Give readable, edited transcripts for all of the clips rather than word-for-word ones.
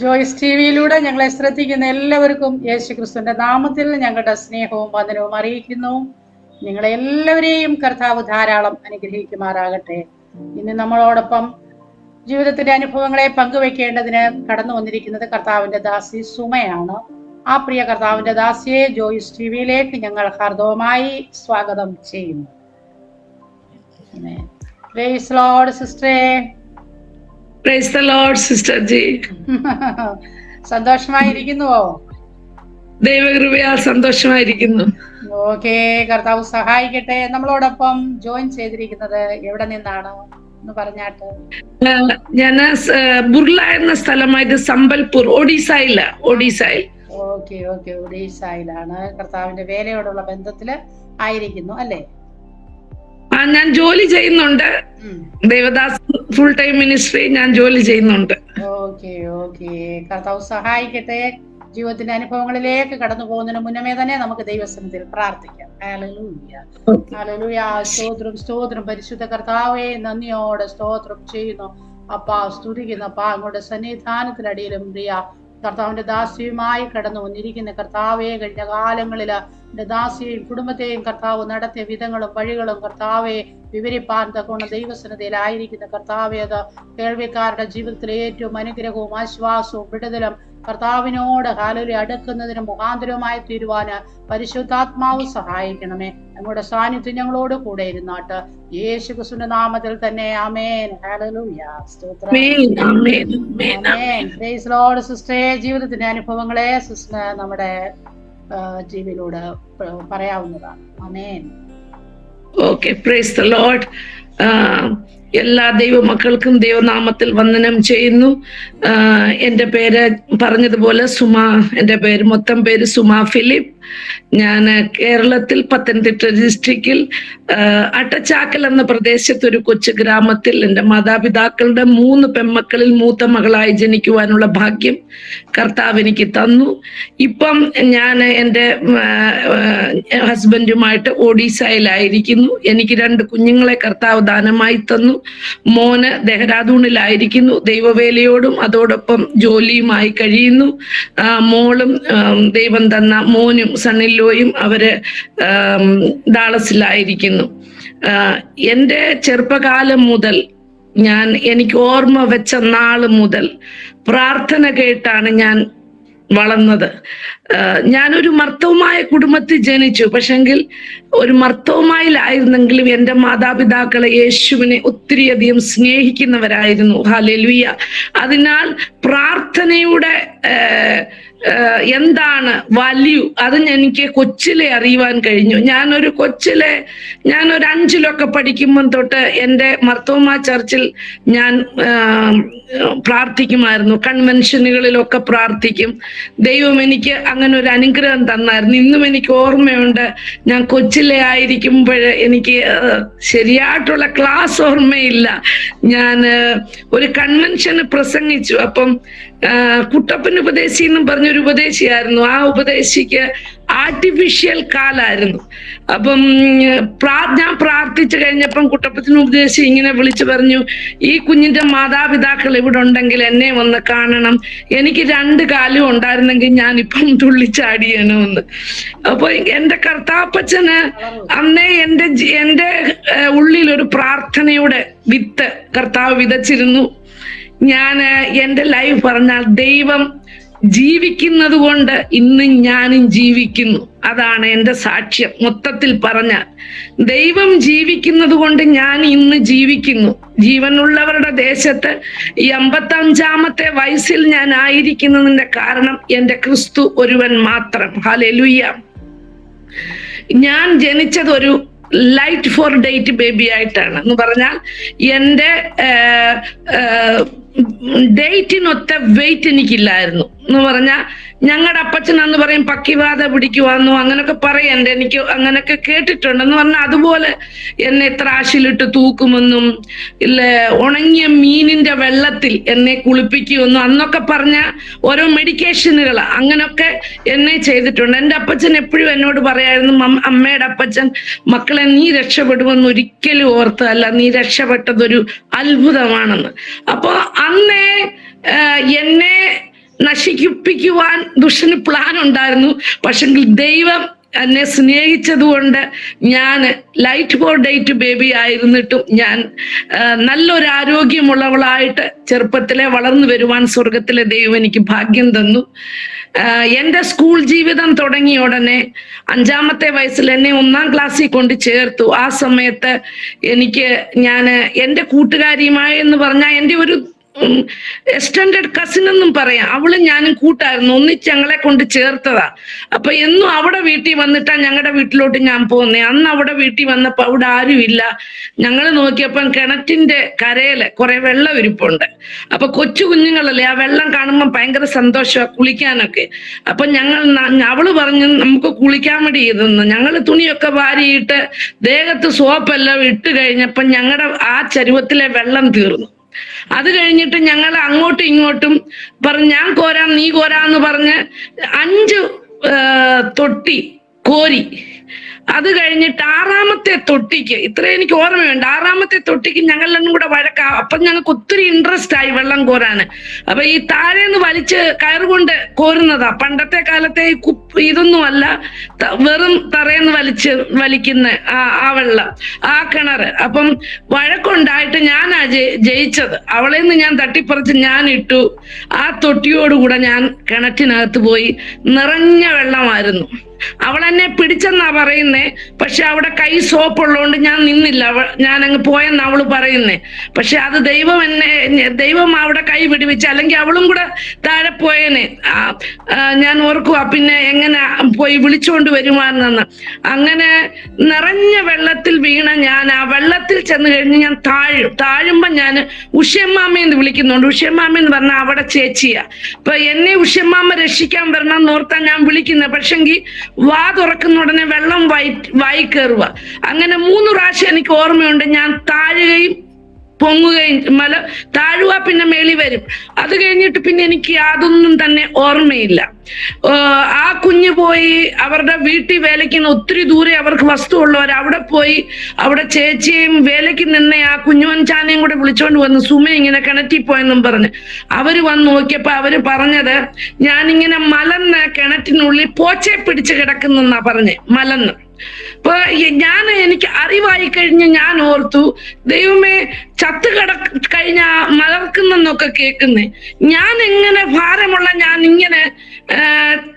ജോയ്സ് ടിവിയിലൂടെ ഞങ്ങളെ ശ്രദ്ധിക്കുന്ന എല്ലാവർക്കും യേശു ക്രിസ്തുവിന്റെ നാമത്തിൽ ഞങ്ങളുടെ സ്നേഹവും വന്ദനവും അറിയിക്കുന്നു. നിങ്ങളെ എല്ലാവരെയും കർത്താവ് ധാരാളം അനുഗ്രഹിക്കുമാറാകട്ടെ. ഇന്ന് നമ്മളോടൊപ്പം ജീവിതത്തിന്റെ അനുഭവങ്ങളെ പങ്കുവെക്കേണ്ടതിന് കടന്നു വന്നിരിക്കുന്നത് കർത്താവിന്റെ ദാസി സുമയാണ്. ആ പ്രിയ കർത്താവിന്റെ ദാസിയെ ജോയ്സ് ടിവിയിലേക്ക് ഞങ്ങൾ ഹാർദവമായി സ്വാഗതം ചെയ്യുന്നു. പ്രൈസ് ലോർഡ് സിസ്റ്ററെ. Praise the lord sister ji. സന്തോഷമായിരിക്കുന്നുവോ? ദൈവകൃപയാൽ സന്തോഷമായിരിക്കുന്നു. ഓക്കെ, കർത്താവ് സഹായിക്കട്ടെ. നമ്മളോടൊപ്പം ജോയിൻ ചെയ്തിരിക്കുന്നത് എവിടെ നിന്നാണ് എന്ന് പറഞ്ഞാട്ട്? ഞാൻ ബുർല എന്ന സ്ഥലമായത് സംബൽപൂർ, ഒഡീസയിൽ. ഓക്കെ, ഒഡീസയിലാണ്. കർത്താവിന്റെ വേലയോടുള്ള ബന്ധത്തില് ആയിരിക്കുന്നു അല്ലേ? ഞാൻ ജോലി ചെയ്യുന്നുണ്ട്. ദേവദാസ് ഫുൾ ടൈം മിനിസ്ട്രി ഞാൻ ജോലി ചെയ്യുന്നുണ്ട്. ഓക്കെ, കർത്താവ് സഹായിക്കട്ടെ. ജീവിതത്തിന്റെ അനുഭവങ്ങളിലേക്ക് കടന്നു പോകുന്നതിന് മുന്നമേ തന്നെ നമുക്ക് ദൈവസന്നിധിയിൽ പ്രാർത്ഥിക്കാം. ഹല്ലേലൂയ. സ്തോത്രം പരിശുദ്ധ കർത്താവേ, നന്ദിയോടെ സ്തോത്രം ചെയ്യുന്നു അപ്പാ, സ്തുതിക്കുന്നു അപ്പാ. അങ്ങോട്ട് സന്നിധാനത്തിലടിയിലും പ്രിയ കർത്താവിന്റെ ദാസിയുമായി കടന്നു വന്നിരിക്കുന്ന കർത്താവെ, കഴിഞ്ഞ കാലങ്ങളില് എന്റെ ദാസിയെയും കുടുംബത്തെയും കർത്താവ് നടത്തിയ വിധങ്ങളും വഴികളും കർത്താവെ വിവരിപ്പാൻ തക്കോണം ദൈവസന്നിധിയിലായിരിക്കുന്ന കർത്താവെ, അത് കേൾവിക്കാരുടെ ജീവിതത്തിലെ ഏറ്റവും അനുഗ്രഹവും ആശ്വാസവും വിടുതലും കർത്താവിനോട് ഹാലലി അടുക്കുന്നതിന് മുഖാന്തരവുമായി തീരുവാന് പരിശുദ്ധാത്മാവ് സഹായിക്കണമേ. ഞങ്ങളുടെ സാന്നിധ്യം ഞങ്ങളോട് കൂടെ ഇരുന്നാട്ട് യേശു ക്രിസ്തുവിന്റെ നാമത്തിൽ തന്നെ ആമേൻ. ഹല്ലേലൂയ. സ്തോത്രം. ആമേൻ. പ്രൈസ് ലോർഡ് സിസ്റ്ററെ. ജീവിതത്തിന്റെ അനുഭവങ്ങളെ സിസ്റ്റർ നമ്മുടെ ടിവിയിലൂടെ പറയാവുന്നതാണ്. ആമേൻ. Okay, praise the lord. എല്ലാ ദൈവമക്കൾക്കും ദൈവനാമത്തിൽ വന്ദനം ചെയ്യുന്നു. എൻ്റെ പേര് പറഞ്ഞതുപോലെ സുമ. എൻ്റെ മൊത്തം പേര് സുമ ഫിലിപ്പ്. ഞാൻ കേരളത്തിൽ പത്തനംതിട്ട ഡിസ്ട്രിക്റ്റിൽ അട്ടച്ചാക്കൽ എന്ന പ്രദേശത്ത് ഒരു കൊച്ചു ഗ്രാമത്തിൽ എൻ്റെ മാതാപിതാക്കളുടെ 3 പെൺമക്കളിൽ മൂത്ത മകളായി ജനിക്കുവാനുള്ള ഭാഗ്യം കർത്താവ് എനിക്ക് തന്നു. ഇപ്പം ഞാൻ എൻ്റെ ഹസ്ബൻഡുമായിട്ട് ഒഡീസയിലായിരിക്കുന്നു. എനിക്ക് 2 കുഞ്ഞുങ്ങളെ കർത്താവ് ദാനമായി തന്നു. മോന് ദെഹ്റാദൂണിലായിരിക്കുന്നു, ദൈവവേലയോടും അതോടൊപ്പം ജോലിയുമായി കഴിയുന്നു. മോളും ദൈവം തന്ന മോനും സണ്ണിലോയും അവര് ഡാളസിലായിരിക്കുന്നു. എൻ്റെ ചെറുപ്പകാലം മുതൽ എനിക്ക് ഓർമ്മ വെച്ച നാള് മുതൽ പ്രാർത്ഥന കേട്ടാണ് ഞാൻ വളർന്നത്. ഞാനൊരു മർത്തവമായ കുടുംബത്തിൽ ജനിച്ചു. പക്ഷെങ്കിൽ ഒരു മർത്തവമായിലായിരുന്നെങ്കിലും എൻ്റെ മാതാപിതാക്കളെ യേശുവിനെ ഒത്തിരിയധികം സ്നേഹിക്കുന്നവരായിരുന്നു. ഹല്ലേലൂയ. അതിനാൽ പ്രാർത്ഥനയുടെ എന്താണ് വാല്യൂ അത് എനിക്ക് കൊച്ചിലെ അറിയുവാൻ കഴിഞ്ഞു. ഞാനൊരു 5-ലൊക്കെ പഠിക്കുമ്പം തൊട്ട് എൻ്റെ മർത്തോമ ചർച്ചിൽ ഞാൻ പ്രാർത്ഥിക്കുമായിരുന്നു. കൺവെൻഷനുകളിലൊക്കെ പ്രാർത്ഥിക്കും. ദൈവം എനിക്ക് അങ്ങനെ ഒരു അനുഗ്രഹം തന്നായിരുന്നു. ഇന്നും എനിക്ക് ഓർമ്മയുണ്ട്. ഞാൻ കൊച്ചിലെ ആയിരിക്കുമ്പോൾ എനിക്ക് ശരിയായിട്ടുള്ള ക്ലാസ് ഓർമ്മയില്ല. ഞാൻ ഒരു കൺവെൻഷന് പ്രസംഗിച്ചു. അപ്പം കുട്ടപ്പൻ ഉപദേശി എന്നും പറഞ്ഞൊരു ഉപദേശിയായിരുന്നു. ആ ഉപദേശിക്ക് ആർട്ടിഫിഷ്യൽ കാലായിരുന്നു. അപ്പം ഞാൻ പ്രാർത്ഥിച്ചു കഴിഞ്ഞപ്പം കുട്ടപ്പത്തിന് ഉപദേശി ഇങ്ങനെ വിളിച്ചു പറഞ്ഞു, ഈ കുഞ്ഞിന്റെ മാതാപിതാക്കൾ ഇവിടെ ഉണ്ടെങ്കിൽ എന്നെ വന്ന് കാണണം. എനിക്ക് 2 കാലും ഉണ്ടായിരുന്നെങ്കിൽ ഞാൻ ഇപ്പം തുള്ളിച്ചാടിയണമെന്ന്. അപ്പൊ എൻ്റെ കർത്താപ്പച്ചന് അന്നേ എൻ്റെ ഉള്ളിൽ ഒരു പ്രാർത്ഥനയുടെ വിത്ത് കർത്താവ് വിതച്ചിരുന്നു. ഞാൻ എൻ്റെ ലൈഫ് പറഞ്ഞാൽ ദൈവം ജീവിക്കുന്നത് കൊണ്ട് ഇന്ന് ഞാനും ജീവിക്കുന്നു. അതാണ് എൻ്റെ സാക്ഷ്യം. മൊത്തത്തിൽ പറഞ്ഞാൽ ദൈവം ജീവിക്കുന്നത് കൊണ്ട് ഞാൻ ഇന്ന് ജീവിക്കുന്നു. ജീവനുള്ളവരുടെ ദേശത്ത് 85-ാമത്തെ വയസ്സിൽ ഞാൻ ആയിരിക്കുന്നതിന്റെ കാരണം എൻ്റെ ക്രിസ്തു ഒരുവൻ മാത്രം. ഹല്ലേലൂയ. ഞാൻ ജനിച്ചത് ഒരു ലൈറ്റ് ഫോർ ഡേറ്റ് ബേബി ആയിട്ടാണ്. എന്ന് പറഞ്ഞാൽ എൻ്റെ ഡേറ്റിനൊത്ത വെയിറ്റ് എനിക്കില്ലായിരുന്നു. എന്ന് പറഞ്ഞാൽ ഞങ്ങളുടെ അപ്പച്ചൻ എന്ന് പറയും പക്കിവാത പിടിക്കുവാന്നോ അങ്ങനൊക്കെ പറയണ്ട. എനിക്ക് അങ്ങനൊക്കെ കേട്ടിട്ടുണ്ടെന്ന് പറഞ്ഞാൽ അതുപോലെ എന്നെ ത്രാശിലിട്ട് തൂക്കുമെന്നും ഇല്ല ഉണങ്ങിയ മീനിന്റെ വെള്ളത്തിൽ എന്നെ കുളിപ്പിക്കുമെന്നും അന്നൊക്കെ പറഞ്ഞ ഓരോ മെഡിക്കേഷനുകൾ അങ്ങനൊക്കെ എന്നെ ചെയ്തിട്ടുണ്ട്. എൻ്റെ അപ്പച്ചൻ എപ്പോഴും എന്നോട് പറയായിരുന്നു, അമ്മയുടെ അപ്പച്ചൻ, മക്കളെ നീ രക്ഷപ്പെടുമെന്ന് ഒരിക്കലും ഓർത്തതല്ല, നീ രക്ഷപ്പെട്ടതൊരു അത്ഭുതമാണെന്ന്. അപ്പൊ അന്നേ എന്നെ നശിപ്പിക്കുവാൻ ദുഷ്ടന് പ്ലാൻ ഉണ്ടായിരുന്നു. പക്ഷെങ്കിൽ ദൈവം എന്നെ സ്നേഹിച്ചതുകൊണ്ട് ഞാൻ ലൈറ്റ് ഫോർ ഡേറ്റ് ബേബി ആയിരുന്നിട്ടും ഞാൻ നല്ലൊരു ആരോഗ്യമുള്ളവളായിട്ട് ചെറുപ്പത്തിലെ വളർന്നു വരുവാൻ സ്വർഗത്തിലെ ദൈവം എനിക്ക് ഭാഗ്യം തന്നു. എൻ്റെ സ്കൂൾ ജീവിതം തുടങ്ങിയ ഉടനെ 5-ാമത്തെ വയസ്സിൽ എന്നെ 1-ാം ക്ലാസ്സിൽ കൊണ്ട് ചേർത്തു. ആ സമയത്ത് ഞാൻ എൻ്റെ കൂട്ടുകാരിയുമായി എന്ന് പറഞ്ഞാൽ എൻ്റെ ഒരു എക്സ്റ്റൻഡഡ് കസിൻ എന്നും പറയാം, അവളും ഞാനും കൂട്ടായിരുന്നു, ഒന്നിച്ച് ഞങ്ങളെ കൊണ്ട് ചേർത്തതാ. അപ്പൊ എന്നും അവിടെ വീട്ടിൽ വന്നിട്ടാ ഞങ്ങളുടെ വീട്ടിലോട്ട് ഞാൻ പോകുന്നേ. അന്ന് അവിടെ വീട്ടിൽ വന്നപ്പോ അവിടെ ആരും ഇല്ല. ഞങ്ങൾ നോക്കിയപ്പം കിണറ്റിന്റെ കരയില് കുറെ വെള്ളം ഇരിപ്പുണ്ട്. അപ്പൊ കൊച്ചു കുഞ്ഞുങ്ങളല്ലേ, ആ വെള്ളം കാണുമ്പോൾ ഭയങ്കര സന്തോഷമാണ് കുളിക്കാനൊക്കെ. അപ്പൊ അവള് പറഞ്ഞു നമുക്ക് കുളിക്കാൻ വേണ്ടി ഇതെന്ന്. ഞങ്ങള് തുണിയൊക്കെ വാരിയിട്ട് ദേഹത്ത് സോപ്പെല്ലാം ഇട്ട് കഴിഞ്ഞപ്പം ഞങ്ങളുടെ ആ ചരുവത്തിലെ വെള്ളം തീർന്നു. അത് കഴിഞ്ഞിട്ട് ഞങ്ങൾ അങ്ങോട്ടും ഇങ്ങോട്ടും പറഞ്ഞ് ഞാൻ കോരാം നീ കോരാന്ന് പറഞ്ഞ് 5 തൊട്ടി കോരി. അത് കഴിഞ്ഞിട്ട് 6-ാമത്തെ തൊട്ടിക്ക്, ഇത്രയും എനിക്ക് ഓർമ്മയുണ്ട്, 6-ാമത്തെ തൊട്ടിക്ക് ഞങ്ങളെല്ലാം കൂടെ വഴക്കാം. അപ്പൊ ഞങ്ങൾക്ക് ഒത്തിരി ഇൻട്രസ്റ്റ് ആയി വെള്ളം കോരാന്. അപ്പൊ ഈ താഴേന്ന് വലിച്ച് കയറുകൊണ്ട് കോരുന്നതാ. പണ്ടത്തെ കാലത്തെ ഇതൊന്നും അല്ല, വെറും തറയെന്ന് വലിക്കുന്ന ആ വെള്ളം, ആ കിണറ്. അപ്പം വഴക്കുണ്ടായിട്ട് ഞാനാ ജയിച്ചത്. അവളെ നിന്ന് ഞാൻ തട്ടിപ്പറിച്ച് ഞാൻ ഇട്ടു. ആ തൊട്ടിയോടുകൂടെ ഞാൻ കിണറ്റിനകത്ത് പോയി. നിറഞ്ഞ വെള്ളമായിരുന്നു. അവളെന്നെ പിടിച്ചെന്നാ പറയുന്നേ, പക്ഷെ അവിടെ കൈ സോപ്പുള്ളതുകൊണ്ട് ഞാൻ നിന്നില്ല, ഞാൻ അങ്ങ് പോയെന്ന് അവള് പറയുന്നേ. പക്ഷെ അത് ദൈവം അവിടെ കൈ പിടിവിച്ച്, അല്ലെങ്കിൽ അവളും കൂടെ താഴെ പോയേനെ. ഞാൻ ഓർക്കുക പിന്നെ എങ്ങനെ പോയി വിളിച്ചുകൊണ്ട് വരുമാനെന്ന്. അങ്ങനെ നിറഞ്ഞ വെള്ളത്തിൽ വീണ ഞാൻ ആ വെള്ളത്തിൽ ചെന്ന് കഴിഞ്ഞ് ഞാൻ താഴുമ്പോ ഞാൻ ഉഷ്യമ്മാമ്മയെന്ന് വിളിക്കുന്നുണ്ട്. ഉഷ്യമ്മാമെന്ന് പറഞ്ഞാൽ അവിടെ ചേച്ചിയാ. അപ്പൊ എന്നെ ഉഷ്യമ്മാമ്മ രക്ഷിക്കാൻ വരണം എന്നോർത്താ ഞാൻ വിളിക്കുന്നത്. പക്ഷെങ്കിൽ വാ തുറക്കുന്ന ഉടനെ വെള്ളം വായി കയറുക. അങ്ങനെ 3 പ്രാവശ്യം എനിക്ക് ഓർമ്മയുണ്ട്. ഞാൻ താഴുകയും പൊങ്ങുകയും, താഴുക പിന്നെ മേളി വരും. അത് കഴിഞ്ഞിട്ട് പിന്നെ എനിക്ക് അതൊന്നും തന്നെ ഓർമ്മയില്ല. ആ കുഞ്ഞ് പോയി അവരുടെ വീട്ടിൽ വേലയ്ക്ക് ഒത്തിരി ദൂരെ അവർക്ക് വസ്തു ഉള്ളവർ അവിടെ പോയി. അവിടെ ചേച്ചിയും വേലയ്ക്ക് നിന്നെ ആ കുഞ്ഞുവൻചാനെയും കൂടെ വിളിച്ചോണ്ട് വന്നു. സുമ ഇങ്ങനെ കിണറ്റിൽ പോയെന്നും പറഞ്ഞ് അവര് വന്ന് നോക്കിയപ്പോ അവര് പറഞ്ഞത് ഞാനിങ്ങനെ മലന്ന് കിണറ്റിനുള്ളിൽ പോച്ചയെ പിടിച്ച് കിടക്കുന്നെന്നാ പറഞ്ഞ്, മലന്ന്. അപ്പൊ എനിക്ക് അറിവായി കഴിഞ്ഞ് ഞാൻ ഓർത്തു, ദൈവമേ ചത്ത് കഴിഞ്ഞ മലർക്കുന്നൊക്കെ കേൾക്കുന്നേ, ഞാൻ എങ്ങനെ ഭാരമുള്ള ഞാൻ ഇങ്ങനെ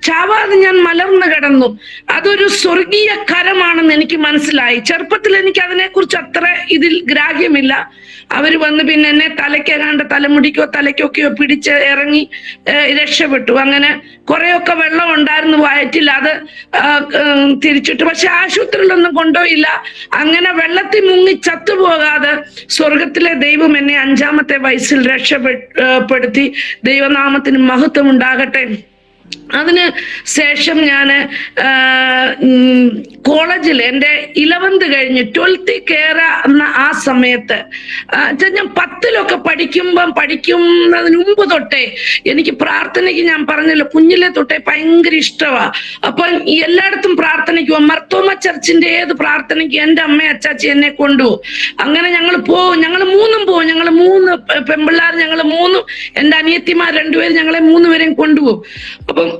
ചാവാതെ ഞാൻ മലർന്നു കിടന്നു. അതൊരു സ്വർഗീയ കരമാണെന്ന് എനിക്ക് മനസ്സിലായി. ചെറുപ്പത്തിൽ എനിക്ക് അതിനെക്കുറിച്ച് അത്ര ഇതിൽ ഗ്രാഹ്യമില്ല. അവര് വന്ന് പിന്നെ എന്നെ തലയ്ക്കാണ്ട് തലമുടിക്കോ തലയ്ക്കൊക്കെയോ പിടിച്ച് ഇറങ്ങി രക്ഷപ്പെട്ടു. അങ്ങനെ കുറെയൊക്കെ വെള്ളം ഉണ്ടായിരുന്നു വയറ്റിൽ, അത് തിരിച്ചിട്ട്. പക്ഷെ ആശുപത്രിയിലൊന്നും കൊണ്ടുപോയില്ല. അങ്ങനെ വെള്ളത്തിൽ മുങ്ങി ചത്തുപോകാതെ സ്വർഗത്തിലെ ദൈവം എന്നെ 5-ാമത്തെ വയസ്സിൽ രക്ഷപ്പെടുത്തി. ദൈവനാമത്തിന് മഹത്വം ഉണ്ടാകട്ടെ. അതിന് ശേഷം ഞാൻ കോളേജിൽ എൻ്റെ 11th കഴിഞ്ഞ് 12th കയറുന്ന ആ സമയത്ത് ഞാൻ 10ലൊക്കെ പഠിക്കുന്നതിന് മുമ്പ് തൊട്ടേ എനിക്ക് പ്രാർത്ഥനയ്ക്ക്, ഞാൻ പറഞ്ഞല്ലോ കുഞ്ഞിലെ തൊട്ടേ ഭയങ്കര ഇഷ്ടമാ. അപ്പൊ എല്ലായിടത്തും പ്രാർത്ഥനയ്ക്ക് പോകും. മർത്തോമ ചർച്ചിന്റെ ഏത് പ്രാർത്ഥനയ്ക്ക് എൻ്റെ അമ്മ അച്ചാച്ചി എന്നെ കൊണ്ടുപോകും. അങ്ങനെ ഞങ്ങൾ പോകും. ഞങ്ങൾ 3 പോകും. ഞങ്ങൾ 3 പെമ്പിള്ളാർ, ഞങ്ങൾ 3, എൻ്റെ അനിയത്തിമാർ 2 പേര്, ഞങ്ങളെ 3 പേരെയും കൊണ്ടുപോകും. അപ്പം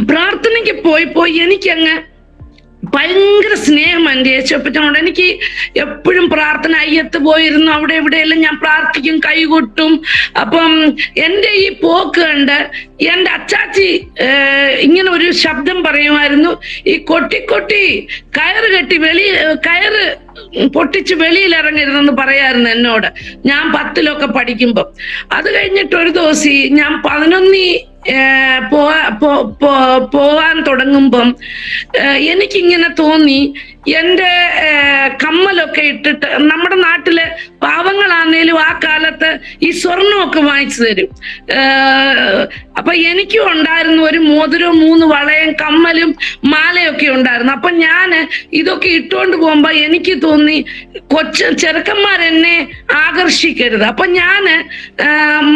പ്രാർത്ഥനയ്ക്ക് പോയി എനിക്കങ്ങ് ഭയങ്കര സ്നേഹം എൻ്റെ യേശുപ്പച്ചനോട്. എനിക്ക് എപ്പോഴും പ്രാർത്ഥന, അയ്യത്ത് പോയിരുന്നു, അവിടെ എവിടെയെല്ലാം ഞാൻ പ്രാർത്ഥിക്കും, കൈകൊട്ടും. അപ്പം എൻ്റെ ഈ പോക്ക് കണ്ട് എൻ്റെ അച്ചാച്ചി ഇങ്ങനെ ഒരു ശബ്ദം പറയുമായിരുന്നു, ഈ കൊട്ടി കയറ് കെട്ടി കയറ് പൊട്ടിച്ച് വെളിയിൽ ഇറങ്ങരുതെന്ന് പറയായിരുന്നു എന്നോട്, ഞാൻ 10ലൊക്കെ പഠിക്കുമ്പോ. അത് കഴിഞ്ഞിട്ട് ഒരു ദിവസം ഞാൻ 11 പോവാൻ തുടങ്ങുമ്പം എനിക്കിങ്ങനെ തോന്നി, എൻ്റെ കമ്മലൊക്കെ ഇട്ടിട്ട്, നമ്മുടെ നാട്ടില് പാവങ്ങളാന്നേലും ആ കാലത്ത് ഈ സ്വർണ്ണമൊക്കെ വാങ്ങിച്ചു തരും. അപ്പൊ എനിക്കും ഉണ്ടായിരുന്നു ഒരു മോതിരവും 3 വളയും കമ്മലും മാലയൊക്കെ ഉണ്ടായിരുന്നു. അപ്പൊ ഞാൻ ഇതൊക്കെ ഇട്ടുകൊണ്ട് പോകുമ്പോ എനിക്ക് തോന്നി ചെറുക്കന്മാരെന്നെ ആകർഷിക്കരുത്. അപ്പൊ ഞാന്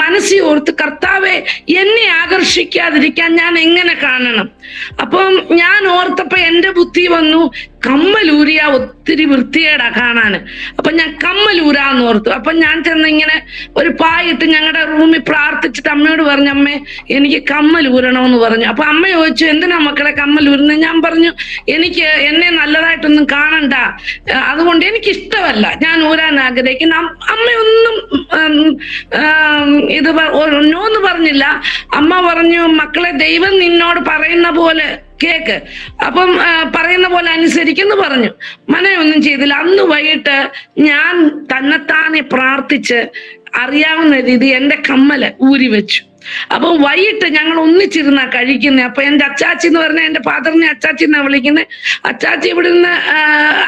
മനസ്സിൽ ഓർത്ത്, കർത്താവെ എന്നെ ആകർഷിക്കാതിരിക്കാൻ ഞാൻ എങ്ങനെ കാണണം? അപ്പം ഞാൻ ഓർത്തപ്പോ എൻ്റെ ബുദ്ധി വന്നു, കമ്മലൂരിയ ഒത്തിരി വൃത്തികേടാ കാണാന്. അപ്പൊ ഞാൻ കമ്മലൂരാന്ന് ഓർത്തു. അപ്പൊ ഞാൻ ചെന്ന് ഇങ്ങനെ ഒരു പായിട്ട് ഞങ്ങളുടെ റൂമിൽ പ്രാർത്ഥിച്ചിട്ട് അമ്മയോട് പറഞ്ഞു, അമ്മേ എനിക്ക് കമ്മൽ ഊരണമെന്ന് പറഞ്ഞു. അപ്പൊ അമ്മ ചോദിച്ചു, എന്തിനാ മക്കളെ കമ്മൽ ഊരുന്നത്? ഞാൻ പറഞ്ഞു, എനിക്ക് എന്നെ നല്ലതായിട്ടൊന്നും കാണണ്ട, അതുകൊണ്ട് എനിക്ക് ഇഷ്ടമല്ല, ഞാൻ ഊരാൻ ആഗ്രഹിക്കുന്നു. അമ്മയൊന്നും ഇത് ഒന്നോന്ന് പറഞ്ഞില്ല. അമ്മ പറഞ്ഞു, മക്കളെ, ദൈവം നിന്നോട് പറയുന്ന പോലെ കേക്ക്, അപ്പം പറയുന്ന പോലെ അനുസരിക്കുന്നു പറഞ്ഞു. മനയൊന്നും ചെയ്തില്ല. അന്ന് വൈകിട്ട് ഞാൻ തന്നെത്താനെ പ്രാർത്ഥിച്ച് അറിയാവുന്ന രീതി എന്റെ കമ്മല് ഊരി വെച്ചു. അപ്പൊ വൈകിട്ട് ഞങ്ങൾ ഒന്നിച്ചിരുന്നാ കഴിക്കുന്നത്. അപ്പൊ എന്റെ അച്ചാച്ചി എന്ന് പറഞ്ഞാൽ എന്റെ ഫാദറിനെ അച്ചാച്ചി എന്നാ വിളിക്കുന്നത്. അച്ചാച്ചി ഇവിടെ നിന്ന്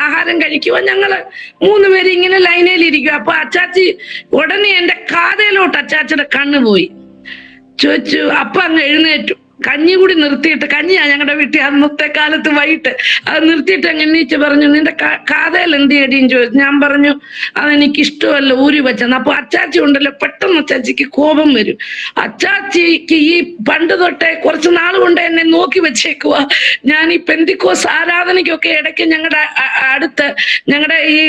ആഹാരം കഴിക്കുക, ഞങ്ങള് 3 പേര് ഇങ്ങനെ ലൈനയിലിരിക്കുക. അപ്പൊ അച്ചാച്ചി ഉടനെ എന്റെ കാതയിലോട്ട് അച്ചാച്ചിയുടെ കണ്ണ് പോയി. ചോദിച്ചു, അപ്പൊ അങ്ങ് എഴുന്നേറ്റു. കഞ്ഞി കൂടി നിർത്തിയിട്ട്, കഞ്ഞിയാ ഞങ്ങളുടെ വീട്ടിൽ അന്നത്തെ കാലത്ത് വൈകിട്ട്, അത് നിർത്തിയിട്ട് അങ്ങ് എണ്ണീച്ച് പറഞ്ഞു, നിന്റെ കാതയിൽ എന്ത് ചെയ്യും ചോദിച്ചു. ഞാൻ പറഞ്ഞു, അതെനിക്ക് ഇഷ്ടമല്ല, ഊരി വെച്ചെന്ന്. അപ്പൊ അച്ചാച്ചി ഉണ്ടല്ലോ, പെട്ടെന്ന് അച്ചാച്ചിക്ക് കോപം വരും. അച്ചാച്ചിക്ക് ഈ പണ്ട് തൊട്ടേ കുറച്ച് നാൾ കൊണ്ട് എന്നെ നോക്കി വെച്ചേക്കുവാ. ഞാൻ ഈ പെന്തിക്കോസ് ആരാധനയ്ക്കൊക്കെ ഇടയ്ക്ക് ഞങ്ങളുടെ അടുത്ത്, ഞങ്ങളുടെ ഈ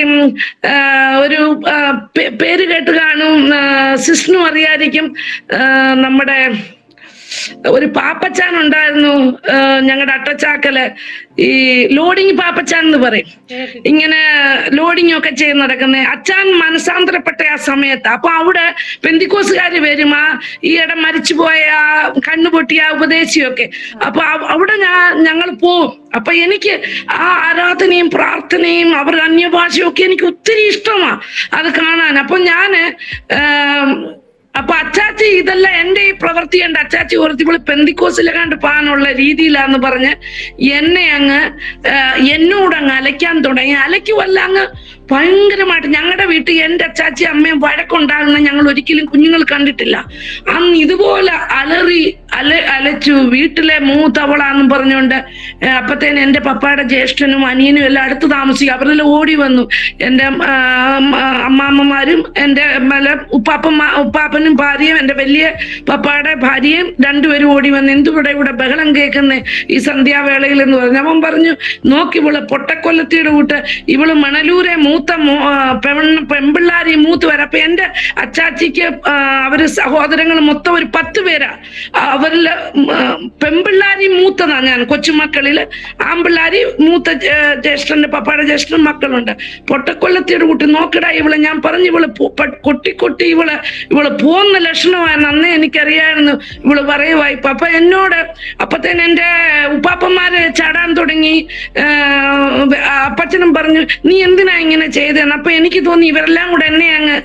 ഒരു പേര് കേട്ട് കാണും, സിസ്നു അറിയായിരിക്കും, നമ്മുടെ ഒരു പാപ്പച്ചാൻ ഉണ്ടായിരുന്നു ഞങ്ങളുടെ അട്ടച്ചാക്കല്, ഈ ലോഡിങ് പാപ്പച്ചാൻ എന്ന് പറയും. ഇങ്ങനെ ലോഡിങ് ഒക്കെ ചെയ്ത് നടക്കുന്ന അച്ചാൻ മനസാന്തരപ്പെട്ട ആ സമയത്ത്. അപ്പൊ അവിടെ പെന്തിക്കോസുകാര് വരും, ഈയിടെ മരിച്ചുപോയ കണ്ണുപൊട്ടിയ ഉപദേശിയൊക്കെ. അപ്പൊ അവിടെ ഞങ്ങൾ പോവും. അപ്പൊ എനിക്ക് ആ ആരാധനയും പ്രാർത്ഥനയും അവരുടെ അന്യഭാഷയും ഒക്കെ എനിക്ക് ഒത്തിരി ഇഷ്ടമാ അത് കാണാൻ. അപ്പൊ ഞാന് അപ്പൊ അച്ചാച്ചി ഇതെല്ലാം എന്റെ ഈ പ്രവൃത്തി കണ്ട് അച്ചാച്ചി ഓർത്തിപ്പോൾ പെന്തിക്കോസിലെ കണ്ട് പോകാനുള്ള രീതിയിലാന്ന് പറഞ്ഞ് എന്നെ അങ്ങ് എന്നോടങ്ങ് അലയ്ക്കാൻ തുടങ്ങി. അലയ്ക്കുവല്ല, അങ്ങ് ഭയങ്കരമായിട്ട്. ഞങ്ങളുടെ വീട്ടിൽ എന്റെ അച്ചാച്ചി അമ്മയും വഴക്കുണ്ടാകുന്ന ഞങ്ങൾ ഒരിക്കലും കുഞ്ഞുങ്ങൾ കണ്ടിട്ടില്ല. അന്ന് ഇതുപോലെ അലച്ചു. വീട്ടിലെ മൂത്തവളാന്നും പറഞ്ഞുകൊണ്ട് അപ്പത്തേന് എന്റെ പപ്പായുടെ ജ്യേഷ്ഠനും അനിയനും എല്ലാം അടുത്ത് താമസിക്കും. അവരെല്ലാം ഓടി വന്നു. എന്റെ അമ്മാമ്മമാരും എന്റെ ഉപ്പാപ്പനും ഭാര്യയും എന്റെ വലിയ പപ്പായുടെ ഭാര്യയും 2 പേരും ഓടി വന്ന്, എന്തുകൂടെ ഇവിടെ ബഹളം കേൾക്കുന്നേ ഈ സന്ധ്യാവേളയിൽ എന്ന് പറഞ്ഞു. അവൻ പറഞ്ഞു, നോക്കി, ഇവള് പൊട്ടക്കൊല്ലത്തിയുടെ കൂട്ട്, ഇവള് മണലൂരെ മൂത്ത പെമ്പിള്ളാരി മൂത്ത് വരാം. അപ്പൊ എന്റെ അച്ചാച്ചിക്ക് അവര് സഹോദരങ്ങൾ മൊത്തം ഒരു 10 പേരാ. അവരില് പെമ്പിള്ളാരി മൂത്തതാ ഞാൻ, കൊച്ചുമക്കളില്. ആമ്പിള്ളാരി മൂത്ത ജ്യേഷ്ഠന്റെ പപ്പായുടെ ജ്യേഷ്ഠൻ മക്കളുണ്ട്. പൊട്ടക്കൊല്ലത്തിയുടെ കൂട്ടി, നോക്കിടാ ഇവളെ. ഞാൻ പറഞ്ഞു, ഇവള് കൊട്ടി ഇവള് പോകുന്ന ലക്ഷണമായിരുന്നു. അന്നേ എനിക്കറിയായിരുന്നു ഇവള് പറയുവായി. അപ്പൊ എന്നോട് അപ്പത്തേന് എന്റെ ഉപ്പാപ്പന്മാര് ചാടാൻ തുടങ്ങി. അപ്പച്ചനും പറഞ്ഞു, നീ എന്തിനാ ഇങ്ങനെ ചെയ്തതെന്ന്. അപ്പൊ എനിക്ക് തോന്നി ഇവരെല്ലാം കൂടെ എന്നെ അങ്ങ്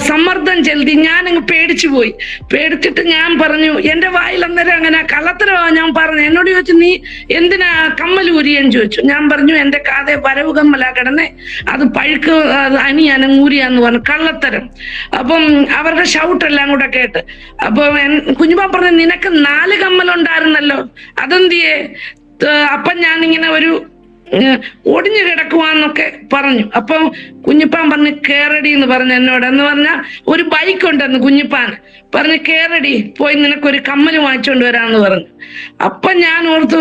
സമ്മർദ്ദം ചെലുത്തി. ഞാനങ്ങ് പേടിച്ചു പോയി. പേടിച്ചിട്ട് ഞാൻ പറഞ്ഞു, എന്റെ വായിൽ അന്നേരം അങ്ങനെ കള്ളത്തരവാ ഞാൻ പറഞ്ഞു. എന്നോട് ചോദിച്ചു, നീ എന്തിനാ കമ്മൽ ഊരിയെന്ന് ചോദിച്ചു. ഞാൻ പറഞ്ഞു, എന്റെ കാതെ വരവ് കമ്മലാ കിടന്നേ, അത് പഴുക്ക് അനിയാനും ഊരിയാന്ന് പറഞ്ഞു. കള്ളത്തരം. അപ്പം അവരുടെ ഷൗട്ടെല്ലാം കൂടെ കേട്ട് അപ്പൊ കുഞ്ഞുമാ പറഞ്ഞു, നിനക്ക് 4 കമ്മലുണ്ടായിരുന്നല്ലോ, അതെന്തിയേ? അപ്പം ഞാനിങ്ങനെ ഒരു ഒടിഞ്ഞു കിടക്കുവാന്നൊക്കെ പറഞ്ഞു. അപ്പൊ കുഞ്ഞിപ്പാൻ പറഞ്ഞു, കേറടി എന്ന് പറഞ്ഞു എന്നോട്. എന്ന് പറഞ്ഞാൽ ഒരു ബൈക്ക് ഉണ്ടെന്ന് കുഞ്ഞിപ്പാൻ പറഞ്ഞു, കേറടി, പോയി നിനക്കൊരു കമ്മല് വാങ്ങിച്ചോണ്ട് വരാന്ന് പറഞ്ഞു. അപ്പൊ ഞാൻ ഓർത്തു,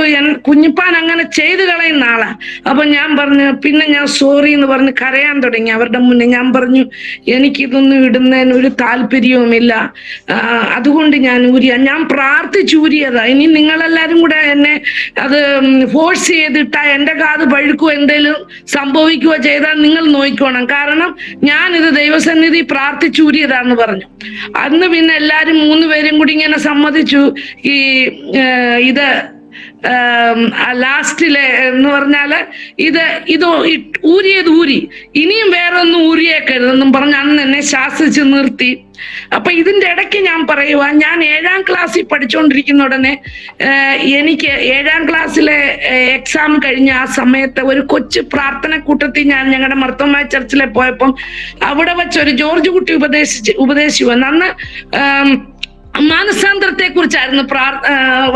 കുഞ്ഞിപ്പാൻ അങ്ങനെ ചെയ്തു കളയുന്ന ആളാ. അപ്പൊ ഞാൻ പറഞ്ഞു, പിന്നെ ഞാൻ സോറി എന്ന് പറഞ്ഞ് കരയാൻ തുടങ്ങി അവരുടെ മുന്നേ. ഞാൻ പറഞ്ഞു, എനിക്കിതൊന്നും ഇടുന്നതിന് ഒരു താല്പര്യവുമില്ല, അതുകൊണ്ട് ഞാൻ ഞാൻ പ്രാർത്ഥിച്ചൂരിയതാ. ഇനി നിങ്ങളെല്ലാരും കൂടെ എന്നെ അത് ഫോഴ്സ് ചെയ്തിട്ടാ എന്റെ കാത് പഴുക്കുകയോ എന്തെങ്കിലും സംഭവിക്കുകയോ ചെയ്താൽ നിങ്ങൾ നോക്കിക്കോണം. കാരണം ഞാൻ ഇത് ദൈവസന്നിധി പ്രാർത്ഥിച്ചൂരിയതാന്ന് പറഞ്ഞു. അന്ന് പിന്നെ എല്ലാരും 3 പേരും കൂടി ഇങ്ങനെ സമ്മതിച്ചു. ഈ ഇത് ലാസ്റ്റിലെ എന്ന് പറഞ്ഞാല് ഇത് ഊരി ഇനിയും വേറെ ഒന്നും ഊരിയേക്കരുതെന്നും പറഞ്ഞ് അന്ന് എന്നെ ശാസിച്ച് നിർത്തി. അപ്പൊ ഇതിന്റെ ഇടയ്ക്ക് ഞാൻ പറയുക, ഞാൻ 7ാം ക്ലാസ്സിൽ പഠിച്ചുകൊണ്ടിരിക്കുന്ന ഉടനെ എനിക്ക് 7ാം ക്ലാസ്സിലെ എക്സാം കഴിഞ്ഞ ആ സമയത്ത് ഒരു കൊച്ചു പ്രാർത്ഥന കൂട്ടത്തിൽ ഞാൻ ഞങ്ങളുടെ മർത്തോമായ ചർച്ചിലെ പോയപ്പം അവിടെ വെച്ചൊരു ജോർജ് കുട്ടി ഉപദേശിച്ചു വന്നു. അന്ന് മാനസാന്തരത്തെ കുറിച്ചായിരുന്നു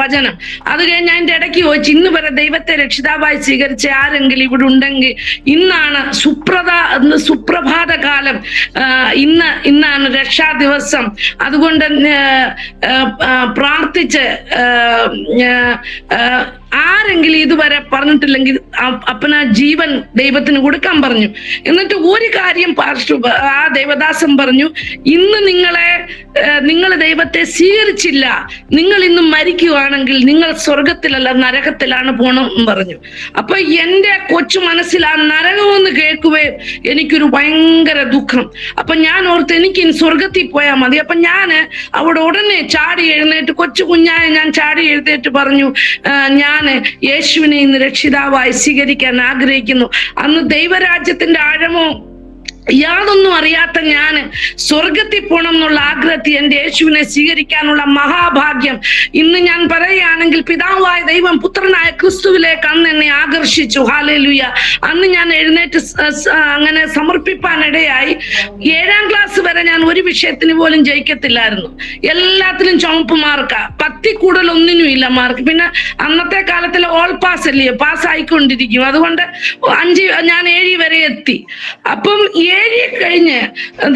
വചനം. അത് കഴിഞ്ഞ് അതിന്റെ ഇടയ്ക്ക് ചോദിച്ചു, ഇന്ന് വരെ ദൈവത്തെ രക്ഷിതാവായി സ്വീകരിച്ച ആരെങ്കിലും ഇവിടെ ഉണ്ടെങ്കിൽ ഇന്നാണ് സുപ്രഭാത കാലം, ഇന്നാണ് രക്ഷാ ദിവസം. അതുകൊണ്ട് പ്രാർത്ഥിച്ച് ആരെങ്കിലും ഇതുവരെ പറഞ്ഞിട്ടില്ലെങ്കിൽ അപ്പന ജീവൻ ദൈവത്തിന് കൊടുക്കാൻ പറഞ്ഞു. എന്നിട്ട് ഒരു കാര്യം ആ ദേവദാസൻ പറഞ്ഞു, ഇന്ന് നിങ്ങൾ ദൈവത്തെ സ്വീകരിച്ചില്ല, നിങ്ങൾ ഇന്ന് മരിക്കുകയാണെങ്കിൽ നിങ്ങൾ സ്വർഗത്തിലല്ല നരകത്തിലാണ് പോണം എന്ന് പറഞ്ഞു. അപ്പൊ എന്റെ കൊച്ചു മനസ്സിൽ ആ നരകമെന്ന് കേൾക്കുകയും എനിക്കൊരു ഭയങ്കര ദുഃഖം. അപ്പൊ ഞാൻ ഓർത്ത് എനിക്ക് ഇനി സ്വർഗത്തിൽ പോയാൽ മതി. അപ്പൊ ഞാന് അവിടെ ഉടനെ ചാടി എഴുന്നേറ്റ്, കൊച്ചു കുഞ്ഞായ ഞാൻ ചാടി എഴുന്നേറ്റ് പറഞ്ഞു, ഞാന് യേശുവിനെ ഇന്ന് രക്ഷിതാവായി സ്വീകരിക്കാൻ ആഗ്രഹിക്കുന്നു. അന്ന് ദൈവരാജ്യത്തിന്റെ ആഴമോ യാതൊന്നും അറിയാത്ത ഞാന് സ്വർഗത്തിൽ പോണം എന്നുള്ള ആഗ്രഹത്തിൽ എന്റെ യേശുവിനെ സ്വീകരിക്കാനുള്ള മഹാഭാഗ്യം ഇന്ന് ഞാൻ പറയുകയാണെങ്കിൽ, പിതാവായ ദൈവം പുത്രനായ ക്രിസ്തുവിലേക്ക് അന്ന് എന്നെ ആകർഷിച്ചു. ഹല്ലേലൂയ. അന്ന് ഞാൻ എഴുന്നേറ്റ് അങ്ങനെ സമർപ്പിപ്പാനിടയായി. 7ാം ക്ലാസ് വരെ ഞാൻ ഒരു വിഷയത്തിന് പോലും ജയിക്കത്തില്ലായിരുന്നു. എല്ലാത്തിലും ചുമപ്പ് മാർക്കാ, 10 കൂടുതൽ ഒന്നിനും ഇല്ല മാർക്ക്. പിന്നെ അന്നത്തെ കാലത്തിൽ ഓൾ പാസ് അല്ലേ, പാസ് ആയിക്കൊണ്ടിരിക്കും. അതുകൊണ്ട് 5 ഞാൻ 7 വരെ എത്തി. അപ്പം 7 കഴിഞ്ഞ്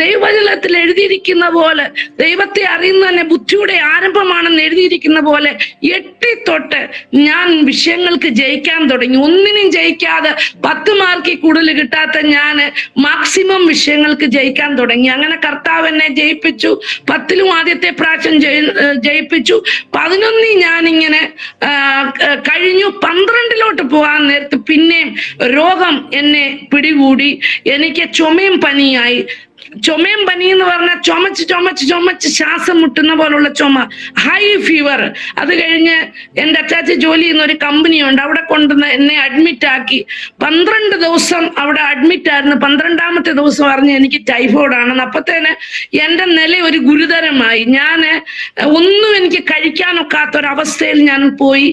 ദൈവവചനത്തിൽ എഴുതിയിരിക്കുന്ന പോലെ, ദൈവത്തെ അറിയുന്ന തന്നെ ബുദ്ധിയുടെ ആരംഭമാണെന്ന് എഴുതിയിരിക്കുന്ന പോലെ 8 തൊട്ട് ഞാൻ വിഷയങ്ങൾക്ക് ജയിക്കാൻ തുടങ്ങി. ഒന്നിനും ജയിക്കാതെ 10 മാർക്കിൽ കൂടുതൽ കിട്ടാത്ത ഞാൻ മാക്സിമം വിഷയങ്ങൾക്ക് ജയിക്കാൻ തുടങ്ങി. അങ്ങനെ കർത്താവ് എന്നെ ജയിപ്പിച്ചു. 10ലും ആദ്യത്തെ പ്രാവശ്യം ജയിപ്പിച്ചു. 11 ഞാനിങ്ങനെ കഴിഞ്ഞു. 12ലോട്ട് പോകാൻ നേരത്ത് പിന്നെയും രോഗം എന്നെ പിടികൂടി. എനിക്ക് ചുമയും പനിയായി. ചുമയും പനി എന്ന് പറഞ്ഞാൽ ചുമച്ച് ശ്വാസം മുട്ടുന്ന പോലുള്ള ചുമ, ഹൈ ഫീവർ. അത് കഴിഞ്ഞ് എൻ്റെ അച്ചാച്ചി ജോലി ചെയ്യുന്ന ഒരു കമ്പനിയുണ്ട്, അവിടെ കൊണ്ടുവന്ന് എന്നെ അഡ്മിറ്റ് ആക്കി. 12 ദിവസം അവിടെ അഡ്മിറ്റ് ആയിരുന്നു. 12ാമത്തെ ദിവസം അറിഞ്ഞ് എനിക്ക് ടൈഫോയിഡ് ആണെന്ന്. അപ്പത്തേന് എൻ്റെ നില ഒരു ഗുരുതരമായി. ഞാൻ ഒന്നും എനിക്ക് കഴിക്കാനൊക്കാത്തൊരവസ്ഥയിൽ ഞാൻ പോയി.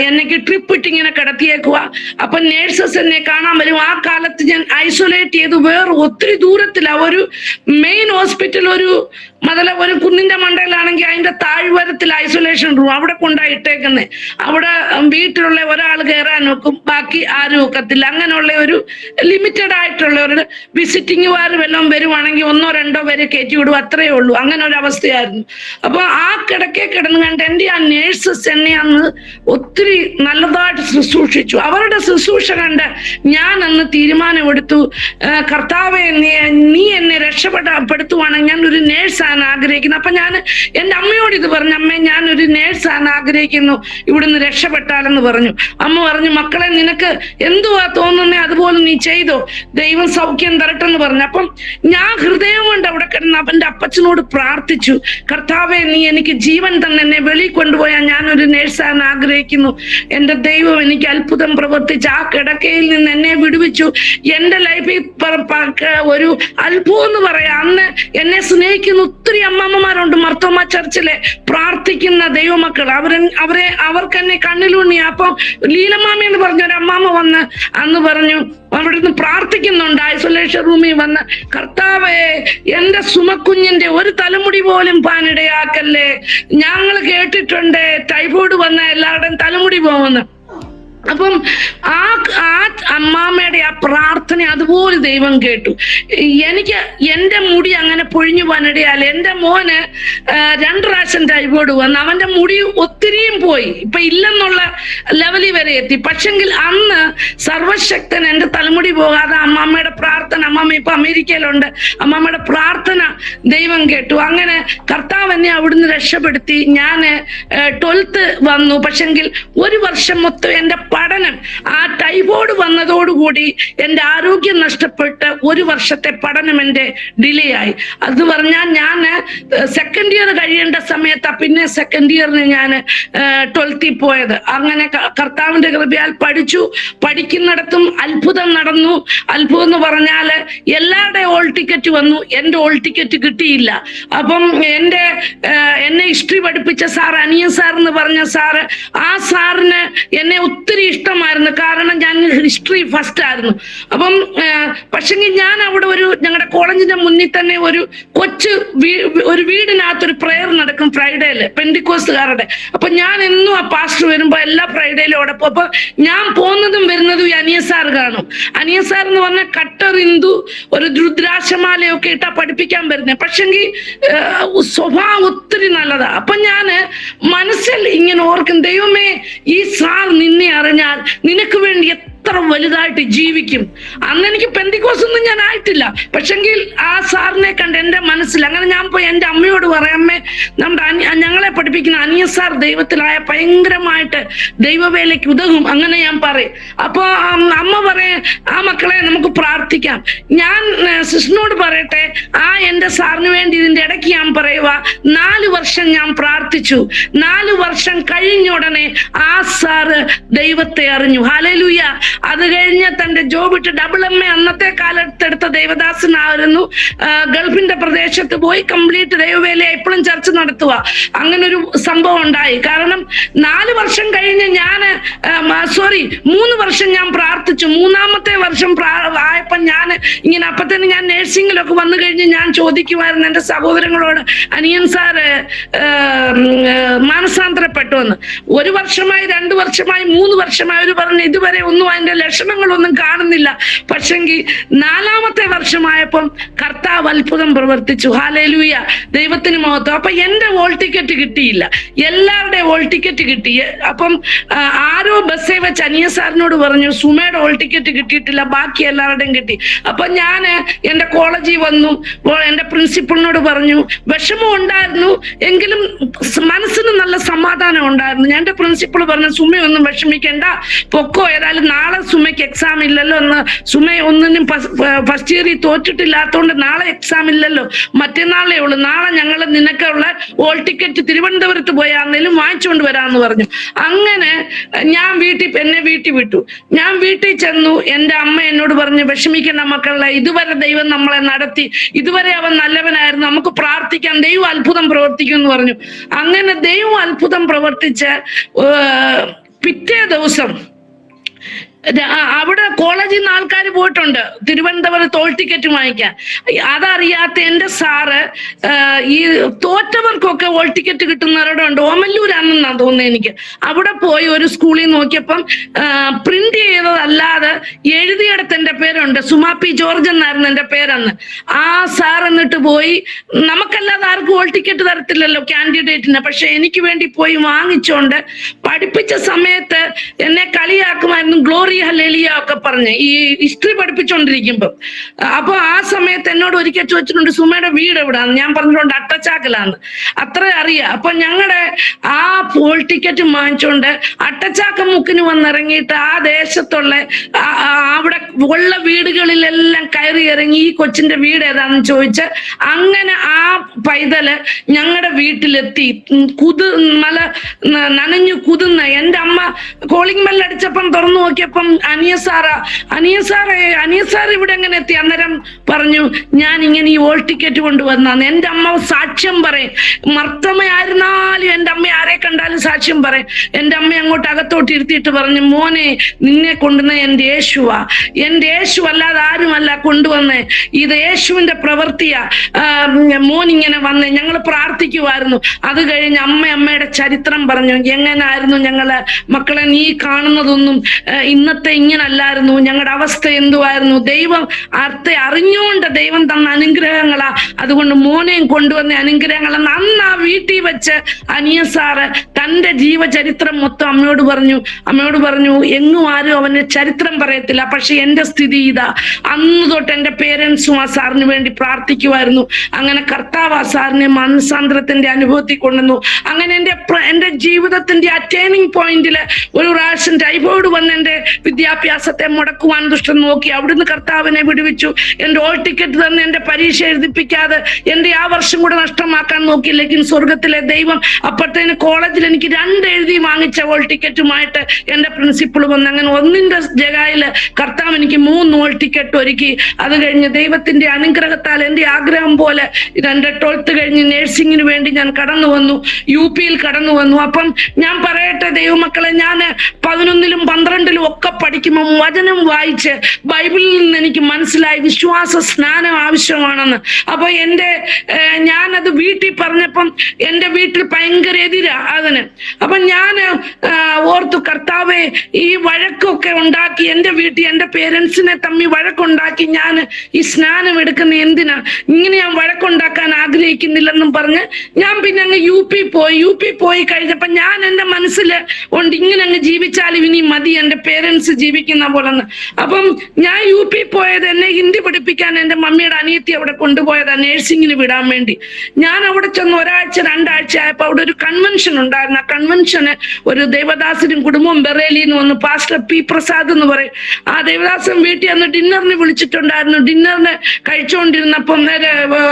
എനിക്ക് ട്രിപ്പ് ഇട്ട് ഇങ്ങനെ കിടത്തിയേക്കുക. അപ്പൊ നേഴ്സസ് എന്നെ കാണാൻ വരും. ആ കാലത്ത് ഞാൻ ഐസൊലേറ്റ് ചെയ്ത് വേറെ ഒത്തിരി ദൂരത്തിലാണ്. ഒരു മെയിൻ ഹോസ്പിറ്റൽ ഒരു കുന്നിന്റെ മണ്ടയിലാണെങ്കിൽ അതിന്റെ താഴ്വരത്തിൽ ഐസൊലേഷൻ റൂം, അവിടെ കൊണ്ടായിട്ടേക്കുന്നേ. അവിടെ വീട്ടിലുള്ള ഒരാൾ കയറാൻ നോക്കും, ബാക്കി ആരും ഒക്കത്തില്ല. അങ്ങനെയുള്ള ഒരു ലിമിറ്റഡ് ആയിട്ടുള്ള ഒരു വിസിറ്റിംഗുകാർ വല്ലതും വരുവാണെങ്കിൽ 1 or 2 പേരെ കയറ്റി വിടും, അത്രയേ ഉള്ളൂ. അങ്ങനെ ഒരു അവസ്ഥയായിരുന്നു. അപ്പൊ ആ കിടന്ന് കണ്ട് എൻ്റെ ആ നേഴ്സസ് എന്നെ അന്ന് ഒത്തിരി നല്ലതായിട്ട് ശുശ്രൂഷിച്ചു. അവരുടെ ശുശ്രൂഷ കണ്ട് ഞാൻ അന്ന് തീരുമാനമെടുത്തു, കർത്താവെ നീ എന്നെ രക്ഷപ്പെടുത്തുവാണെങ്കിൽ ഞാൻ ഒരു നേഴ്സാണ് ആഗ്രഹിക്കുന്നു. അപ്പൊ ഞാൻ എൻ്റെ അമ്മയോട് ഇത് പറഞ്ഞു, അമ്മേ ഞാനൊരു നേഴ്സാണ് ആഗ്രഹിക്കുന്നു, ഇവിടുന്ന് രക്ഷപ്പെട്ടാലെന്ന് പറഞ്ഞു. അമ്മ പറഞ്ഞു, മക്കളെ നിനക്ക് എന്തുവാ തോന്നുന്നേ അതുപോലെ നീ ചെയ്തോ, ദൈവം സൗഖ്യം തരട്ടെന്ന് പറഞ്ഞു. അപ്പം ഞാൻ ഹൃദയം കൊണ്ട് അവിടെ കിടന്ന് അവന്റെ അപ്പച്ചനോട് പ്രാർത്ഥിച്ചു, കർത്താവെ നീ എനിക്ക് ജീവൻ തന്നെ എന്നെ വെളിയിൽ കൊണ്ടുപോയാൽ ഞാനൊരു നേഴ്സാണ് ആഗ്രഹിക്കുന്നു. എൻ്റെ ദൈവം എനിക്ക് അത്ഭുതം പ്രവർത്തിച്ച് ആ കിടക്കയിൽ നിന്ന് എന്നെ വിടുവിച്ചു. എൻ്റെ ലൈഫിൽ ഒരു അത്ഭുതം എന്ന് പറയാം. അന്ന് എന്നെ സ്നേഹിക്കുന്ന ഒത്തിരി അമ്മമ്മമാരുണ്ട് മർത്തോമ ചർച്ചിലെ പ്രാർത്ഥിക്കുന്ന ദൈവമക്കൾ. അവർക്ക് എന്നെ കണ്ണിലൂണി. അപ്പം ലീലമാമി എന്ന് പറഞ്ഞ ഒരു അമ്മാമ്മ വന്ന് അന്ന് പറഞ്ഞു, അവിടുന്ന് പ്രാർത്ഥിക്കുന്നുണ്ട് ഐസൊലേഷൻ റൂമിൽ വന്ന്, കർത്താവേ എൻ്റെ സുമക്കുഞ്ഞിന്റെ ഒരു തലമുടി പോലും പാനിടയാക്കല്ലേ. ഞങ്ങൾ കേട്ടിട്ടുണ്ട് ടൈഫോയിഡ് വന്ന എല്ലാവരുടെയും തലമുടി പോകുന്നു. അപ്പം ആ അമ്മാമ്മയുടെ ആ പ്രാർത്ഥന അതുപോലെ ദൈവം കേട്ടു. എനിക്ക് എൻ്റെ മുടി അങ്ങനെ പൊഴിഞ്ഞു പോകാനിടയാൽ എൻ്റെ മോന് 2 പ്രാവശ്യം ടൈഫോയിഡ് വന്ന് അവന്റെ മുടി ഒത്തിരിയും പോയി, ഇപ്പൊ ഇല്ലെന്നുള്ള ലെവലിൽ വരെ എത്തി. പക്ഷെങ്കിൽ അന്ന് സർവശക്തൻ എൻ്റെ തലമുടി പോകാതെ അമ്മാമ്മയുടെ പ്രാർത്ഥന, അമ്മാമ്മ ഇപ്പൊ അമേരിക്കയിലുണ്ട്, അമ്മാമ്മയുടെ പ്രാർത്ഥന ദൈവം കേട്ടു. അങ്ങനെ കർത്താവ് എന്നെ അവിടുന്ന് രക്ഷപ്പെടുത്തി. ഞാൻ 12th വന്നു. പക്ഷെങ്കിൽ 1 വർഷം മൊത്തം എൻ്റെ പഠനം, ആ ടൈഫോയിഡ് വന്നതോടുകൂടി എൻ്റെ ആരോഗ്യം നഷ്ടപ്പെട്ട് 1 വർഷത്തെ പഠനം എൻ്റെ ഡിലേ ആയി. അത് പറഞ്ഞാൽ ഞാൻ 2nd ഇയർ കഴിയേണ്ട സമയത്താ പിന്നെ 2nd ഇയറിന് ഞാൻ 12th പോയത്. അങ്ങനെ കർത്താവിന്റെ കൃപയാൽ പഠിച്ചു. പഠിക്കുന്നിടത്തും അത്ഭുതം നടന്നു. അത്ഭുതം എന്ന് പറഞ്ഞാൽ എല്ലാവരുടെയും ഓൾ ടിക്കറ്റ് വന്നു, എൻ്റെ ഓൾ ടിക്കറ്റ് കിട്ടിയില്ല. അപ്പം എന്നെ ഹിസ്റ്ററി പഠിപ്പിച്ച സാർ, അനിയൻ സാർ എന്ന് പറഞ്ഞ സാറ്, ആ സാറിന് എന്നെ ഒത്തിരി ഇഷ്ടമായിരുന്നു. കാരണം ഞാൻ ഹിസ്റ്ററി ഫസ്റ്റ് ആയിരുന്നു. അപ്പം പക്ഷെങ്കിൽ ഞാൻ അവിടെ ഞങ്ങളുടെ കോളേജിന്റെ മുന്നിൽ തന്നെ ഒരു വീടിനകത്തൊരു പ്രെയർ നടക്കും ഫ്രൈഡേയില്, പെന്തിക്കോസ്തുകാരുടെ. അപ്പൊ ഞാൻ എന്നും ആ പാസ്റ്റർ വരുമ്പോ എല്ലാ ഫ്രൈഡേയിലും അവിടെ പോകും. അപ്പൊ ഞാൻ പോകുന്നതും വരുന്നതും ഈ അനിയ സാർ കാണും. അനിയ സാർ എന്ന് പറഞ്ഞാൽ കട്ടർ ഹിന്ദു, ഒരു രുദ്രാക്ഷമാലയൊക്കെ ഇട്ടാ പഠിപ്പിക്കാൻ വരുന്നത്. പക്ഷെങ്കിൽ സ്വഭാവം ഒത്തിരി നല്ലതാ. അപ്പൊ ഞാന് മനസ്സിൽ ഇങ്ങനെ ഓർക്കും, ദൈവമേ ഈ സാർ നിന്നെ അറിഞ്ഞാൽ നിനക്ക് വേണ്ടി എത്ര വലുതായിട്ട് ജീവിക്കും. അന്ന് എനിക്ക് പെന്തിക്കോസൊന്നും ഞാൻ ആയിട്ടില്ല, പക്ഷെങ്കിൽ ആ സാറിനെ കണ്ട് എൻ്റെ മനസ്സിൽ അങ്ങനെ ഞാൻ പോയി എൻ്റെ അമ്മയോട് പറയാം, അമ്മേ നമ്മുടെ ഞങ്ങളെ പഠിപ്പിക്കുന്ന അനിയ സാർ ദൈവത്തിലായ ഭയങ്കരമായിട്ട് ദൈവവേലയ്ക്ക് ഉതകും, അങ്ങനെ ഞാൻ പറയും. അപ്പൊ അമ്മ പറയും, ആ മക്കളെ നമുക്ക് പ്രാർത്ഥിക്കാം. ഞാൻ സിസ്റ്ററിനോട് പറയട്ടെ, ആ എൻ്റെ സാറിന് വേണ്ടി ഇതിന്റെ ഇടയ്ക്ക് ഞാൻ പറയുക, 4 വർഷം ഞാൻ പ്രാർത്ഥിച്ചു. 4 വർഷം കഴിഞ്ഞ ഉടനെ ആ സാറ് ദൈവത്തെ അറിഞ്ഞു. ഹല്ലേലൂയ. അത് കഴിഞ്ഞ് തന്റെ ജോബിട്ട് MA അന്നത്തെ കാലത്തെടുത്ത ദൈവദാസനായിരുന്നു. ഗൾഫിന്റെ പ്രദേശത്ത് പോയി കംപ്ലീറ്റ് ദൈവവേല ഇപ്പോഴും ചർച്ച നടത്തുക. അങ്ങനൊരു സംഭവം ഉണ്ടായി. കാരണം 4 വർഷം കഴിഞ്ഞ് 3 വർഷം ഞാൻ പ്രാർത്ഥിച്ചു. 3-ാമത്തെ വർഷം ആയപ്പോ ഞാൻ ഇങ്ങനെ അപ്പത്തന്നെ ഞാൻ നേഴ്സിംഗിലൊക്കെ വന്നു കഴിഞ്ഞ് ഞാൻ ചോദിക്കുമായിരുന്നു എൻ്റെ സഹോദരങ്ങളോട്, അനിയൻ സാറ് മാനസാന്തരപ്പെട്ടു എന്ന്. 1 വർഷമായി, 2 വർഷമായി, 3 വർഷമായി അവർ പറഞ്ഞു ഇതുവരെ ഒന്നും അതിന്റെ ലക്ഷണങ്ങളൊന്നും കാണുന്നില്ല. പക്ഷെങ്കിൽ 4-ാമത്തെ വർഷമായപ്പം കർത്താവ് അത്ഭുതം പ്രവർത്തിച്ചു. ഹല്ലേലൂയ, ദൈവത്തിന് മഹത്വം. അപ്പൊ എന്റെ വോൾ ടിക്കറ്റ് കിട്ടിയില്ല, എല്ലാവരുടെയും വോൾ ടിക്കറ്റ് കിട്ടി. അപ്പം ആരോ ബസ്സേ വെച്ച് അനിയ സാറിനോട് പറഞ്ഞു, സുമയുടെ വോൾ ടിക്കറ്റ് കിട്ടിയിട്ടില്ല, ബാക്കി എല്ലാവരുടെയും കിട്ടി. അപ്പൊ ഞാൻ എന്റെ കോളേജിൽ വന്നു, എന്റെ പ്രിൻസിപ്പളിനോട് പറഞ്ഞു. വിഷമം ഉണ്ടായിരുന്നു, എങ്കിലും മനസ്സിന് നല്ല സമാധാനം ഉണ്ടായിരുന്നു. ഞാൻ എന്റെ പ്രിൻസിപ്പൾ പറഞ്ഞു, സുമയൊന്നും വിഷമിക്കേണ്ട, പൊക്കോ, ഏതായാലും നാളെ സുമയ്ക്ക് എക്സാം ഇല്ലല്ലോ എന്ന്. സുമ ഒന്നിനും ഫസ്റ്റ് ഇയറിൽ തോറ്റിട്ടില്ലാത്തതുകൊണ്ട് നാളെ എക്സാം ഇല്ലല്ലോ, മറ്റന്നാളേ ഉള്ളൂ. നാളെ ഞങ്ങൾ നിനക്കുള്ള വോൾ ടിക്കറ്റ് തിരുവനന്തപുരത്ത് പോയാന്നേലും വാങ്ങിച്ചുകൊണ്ട് വരാമെന്ന് പറഞ്ഞു. അങ്ങനെ ഞാൻ എന്നെ വീട്ടിൽ വിട്ടു. ഞാൻ വീട്ടിൽ ചെന്നു. എൻ്റെ അമ്മ എന്നോട് പറഞ്ഞു, വിഷമിക്കേണ്ട മക്കളെ, ഇതുവരെ ദൈവം നമ്മളെ നടത്തി, ഇതുവരെ അവൻ നല്ലവനായിരുന്നു, നമുക്ക് പ്രാർത്ഥിക്കാം, ദൈവം അത്ഭുതം പ്രവർത്തിക്കും എന്ന് പറഞ്ഞു. അങ്ങനെ ദൈവം അത്ഭുതം പ്രവർത്തിച്ച് പിറ്റേ ദിവസം അവിടെ കോളേജിൽ നിന്ന് ആൾക്കാർ പോയിട്ടുണ്ട് തിരുവനന്തപുരത്ത് ഹോൾ ടിക്കറ്റ് വാങ്ങിക്കാൻ. അതറിയാത്ത എൻ്റെ സാറ് ഈ തോറ്റവർക്കൊക്കെ ഹോൾ ടിക്കറ്റ് കിട്ടുന്നവരുടെ ഉണ്ട്, ഓമല്ലൂരാണെന്നാണ് തോന്നുന്നത് എനിക്ക്. അവിടെ പോയി ഒരു സ്കൂളിൽ നോക്കിയപ്പം പ്രിന്റ് ചെയ്തതല്ലാതെ എഴുതിയെടുത്ത് എൻ്റെ പേരുണ്ട്, സുമാ പി ജോർജ് എന്നായിരുന്നു എൻ്റെ പേരെന്ന്. ആ സാർ എന്നിട്ട് പോയി, നമുക്കല്ലാതെ ആർക്കും ഹോൾ ടിക്കറ്റ് തരത്തില്ലല്ലോ കാൻഡിഡേറ്റിന്, പക്ഷെ എനിക്ക് വേണ്ടി പോയി വാങ്ങിച്ചോണ്ട് പഠിപ്പിച്ച സമയത്ത് എന്നെ കളിയാക്കുമായിരുന്നു, ഗ്ലോറി ഹല്ലേലൂയ ഒക്കെ പറഞ്ഞ് ഈ ഹിസ്റ്ററി പഠിപ്പിച്ചോണ്ടിരിക്കുമ്പോ. അപ്പൊ ആ സമയത്ത് എന്നോട് ഒരിക്കൽ ചോദിച്ചിട്ടുണ്ട്, സുമയുടെ വീട് എവിടാന്ന്. ഞാൻ പറഞ്ഞിട്ടുണ്ട് അട്ടച്ചാക്കലാന്ന്. അത്ര അറിയാം. അപ്പൊ ഞങ്ങളുടെ ആ ഹോൾ ടിക്കറ്റ് വാങ്ങിച്ചോണ്ട് അട്ടച്ചാക്ക മുക്കിന് വന്നിറങ്ങിയിട്ട് ആ ദേശത്തുള്ള അവിടെ ഉള്ള വീടുകളിലെല്ലാം കയറി ഇറങ്ങി ഈ കൊച്ചിന്റെ വീട് ഏതാണെന്ന് ചോദിച്ച് അങ്ങനെ ആ പൈതല് ഞങ്ങളുടെ വീട്ടിലെത്തി. നനഞ്ഞു കുതിർന്ന എൻ്റെ അമ്മ കോളിംഗ് ബെൽ അടിച്ചപ്പം തുറന്നു നോക്കിയപ്പം അനിയ സാർ ഇവിടെ എങ്ങനെ എത്തി? അന്നേരം പറഞ്ഞു, ഞാൻ ഇങ്ങനെ ഈ വോൾ ടിക്കറ്റ് കൊണ്ടുവന്നാന്ന്. എൻ്റെ അമ്മ സാക്ഷ്യം പറയും, മർത്തമ്മയായിരുന്നാലും എൻ്റെ അമ്മ ആരെ കണ്ടാലും സാക്ഷ്യം പറയും. എൻ്റെ അമ്മ അങ്ങോട്ട് അകത്തോട്ട് ഇരുത്തിയിട്ട് പറഞ്ഞു, മോനെ, നിന്നെ കൊണ്ടുവന്ന എൻ്റെ യേശുവാ, എൻ്റെ യേശു അല്ലാതെ ആരുമല്ല കൊണ്ടുവന്നേ, ഇത് യേശുവിന്റെ പ്രവൃത്തിയാ. മോൻ ഇങ്ങനെ വന്നേ, ഞങ്ങൾ പ്രാർത്ഥിക്കുമായിരുന്നു. അത് കഴിഞ്ഞ് അമ്മയുടെ ചരിത്രം പറഞ്ഞു, എങ്ങനായിരുന്നു ഞങ്ങള് മക്കളെ, നീ കാണുന്നതൊന്നും ഇന്നത്തെ ഇങ്ങനല്ലായിരുന്നു, ഞങ്ങളുടെ അവസ്ഥ എന്തുവായിരുന്നു, ദൈവം അറിഞ്ഞുകൊണ്ട് ദൈവം തന്ന അനുഗ്രഹങ്ങളാ, അതുകൊണ്ട് മോനെയും കൊണ്ടുവന്ന അനുഗ്രഹങ്ങളെന്ന് അന്ന് ആ വീട്ടിൽ വെച്ച് അനിയ സാറ് തന്റെ ജീവചരിത്രം മൊത്തം അമ്മയോട് പറഞ്ഞു. എങ്ങും ആരും അവന് ചരിത്രം പറയത്തില്ല, പക്ഷെ എന്റെ സ്ഥിതി ഇതാ. അന്ന് തൊട്ട് എൻ്റെ പേരൻസും ആ സാറിന് വേണ്ടി പ്രാർത്ഥിക്കുമായിരുന്നു. അങ്ങനെ കർത്താവ് ആ സാറിനെ മാനസാന്തരത്തിന്റെ അനുഭവത്തിൽ കൊണ്ടുവന്നു. അങ്ങനെ എൻ്റെ ജീവിതത്തിന്റെ ആ ടേണിംഗ് പോയിന്റില് ഒരു പ്രാവശ്യം ടൈഫോയിഡ് വന്ന് എൻ്റെ വിദ്യാഭ്യാസത്തെ മുടക്കുവാൻ ദുഷ്ടൻ നോക്കി. അവിടുന്ന് കർത്താവിനെ വിടുവിച്ചു. എൻ്റെ ഹോൾ ടിക്കറ്റ് തന്നെ എൻ്റെ പരീക്ഷ എഴുതിപ്പിക്കാതെ എൻ്റെ ആ വർഷം കൂടെ നഷ്ടമാക്കാൻ നോക്കിയില്ലെങ്കിൽ സ്വർഗത്തിലെ ദൈവം അപ്പോഴത്തേന് കോളേജിൽ എനിക്ക് 2 എഴുതി വാങ്ങിച്ച ഹോൾ ടിക്കറ്റുമായിട്ട് എൻ്റെ പ്രിൻസിപ്പിൾ വന്ന് അങ്ങനെ ഒന്നിന്റെ ജഗായില് കർത്താവ് എനിക്ക് 3 ഹോൾ ടിക്കറ്റ് ഒരുക്കി. അത് കഴിഞ്ഞ് ദൈവത്തിന്റെ അനുഗ്രഹത്താൽ എൻ്റെ ആഗ്രഹം പോലെ എൻ്റെ 12th കഴിഞ്ഞ് നേഴ്സിംഗിന് വേണ്ടി ഞാൻ കടന്നു വന്നു, UP കടന്നു വന്നു. അപ്പം ഞാൻ പറയട്ടെ ദൈവമക്കളെ, ഞാൻ 11ലും 12ലും ഒക്കെ പഠിക്കുമ്പോൾ വചനം വായിച്ച് ബൈബിളിൽ നിന്ന് എനിക്ക് മനസ്സിലായി വിശ്വാസ സ്നാനം ആവശ്യമാണെന്ന്. അപ്പൊ ഞാനത് വീട്ടിൽ പറഞ്ഞപ്പം എൻ്റെ വീട്ടിൽ ഭയങ്കര എതിരാ അതിന്. അപ്പൊ ഞാൻ ഓർത്തു, കർത്താവെ, ഈ വഴക്കൊക്കെ ഉണ്ടാക്കി എൻ്റെ വീട്ടിൽ എൻ്റെ പേരൻസിനെ തമ്മിൽ വഴക്കുണ്ടാക്കി ഞാൻ ഈ സ്നാനം എടുക്കുന്ന എന്തിനാ? ഇങ്ങനെ ഞാൻ വഴക്കുണ്ടാക്കാൻ ആഗ്രഹിക്കുന്നില്ലെന്നും പറഞ്ഞ് ഞാൻ പിന്നെ അങ്ങ് യു പി പോയി കഴിഞ്ഞപ്പോ ഞാൻ എൻ്റെ മനസ്സിൽ ഉണ്ട്, ഇങ്ങനെ അങ്ങ് ജീവിച്ചാലും ഇനി മതി, എൻ്റെ പേരൻസ് ജീവിക്കുന്ന പോലെ. അപ്പം ഞാൻ യു പി പോയത് എന്നെ ഹിന്ദി പഠിപ്പിക്കാൻ എൻ്റെ മമ്മിയുടെ അനിയത്തി അവിടെ കൊണ്ടുപോയതാ, നേഴ്സിംഗിന് വിടാൻ വേണ്ടി. ഞാൻ അവിടെ ചെന്ന് ഒരാഴ്ച 2 ആഴ്ച ആയപ്പോ അവിടെ ഒരു കൺവെൻഷൻ ഉണ്ടായിരുന്നു. ആ കൺവെൻഷന് ഒരു ദേവദാസനും കുടുംബവും ബറേലിന്ന് വന്നു, പാസ്റ്റർ പി പ്രസാദ് എന്ന് പറയും. ആ ദേവദാസൻ വീട്ടിൽ അന്ന് ഡിന്നറിന് വിളിച്ചിട്ടുണ്ടായിരുന്നു. ഡിന്നറിന് കഴിച്ചുകൊണ്ടിരുന്നപ്പം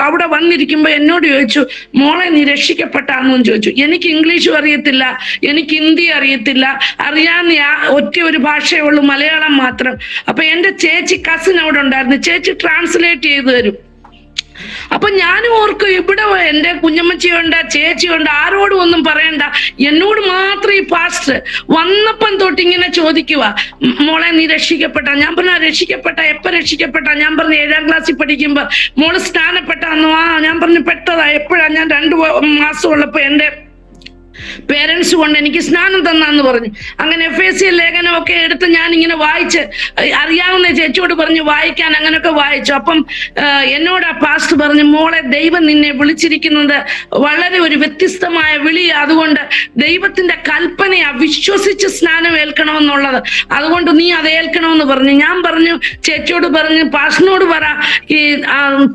അവിടെ വന്നിരിക്കുമ്പോ എന്നോട് ചോദിച്ചു, മോളെ നീ രക്ഷിക്കപ്പെട്ടാന്നോ ചോദിച്ചു. എനിക്ക് ഇംഗ്ലീഷും അറിയത്തില്ല, എനിക്ക് ഹിന്ദി അറിയത്തില്ല, അറിയാവുന്ന ഒറ്റ ഒരു ഭാഷയേ ഉള്ളൂ, മലയാളം മാത്രം. അപ്പൊ എന്റെ ചേച്ചി കസിൻ അവിടെ ഉണ്ടായിരുന്നു, ചേച്ചി ട്രാൻസ്ലേറ്റ് ചെയ്തു തരും. അപ്പൊ ഞാനും ഓർക്കും, ഇവിടെ എന്റെ കുഞ്ഞമ്മച്ചിയുണ്ട്, ചേച്ചിയുണ്ട്, ആരോടും ഒന്നും പറയണ്ട, എന്നോട് മാത്രം ഈ പാസ്റ്റർ വന്നപ്പം തൊട്ട് ഇങ്ങനെ ചോദിക്കുക, മോളെ നീ രക്ഷിക്കപ്പെട്ട? ഞാൻ പറഞ്ഞ രക്ഷിക്കപ്പെട്ട, എപ്പ രക്ഷിക്കപ്പെട്ട? ഞാൻ പറഞ്ഞു 7ാം ക്ലാസ്സിൽ പഠിക്കുമ്പോ. മോള് സ്നാനപ്പെട്ടാന്നോ? ആ. ഞാൻ പറഞ്ഞു പെട്ടതാ. എപ്പോഴാ? ഞാൻ 2 മാസം ഉള്ളപ്പോ എന്റെ പേരൻസ് കൊണ്ട് എനിക്ക് സ്നാനം തന്നാന്ന് പറഞ്ഞു. അങ്ങനെ FACL ലേഖനമൊക്കെ എടുത്ത് ഞാൻ ഇങ്ങനെ വായിച്ച്, അറിയാവുന്ന ചേച്ചിയോട് പറഞ്ഞു വായിക്കാൻ, അങ്ങനെയൊക്കെ വായിച്ചു. അപ്പം എന്നോട് ആ പാസ്റ്റർ പറഞ്ഞു, മോളെ, ദൈവം നിന്നെ വിളിച്ചിരിക്കുന്നത് വളരെ ഒരു വ്യത്യസ്തമായ വിളിയാ, അതുകൊണ്ട് ദൈവത്തിന്റെ കൽപ്പനയാ, വിശ്വസിച്ച് സ്നാനം ഏൽക്കണമെന്നുള്ളത്, അതുകൊണ്ട് നീ അത് ഏൽക്കണമെന്ന് പറഞ്ഞു. ഞാൻ പറഞ്ഞു, ചേച്ചിയോട് പറഞ്ഞു, പാസ്റ്ററിനോട് പറ, ഈ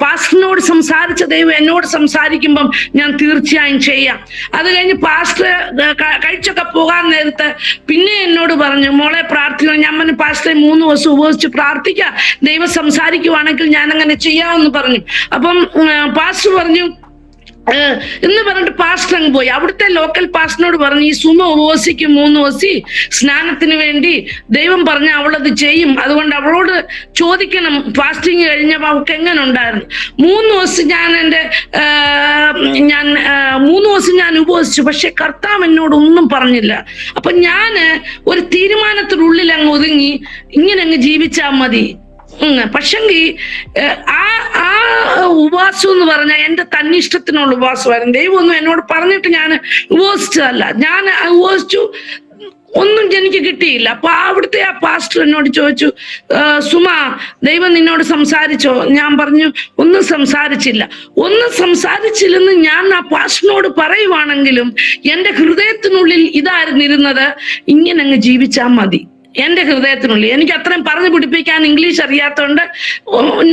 പാസ്റ്ററിനോട് സംസാരിച്ച ദൈവം എന്നോട് സംസാരിക്കുമ്പം ഞാൻ തീർച്ചയായും ചെയ്യാം. അത് കഴിഞ്ഞ് പാസ്റ്റർ കഴിച്ചൊക്കെ പോകാൻ നേരത്ത് പിന്നെ എന്നോട് പറഞ്ഞു, മോളെ പ്രാർത്ഥിക്കണം. ഞാൻ പറഞ്ഞു, പാസ്റ്ററെ 3 ദിവസം ഉപവസിച്ച് പ്രാർത്ഥിക്കാം, ദൈവം സംസാരിക്കുവാണെങ്കിൽ ഞാൻ അങ്ങനെ ചെയ്യാമെന്ന് പറഞ്ഞു. അപ്പം പാസ്റ്റർ പറഞ്ഞു എന്ന് പറഞ്ഞിട്ട് പാസ്റ്റർ അങ്ങ് പോയി. അവിടുത്തെ ലോക്കൽ പാസ്റ്ററിനോട് പറഞ്ഞു, ഈ സുമ ഉപവസിക്കും 3 ദിവസം സ്നാനത്തിന് വേണ്ടി, ദൈവം പറഞ്ഞ അവളത് ചെയ്യും, അതുകൊണ്ട് അവളോട് ചോദിക്കണം ഫാസ്റ്റിങ് കഴിഞ്ഞപ്പോ അവൾക്ക് എങ്ങനെ ഉണ്ടായിരുന്നു. 3 ദിവസം ഞാൻ 3 ദിവസം ഞാൻ ഉപവസിച്ചു. പക്ഷെ കർത്താവ് എന്നോട് ഒന്നും പറഞ്ഞില്ല. അപ്പൊ ഞാന് ഒരു തീരുമാനത്തിനുള്ളിൽ അങ്ങ് ഒതുങ്ങി, ഇങ്ങനെ അങ്ങ് ജീവിച്ചാൽ മതി. പക്ഷെങ്കിൽ ആ ഉപവാസം എന്ന് പറഞ്ഞാൽ എന്റെ തന്നിഷ്ടത്തിനുള്ള ഉപവാസമായിരുന്നു. ദൈവമൊന്നും എന്നോട് പറഞ്ഞിട്ട് ഞാൻ ഉപവസിച്ചതല്ല. ഞാൻ ഉപവസിച്ചു, ഒന്നും എനിക്ക് കിട്ടിയില്ല. അപ്പൊ അവിടുത്തെ ആ പാസ്റ്റർ എന്നോട് ചോദിച്ചു, സുമ, ദൈവം നിന്നോട് സംസാരിച്ചോ? ഞാൻ പറഞ്ഞു, ഒന്നും സംസാരിച്ചില്ലെന്ന് ഞാൻ ആ പാസ്റ്ററിനോട് പറയുവാണെങ്കിലും എന്റെ ഹൃദയത്തിനുള്ളിൽ ഇതായിരുന്നു ഇരുന്നത്, ഇങ്ങനെ അങ്ങ് ജീവിച്ചാൽ മതി. എന്റെ ഹൃദയത്തിനുള്ളിൽ എനിക്ക് അത്രയും പറഞ്ഞു പിടിപ്പിക്കാൻ ഇംഗ്ലീഷ് അറിയാത്തതുകൊണ്ട്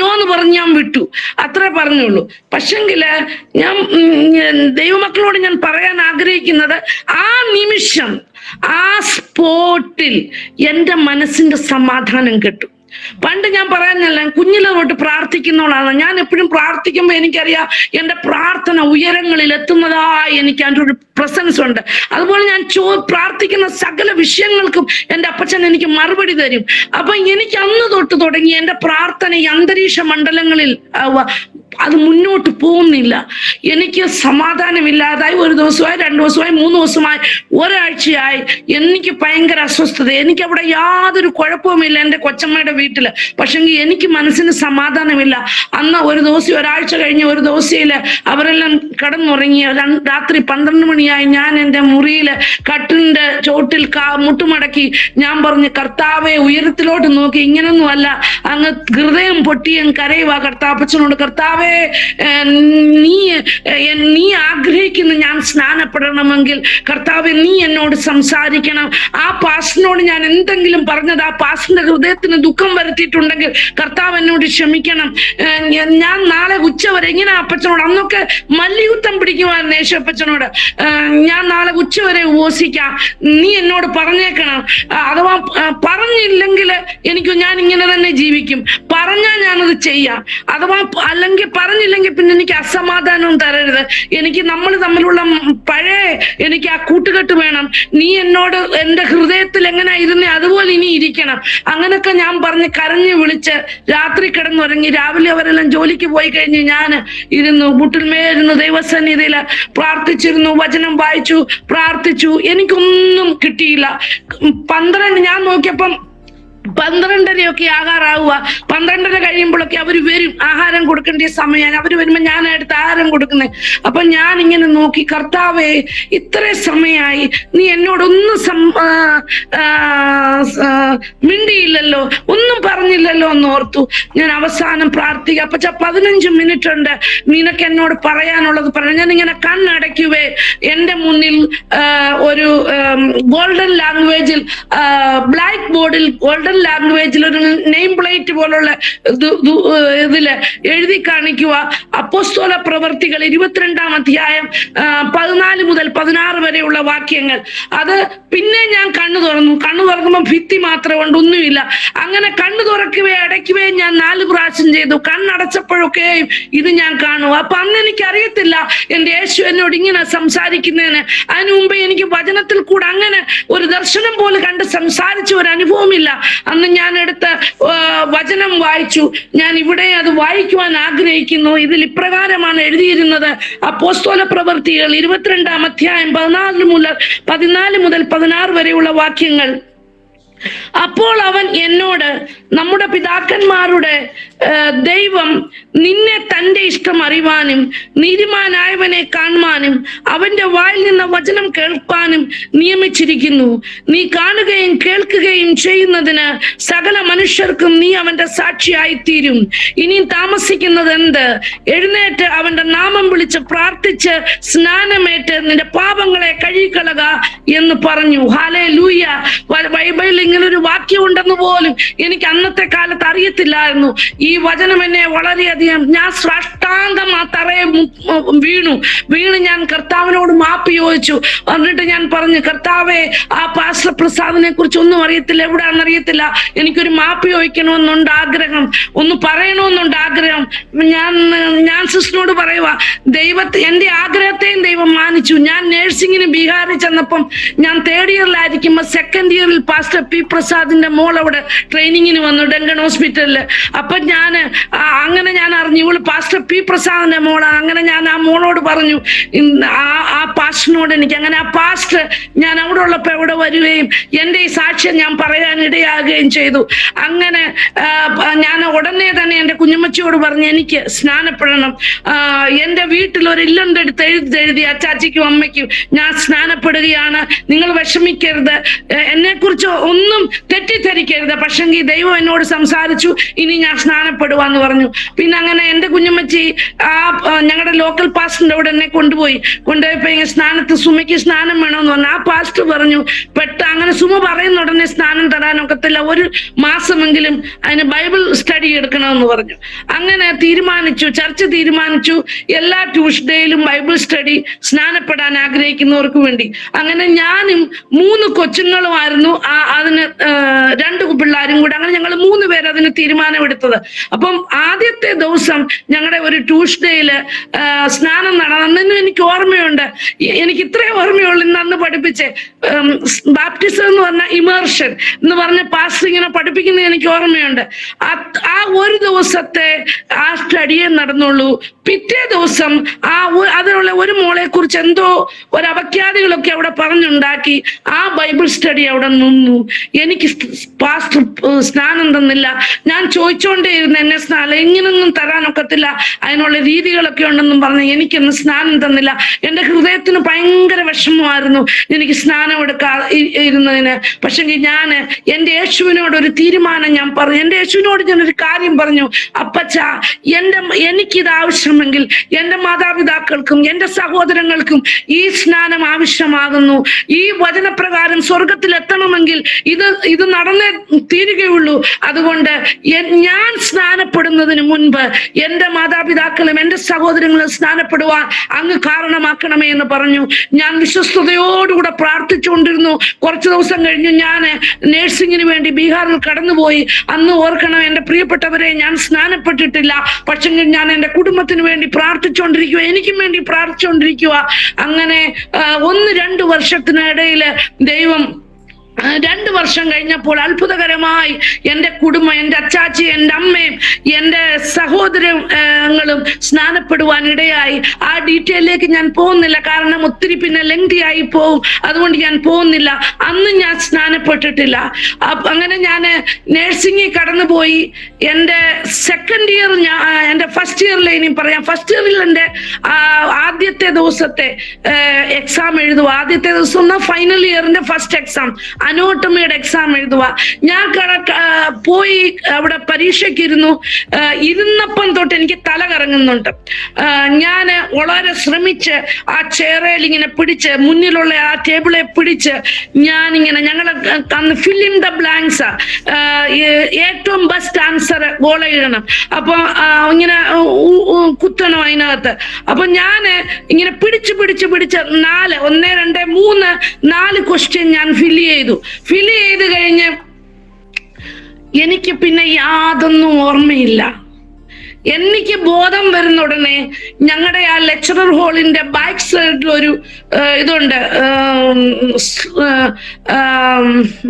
നോന്ന് പറഞ്ഞ് ഞാൻ വിട്ടു, അത്രേ പറഞ്ഞുള്ളൂ. പക്ഷെങ്കില് ഞാൻ ദൈവമക്കളോട് ഞാൻ പറയാൻ ആഗ്രഹിക്കുന്നത്, ആ നിമിഷം, ആ സ്പോട്ടിൽ എൻ്റെ മനസ്സിന്റെ സമാധാനം കിട്ടും. പണ്ട് ഞാൻ പറയാനല്ല, കുഞ്ഞിലെ തൊട്ട് പ്രാർത്ഥിക്കുന്നവളാണ് ഞാൻ. എപ്പോഴും പ്രാർത്ഥിക്കുമ്പോ എനിക്കറിയാം എന്റെ പ്രാർത്ഥന ഉയരങ്ങളിൽ എത്തുന്നതായി എനിക്ക് അതിൻ്റെ ഒരു പ്രസൻസ് ഉണ്ട്. അതുപോലെ ഞാൻ പ്രാർത്ഥിക്കുന്ന സകല വിഷയങ്ങൾക്കും എൻ്റെ അപ്പച്ചൻ എനിക്ക് മറുപടി തരും. അപ്പൊ എനിക്ക് അന്ന് തൊട്ട് തുടങ്ങി എൻ്റെ പ്രാർത്ഥന ഈ അന്തരീക്ഷ മണ്ഡലങ്ങളിൽ അത് മുന്നോട്ട് പോകുന്നില്ല. എനിക്ക് സമാധാനമില്ലാതായി 1 ദിവസമായി, 2 ദിവസമായി, 3 ദിവസമായി, ഒരാഴ്ചയായി എനിക്ക് ഭയങ്കര അസ്വസ്ഥത. എനിക്ക് അവിടെ യാതൊരു കുഴപ്പവുമില്ല എൻ്റെ കൊച്ചമ്മയുടെ വീട്ടില്. പക്ഷെങ്കിൽ എനിക്ക് മനസ്സിന് സമാധാനമില്ല. അന്ന് ഒരു ദിവസം, ഒരാഴ്ച കഴിഞ്ഞ് ഒരു ദിവസയില് അവരെല്ലാം കിടന്നുറങ്ങി. രാത്രി 12 മണിയായി. ഞാൻ എൻ്റെ മുറിയില് കട്ടിലിന്റെ ചോട്ടിൽ മുട്ടുമടക്കി ഞാൻ പറഞ്ഞു, കർത്താവെ, ഉയരത്തിലോട്ട് നോക്കി, ഇങ്ങനൊന്നും അല്ല, അങ്ങ് ഹൃദയം പൊട്ടിയും കരയുവാ കർത്താപ്പച്ചനോട്, കർത്താവെ, നീ ആഗ്രഹിക്കുന്ന ഞാൻ സ്നാനപ്പെടണമെങ്കിൽ കർത്താവെ നീ എന്നോട് സംസാരിക്കണം. ആ പാസ്റ്ററിനോട് ഞാൻ എന്തെങ്കിലും പറഞ്ഞത് ആ പാസ്റ്ററിന്റെ ഹൃദയത്തിന് ദുഃഖം വരുത്തിയിട്ടുണ്ടെങ്കിൽ കർത്താവ് എന്നോട് ക്ഷമിക്കണം. ഞാൻ നാളെ ഉച്ചവരെ ഇങ്ങനെ അപ്പച്ചനോട്, അന്നൊക്കെ മല്യുദ്ധം പിടിക്കുവായിരുന്നു യേശുപ്പച്ചനോട്, ഞാൻ നാളെ ഉച്ചവരെ ഉപവസിക്കാം, നീ എന്നോട് പറഞ്ഞേക്കണം. അഥവാ പറഞ്ഞില്ലെങ്കിൽ ഞാൻ ഇങ്ങനെ തന്നെ ജീവിക്കും, പറഞ്ഞാൽ ഞാനത് ചെയ്യാം. അഥവാ അല്ലെങ്കിൽ പറഞ്ഞില്ലെങ്കിൽ പിന്നെ എനിക്ക് അസമാധാനവും തരരുത്. എനിക്ക് നമ്മൾ തമ്മിലുള്ള എനിക്ക് ആ കൂട്ടുകെട്ട് വേണം. നീ എന്നോട് എൻ്റെ ഹൃദയത്തിൽ എങ്ങനെ ഇരുന്നേ അതുപോലെ ഇനി ഇരിക്കണം. അങ്ങനൊക്കെ ഞാൻ പറഞ്ഞ് കരഞ്ഞു വിളിച്ച് രാത്രി കിടന്നുറങ്ങി. രാവിലെ അവരെല്ലാം ജോലിക്ക് പോയി കഴിഞ്ഞ് ഞാൻ ഇരുന്നു, മുട്ടിന്മേലിരുന്ന് ദൈവസന്നിധിയിൽ പ്രാർത്ഥിച്ചിരുന്നു, വചനം വായിച്ചു, പ്രാർത്ഥിച്ചു. എനിക്കൊന്നും കിട്ടിയില്ല. 12 ഞാൻ നോക്കിയപ്പം 12:30 ആകാറാവുക. 12:30 കഴിയുമ്പോഴൊക്കെ അവർ വരും. ആഹാരം കൊടുക്കേണ്ട സമയമാണ്. അവർ വരുമ്പോൾ ഞാൻ എടുത്ത് ആഹാരം കൊടുക്കുന്നത്. അപ്പൊ ഞാൻ ഇങ്ങനെ നോക്കി, കർത്താവേ, ഇത്ര സമയമായി നീ എന്നോടൊന്നും മിണ്ടിയില്ലല്ലോ, ഒന്നും പറഞ്ഞില്ലല്ലോ എന്ന് ഓർത്തു. ഞാൻ അവസാനം പ്രാർത്ഥിക്കുക, അപ്പച്ച 15 മിനിറ്റ് ഉണ്ട്, നിനക്ക് എന്നോട് പറയാനുള്ളത് പറയാം. ഞാൻ ഇങ്ങനെ കണ്ണടയ്ക്കുവേ, എന്റെ മുന്നിൽ ഒരു ഗോൾഡൻ ലാംഗ്വേജിൽ, ബ്ലാക്ക് ബോർഡിൽ ഗോൾഡൻ ലാംഗ്വേജിൽ ഒരു നെയിം പ്ലേറ്റ് പോലുള്ള ഇതില് എഴുതി കാണിക്കുക, അപ്പോസ്തല പ്രവർത്തികൾ 22-ാം അധ്യായം 14 മുതൽ 16 വരെയുള്ള വാക്യങ്ങൾ. അത് പിന്നെ ഞാൻ കണ്ണു തുറക്കുമ്പോൾ ഭിത്തി മാത്രം കൊണ്ട് ഒന്നുമില്ല. അങ്ങനെ കണ്ണു തുറക്കുകയും അടയ്ക്കുകയും ഞാൻ 4 പ്രാവശ്യം ചെയ്തു. കണ്ണടച്ചപ്പോഴൊക്കെയും ഇത് ഞാൻ കാണും. അപ്പൊ അന്ന് എനിക്ക് അറിയത്തില്ല എന്റെ യേശു എന്നോട് ഇങ്ങനെ സംസാരിക്കുന്നതിന്. അതിനു മുമ്പ് എനിക്ക് വചനത്തിൽ കൂടെ അങ്ങനെ ഒരു ദർശനം പോലെ കണ്ട് സംസാരിച്ച ഒരു അനുഭവമില്ല. അന്ന് ഞാൻ എടുത്ത വചനം വായിച്ചു. ഞാൻ ഇവിടെ അത് വായിക്കുവാൻ ആഗ്രഹിക്കുന്നു. ഇതിൽ ഇപ്രകാരമാണ് എഴുതിയിരുന്നത്. അപ്പോസ്തല പ്രവൃത്തികൾ 22-ാം അധ്യായം 14 മുതൽ 16 വരെയുള്ള വാക്യങ്ങൾ. അപ്പോൾ അവൻ എന്നോട്, നമ്മുടെ പിതാക്കന്മാരുടെ ദൈവം നിന്നെ തന്റെ ഇഷ്ടം അറിവാനും നീതിമാനായവനെ കാണുവാനും അവന്റെ വായിൽ നിന്ന് വചനം കേൾപ്പാനും നിയമിച്ചിരിക്കുന്നു. നീ കാണുകയും കേൾക്കുകയും ചെയ്യുന്നതിന് സകല മനുഷ്യർക്കും നീ അവന്റെ സാക്ഷിയായിത്തീരും. ഇനി താമസിക്കുന്നത് എന്ത്? എഴുന്നേറ്റ് അവന്റെ നാമം വിളിച്ച് പ്രാർത്ഥിച്ച് സ്നാനമേറ്റ് നിന്റെ പാപങ്ങളെ കഴുകിക്കളക എന്ന് പറഞ്ഞു. ഹല്ലേലൂയ. ബൈബിളിൽ ഇങ്ങനൊരു വാക്യം ഉണ്ടെന്ന് പോലും എനിക്ക് അന്നത്തെ കാലത്ത് അറിയത്തില്ലായിരുന്നു. ഈ വചനം എന്നെ വളരെയധികം, ഞാൻ സാഷ്ടാംഗം ആ തറയെ വീണ് ഞാൻ കർത്താവിനോട് മാപ്പ് ചോദിച്ചു. എന്നിട്ട് ഞാൻ പറഞ്ഞു, കർത്താവേ, ആ പാസ്റ്റർ പ്രസാദിനെ കുറിച്ച് ഒന്നും അറിയത്തില്ല, എവിടെയാണെന്നറിയത്തില്ല, എനിക്കൊരു മാപ്പ് ചോദിക്കണമെന്നുണ്ട് ആഗ്രഹം, ഒന്ന് പറയണമെന്നുണ്ട് ആഗ്രഹം. ഞാൻ സിസ്റ്ററിനോട് പറയുക, എന്റെ ആഗ്രഹത്തെയും ദൈവം മാനിച്ചു. ഞാൻ നേഴ്സിങ്ങിന് ബീഹാറിൽ ചെന്നപ്പം ഞാൻ 3rd ഇയറിലായിരിക്കുമ്പോൾ 2nd ഇയറിൽ പാസ്റ്റർ പി പ്രസാദിന്റെ മോൾ അവിടെ ട്രെയിനിങ്ങിന് വന്നു ഡെങ്കൺ ഹോസ്പിറ്റലില്. അപ്പൊ അങ്ങനെ ഞാൻ അറിഞ്ഞു ഇവള് പാസ്റ്റർ പി പ്രസാദിന്റെ മോളാണ്. അങ്ങനെ ഞാൻ ആ മോളോട് പറഞ്ഞു, ആ പാസ്റ്ററിനോട് എനിക്ക് അങ്ങനെ, ആ പാസ്റ്റർ ഞാൻ അവിടെ ഉള്ളപ്പോ അവിടെ വരികയും എന്റെ ഈ സാക്ഷ്യം ഞാൻ പറയാൻ ഇടയാകുകയും ചെയ്തു. അങ്ങനെ ഞാൻ ഉടനെ തന്നെ എന്റെ കുഞ്ഞമ്മച്ചിയോട് പറഞ്ഞു, എനിക്ക് സ്നാനപ്പെടണം. എന്റെ വീട്ടിൽ ഒരു ഇല്ലണ്ടെടുത്ത് എഴുതി അച്ചാച്ചിക്കും അമ്മയ്ക്കും, ഞാൻ സ്നാനപ്പെടുകയാണ്, നിങ്ങൾ വിഷമിക്കരുത്, എന്നെ കുറിച്ച് ഒന്നും തെറ്റിദ്ധരിക്കരുത്, പക്ഷെങ്കിൽ ദൈവം എന്നോട് സംസാരിച്ചു, ഇനി ഞാൻ സ്നാനപ്പെടുവാന്ന് പറഞ്ഞു. പിന്നെ അങ്ങനെ എന്റെ കുഞ്ഞമ്മച്ചി ഞങ്ങളുടെ ലോക്കൽ പാസ്റ്ററിന്റെ അവിടെ എന്നെ കൊണ്ടുപോയപ്പോ സ്നാനത്ത് സുമയ്ക്ക് സ്നാനം വേണമെന്ന് പറഞ്ഞു. ആ പാസ്റ്റർ പറഞ്ഞു, അങ്ങനെ സുമ പറയുന്ന ഉടനെ സ്നാനം തരാനൊക്കത്തില്ല, 1 മാസമെങ്കിലും അതിന് ബൈബിൾ സ്റ്റഡി എടുക്കണമെന്ന് പറഞ്ഞു. അങ്ങനെ ചർച്ച് തീരുമാനിച്ചു എല്ലാ ട്യൂസ്ഡേയിലും ബൈബിൾ സ്റ്റഡി, സ്നാനപ്പെടാൻ ആഗ്രഹിക്കുന്നവർക്ക് വേണ്ടി. അങ്ങനെ ഞാനും 3 കൊച്ചുങ്ങളുമായിരുന്നു അതിന്, 2 പിള്ളേരും കൂടെ. അങ്ങനെ ഞങ്ങൾ 3 പേര് അതിന് തീരുമാനമെടുത്തത്. അപ്പം ആദ്യത്തെ ദിവസം ഞങ്ങളുടെ ഒരു ട്യൂസ്ഡേയില് സ്നാനം നടന്നു. എനിക്ക് ഓർമ്മയുണ്ട്, എനിക്ക് ഇത്രേ ഓർമ്മയുള്ളൂ. ഇന്ന് അന്ന് പഠിപ്പിച്ചേ ബാപ്റ്റിസം എന്ന് പറഞ്ഞ ഇമേർഷൻ എന്ന് പറഞ്ഞ പാസ്റ്റർ ഇങ്ങനെ പഠിപ്പിക്കുന്നത് എനിക്ക് ഓർമ്മയുണ്ട്. ആ ഒരു ദിവസത്തെ ആ സ്റ്റഡിയെ നടന്നുള്ളൂ. പിറ്റേ ദിവസം അതിനുള്ള ഒരു മോളെ കുറിച്ച് എന്തോ ഒരു അപഖ്യാതികളൊക്കെ അവിടെ പറഞ്ഞുണ്ടാക്കി. ആ ബൈബിൾ സ്റ്റഡി അവിടെ നിന്നു. എനിക്ക് പാസ്റ്റർ സ്നാനം തന്നില്ല. ഞാൻ ചോദിച്ചോണ്ടേയിരുന്നു, എന്നെ സ്നാനം ഇങ്ങനൊന്നും തരാനൊക്കത്തില്ല, അതിനുള്ള രീതികളൊക്കെ ഉണ്ടെന്നും പറഞ്ഞ് എനിക്കൊന്ന് സ്നാനം തന്നില്ല. എന്റെ ഹൃദയത്തിന് ഭയങ്കര വിഷമമായിരുന്നു എനിക്ക് സ്നാനം ഇരുന്നതിന്. പക്ഷെങ്കിൽ ഞാൻ എന്റെ യേശുവിനോട് ഒരു തീരുമാനം ഞാൻ പറഞ്ഞു. എന്റെ യേശുവിനോട് ഞാനൊരു കാര്യം പറഞ്ഞു, അപ്പച്ച, എനിക്കിത് ആവശ്യമെങ്കിൽ എന്റെ മാതാപിതാക്കൾക്കും എന്റെ സഹോദരങ്ങൾക്കും ഈ സ്നാനം ആവശ്യമാകുന്നു. ഈ വചനപ്രകാരം സ്വർഗത്തിൽ എത്തണമെങ്കിൽ ഇത് നടന്നേ തീരുകയുള്ളൂ. അതുകൊണ്ട് ഞാൻ സ്നാനപ്പെടുന്നതിന് മുൻപ് എന്റെ മാതാപിതാക്കളും എന്റെ സഹോദരങ്ങളും സ്നാനപ്പെടുവാൻ അങ്ങ് കാരണമാക്കണമേ എന്ന് പറഞ്ഞു. ഞാൻ വിശ്വസ്തയോടുകൂടെ പ്രാർത്ഥിച്ചുകൊണ്ടിരുന്നു. കുറച്ചു ദിവസം കഴിഞ്ഞു ഞാൻ നേഴ്സിങ്ങിന് വേണ്ടി ബീഹാറിൽ കടന്നുപോയി. അന്ന് ഓർക്കണം, എന്റെ പ്രിയപ്പെട്ടവരെ, ഞാൻ സ്നാനപ്പെട്ടിട്ടില്ല. പക്ഷെ ഞാൻ എന്റെ കുടുംബത്തിന് വേണ്ടി പ്രാർത്ഥിച്ചുകൊണ്ടിരിക്കുക, എനിക്കും വേണ്ടി പ്രാർത്ഥിച്ചുകൊണ്ടിരിക്കുക. അങ്ങനെ 1-2 വർഷത്തിനിടയിൽ ദൈവം 2 വർഷം കഴിഞ്ഞപ്പോൾ അത്ഭുതകരമായി എൻ്റെ കുടുംബം, എൻ്റെ അച്ചാച്ചി, എൻ്റെ അമ്മയും എൻ്റെ സഹോദരങ്ങളും സ്നാനപ്പെടുവാൻ ഇടയായി. ആ ഡീറ്റെയിലേക്ക് ഞാൻ പോകുന്നില്ല, കാരണം ഒത്തിരി പിന്നെ ലെങ്തി ആയി പോവും, അതുകൊണ്ട് ഞാൻ പോകുന്നില്ല. അന്ന് ഞാൻ സ്നാനപ്പെട്ടിട്ടില്ല. അങ്ങനെ ഞാൻ നേഴ്സിംഗിൽ കടന്നുപോയി. എൻ്റെ സെക്കൻഡ് ഇയർ, എൻ്റെ ഫസ്റ്റ് ഇയറിലെ ഇനിയും പറയാം, ഫസ്റ്റ് ഇയറിൽ എൻ്റെ ആദ്യത്തെ ദിവസത്തെ എക്സാം എഴുതുക. ആദ്യത്തെ ദിവസം ഫൈനൽ ഇയറിന്റെ ഫസ്റ്റ് എക്സാം, അനോട്ടമിയുടെ എക്സാം എഴുതുക. ഞാൻ പോയി അവിടെ പരീക്ഷയ്ക്ക് ഇരുന്നപ്പം തൊട്ട് എനിക്ക് തല കറങ്ങുന്നുണ്ട്. ഞാൻ വളരെ ശ്രമിച്ച് ആ ചെയറിൽ ഇങ്ങനെ പിടിച്ച്, മുന്നിലുള്ള ആ ടേബിളെ പിടിച്ച് ഞാനിങ്ങനെ, ഞങ്ങൾ അന്ന് ഫിൽ ഇൻ ദ ബ്ലാങ്ക്സ്, ഏറ്റവും ബെസ്റ്റ് ആൻസർ ഗോള എഴുതണം. അപ്പൊ ഇങ്ങനെ കുത്തണം അതിനകത്ത്. അപ്പൊ ഞാൻ ഇങ്ങനെ പിടിച്ച് 1, 2, 3, 4 ക്വസ്റ്റ്യൻ ഞാൻ ഫില്ല് ചെയ്ത് കഴിഞ്ഞ് എനിക്ക് പിന്നെ യാതൊന്നും ഓർമ്മയില്ല. എനിക്ക് ബോധം വരുന്ന ഉടനെ ഞങ്ങളുടെ ആ ലെക്ചറർ ഹാളിന്റെ ബാക്ക് സൈഡിൽ ഒരു ഇതുണ്ട്,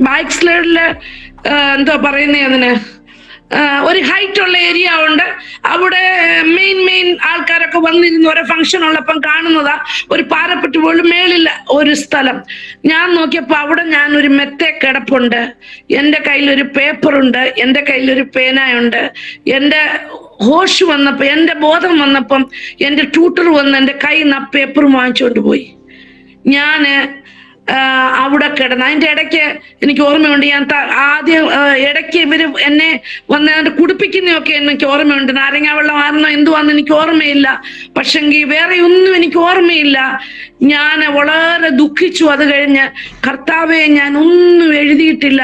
ബാക്ക് സൈഡില് എന്താ പറയുന്നേ, അതിന് ഒരു ഹൈറ്റ് ഉള്ള ഏരിയ ഉണ്ട്. അവിടെ മെയിൻ ആൾക്കാരൊക്കെ വന്നിരുന്നു. ഓരോ ഫംഗ്ഷൻ ഉള്ളപ്പം കാണുന്നതാ, ഒരു പാരപ്പെട്ട് പോലും മേളില്ല ഒരു സ്ഥലം. ഞാൻ നോക്കിയപ്പോ അവിടെ ഞാൻ ഒരു മെത്തെ കിടപ്പുണ്ട്. എൻ്റെ കയ്യിലൊരു പേപ്പറുണ്ട്, എൻ്റെ കയ്യിലൊരു പേനയുണ്ട്. എൻ്റെ ഹോഷ് വന്നപ്പോ, എൻ്റെ ബോധം വന്നപ്പം എൻ്റെ ട്യൂട്ടർ വന്ന് എൻ്റെ കയ്യിൽ നിന്ന് ആ പേപ്പർ വാങ്ങിച്ചുകൊണ്ട് പോയി. ഞാന് അവിടെ കിടന്ന്, അതിന്റെ ഇടയ്ക്ക് എനിക്ക് ഓർമ്മയുണ്ട്, ഞാൻ ആദ്യം ഇടയ്ക്ക് ഇവര് എന്നെ വന്ന് കുടിപ്പിക്കുന്നതൊക്കെ എനിക്ക് ഓർമ്മയുണ്ട്. നാരങ്ങ വെള്ളം ആയിരുന്നോ എന്തുവാന്ന് എനിക്ക് ഓർമ്മയില്ല. പക്ഷെങ്കിൽ വേറെ ഒന്നും എനിക്ക് ഓർമ്മയില്ല. ഞാൻ വളരെ ദുഃഖിച്ചു. അത് കഴിഞ്ഞ്, കർത്താവെ, ഞാൻ ഒന്നും എഴുതിയിട്ടില്ല,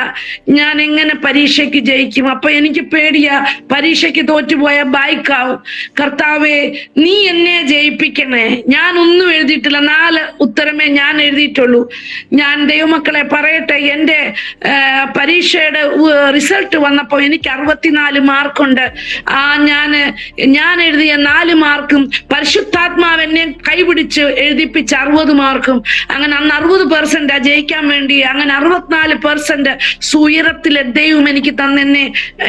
ഞാൻ എങ്ങനെ പരീക്ഷയ്ക്ക് ജയിക്കും? അപ്പൊ എനിക്ക് പേടിയാ, പരീക്ഷയ്ക്ക് തോറ്റുപോയ ബൈക്കാവും. കർത്താവെ, നീ എന്നെ ജയിപ്പിക്കണേ. ഞാൻ ഒന്നും എഴുതിയിട്ടില്ല, 4 ഉത്തരമേ ഞാൻ എഴുതിയിട്ടുള്ളൂ. ഞാൻ ദൈവമക്കളെ പറയട്ടെ, എൻ്റെ പരീക്ഷയുടെ റിസൾട്ട് വന്നപ്പോൾ എനിക്ക് 64 മാർക്കുണ്ട്. ഞാൻ എഴുതിയ 4 മാർക്കും പരിശുദ്ധാത്മാവ് എന്നെ കൈപിടിച്ച് എഴുതിപ്പിച്ച 60 മാർക്കും. അങ്ങനെ അന്ന് 60% ജയിക്കാൻ വേണ്ടി, അങ്ങനെ 64% ഉയരത്തിലെ ദൈവം എനിക്ക്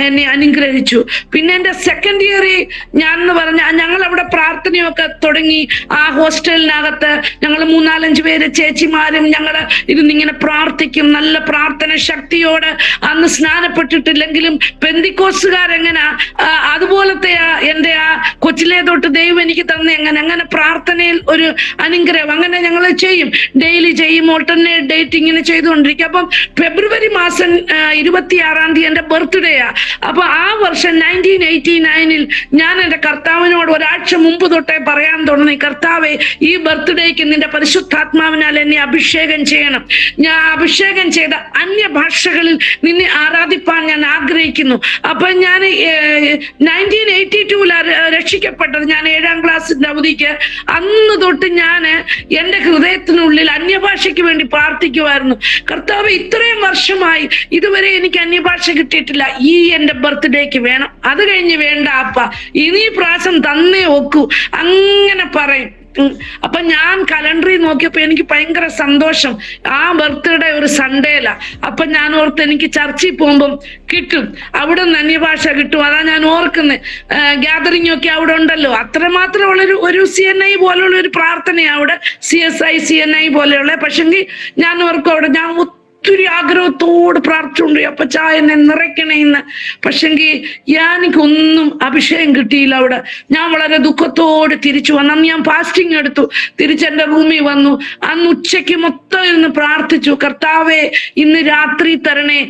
എന്നെ അനുഗ്രഹിച്ചു. പിന്നെ എൻ്റെ സെക്കൻഡ് ഇയറിൽ ഞാൻ എന്ന് പറഞ്ഞ, ഞങ്ങൾ അവിടെ പ്രാർത്ഥനയൊക്കെ തുടങ്ങി. ആ ഹോസ്റ്റലിനകത്ത് ഞങ്ങൾ 3-4 പേര് ചേച്ചിമാരും ഞങ്ങൾ ഇരുന്നിങ്ങനെ പ്രാർത്ഥിക്കും. നല്ല പ്രാർത്ഥന ശക്തിയോട്. അന്ന് സ്നാനപ്പെട്ടിട്ടില്ലെങ്കിലും പെന്തിക്കോസ്തുകാരെങ്ങനെ അതുപോലത്തെ എൻ്റെ ആ കൊച്ചിലെ തൊട്ട് ദൈവം എനിക്ക് അങ്ങനെ പ്രാർത്ഥനയിൽ ഒരു അനുഗ്രഹം. അങ്ങനെ ഞങ്ങൾ ചെയ്യും, ഡെയിലി ചെയ്യും, ഓൾട്ടർനേറ്റ് ഡേറ്റ് ഇങ്ങനെ ചെയ്തുകൊണ്ടിരിക്കും. അപ്പം ഫെബ്രുവരി മാസം 26-ാം തീയതി എൻ്റെ ബർത്ത്ഡേയാ. അപ്പൊ ആ വർഷം 1989-ൽ ഞാൻ എൻ്റെ കർത്താവിനോട് ഒരാഴ്ച മുമ്പ് തൊട്ടേ പറയാൻ തുടങ്ങി, കർത്താവെ, ഈ ബർത്ത്ഡേക്ക് നിന്റെ പരിശുദ്ധാത്മാവിനാൽ എന്നെ അഭിഷേകം ചെയ്യണം. ഞാൻ അഭിഷേകം ചെയ്ത അന്യഭാഷകളിൽ നിന്നെ ആരാധിപ്പാൻ ഞാൻ ആഗ്രഹിക്കുന്നു. അപ്പൊ ഞാൻ 1982 രക്ഷിക്കപ്പെട്ടത്. ഞാൻ 7-ാം ക്ലാസ്സിന്റെ അവധിക്ക്. അന്ന് തൊട്ട് ഞാൻ എൻ്റെ ഹൃദയത്തിനുള്ളിൽ അന്യഭാഷയ്ക്ക് വേണ്ടി പ്രാർത്ഥിക്കുമായിരുന്നു. കർത്താവ്, ഇത്രയും വർഷമായി ഇതുവരെ എനിക്ക് അന്യഭാഷ കിട്ടിയിട്ടില്ല, ഈ എൻ്റെ ബർത്ത്ഡേക്ക് വേണം. അത് കഴിഞ്ഞ് വേണ്ട അപ്പ, ഇനി പ്രാവശ്യം തന്നേ ഒക്കൂ, അങ്ങനെ പറയും. അപ്പൊ ഞാൻ കലണ്ടറിൽ നോക്കിയപ്പോ എനിക്ക് ഭയങ്കര സന്തോഷം. ആ ബർത്ത്ഡേ ഒരു സൺഡേയിലാ. അപ്പൊ ഞാൻ ഓർത്ത് എനിക്ക് ചർച്ചിൽ പോകുമ്പം കിട്ടും, അവിടെ നിന്ന് അന്യഭാഷ കിട്ടും. അതാ ഞാൻ ഓർക്കുന്നത്. ഗ്യാതറിംഗ് ഒക്കെ അവിടെ ഉണ്ടല്ലോ. അത്രമാത്രമുള്ള ഒരു CNI പോലെയുള്ള ഒരു പ്രാർത്ഥനയാണ് അവിടെ, CSI CNI പോലെയുള്ള. പക്ഷെങ്കിൽ ഞാൻ ഓർക്കും, അവിടെ ഞാൻ ഒത്തിരി ആഗ്രഹത്തോട് പ്രാർത്ഥിച്ചുകൊണ്ട്, അപ്പച്ചാ എന്നെ നിറയ്ക്കണേന്ന്. പക്ഷെങ്കിൽ എനിക്കൊന്നും അഭിഷേകം കിട്ടിയില്ല അവിടെ. ഞാൻ വളരെ ദുഃഖത്തോട് തിരിച്ചു വന്നു. അന്ന് ഞാൻ ഫാസ്റ്റിംഗ് എടുത്തു, തിരിച്ചെന്റെ റൂമിൽ വന്നു. അന്ന് ഉച്ചയ്ക്ക് മൊത്തം ഇരുന്ന് പ്രാർത്ഥിച്ചു, കർത്താവെ, ഇന്ന് രാത്രി തരണേ.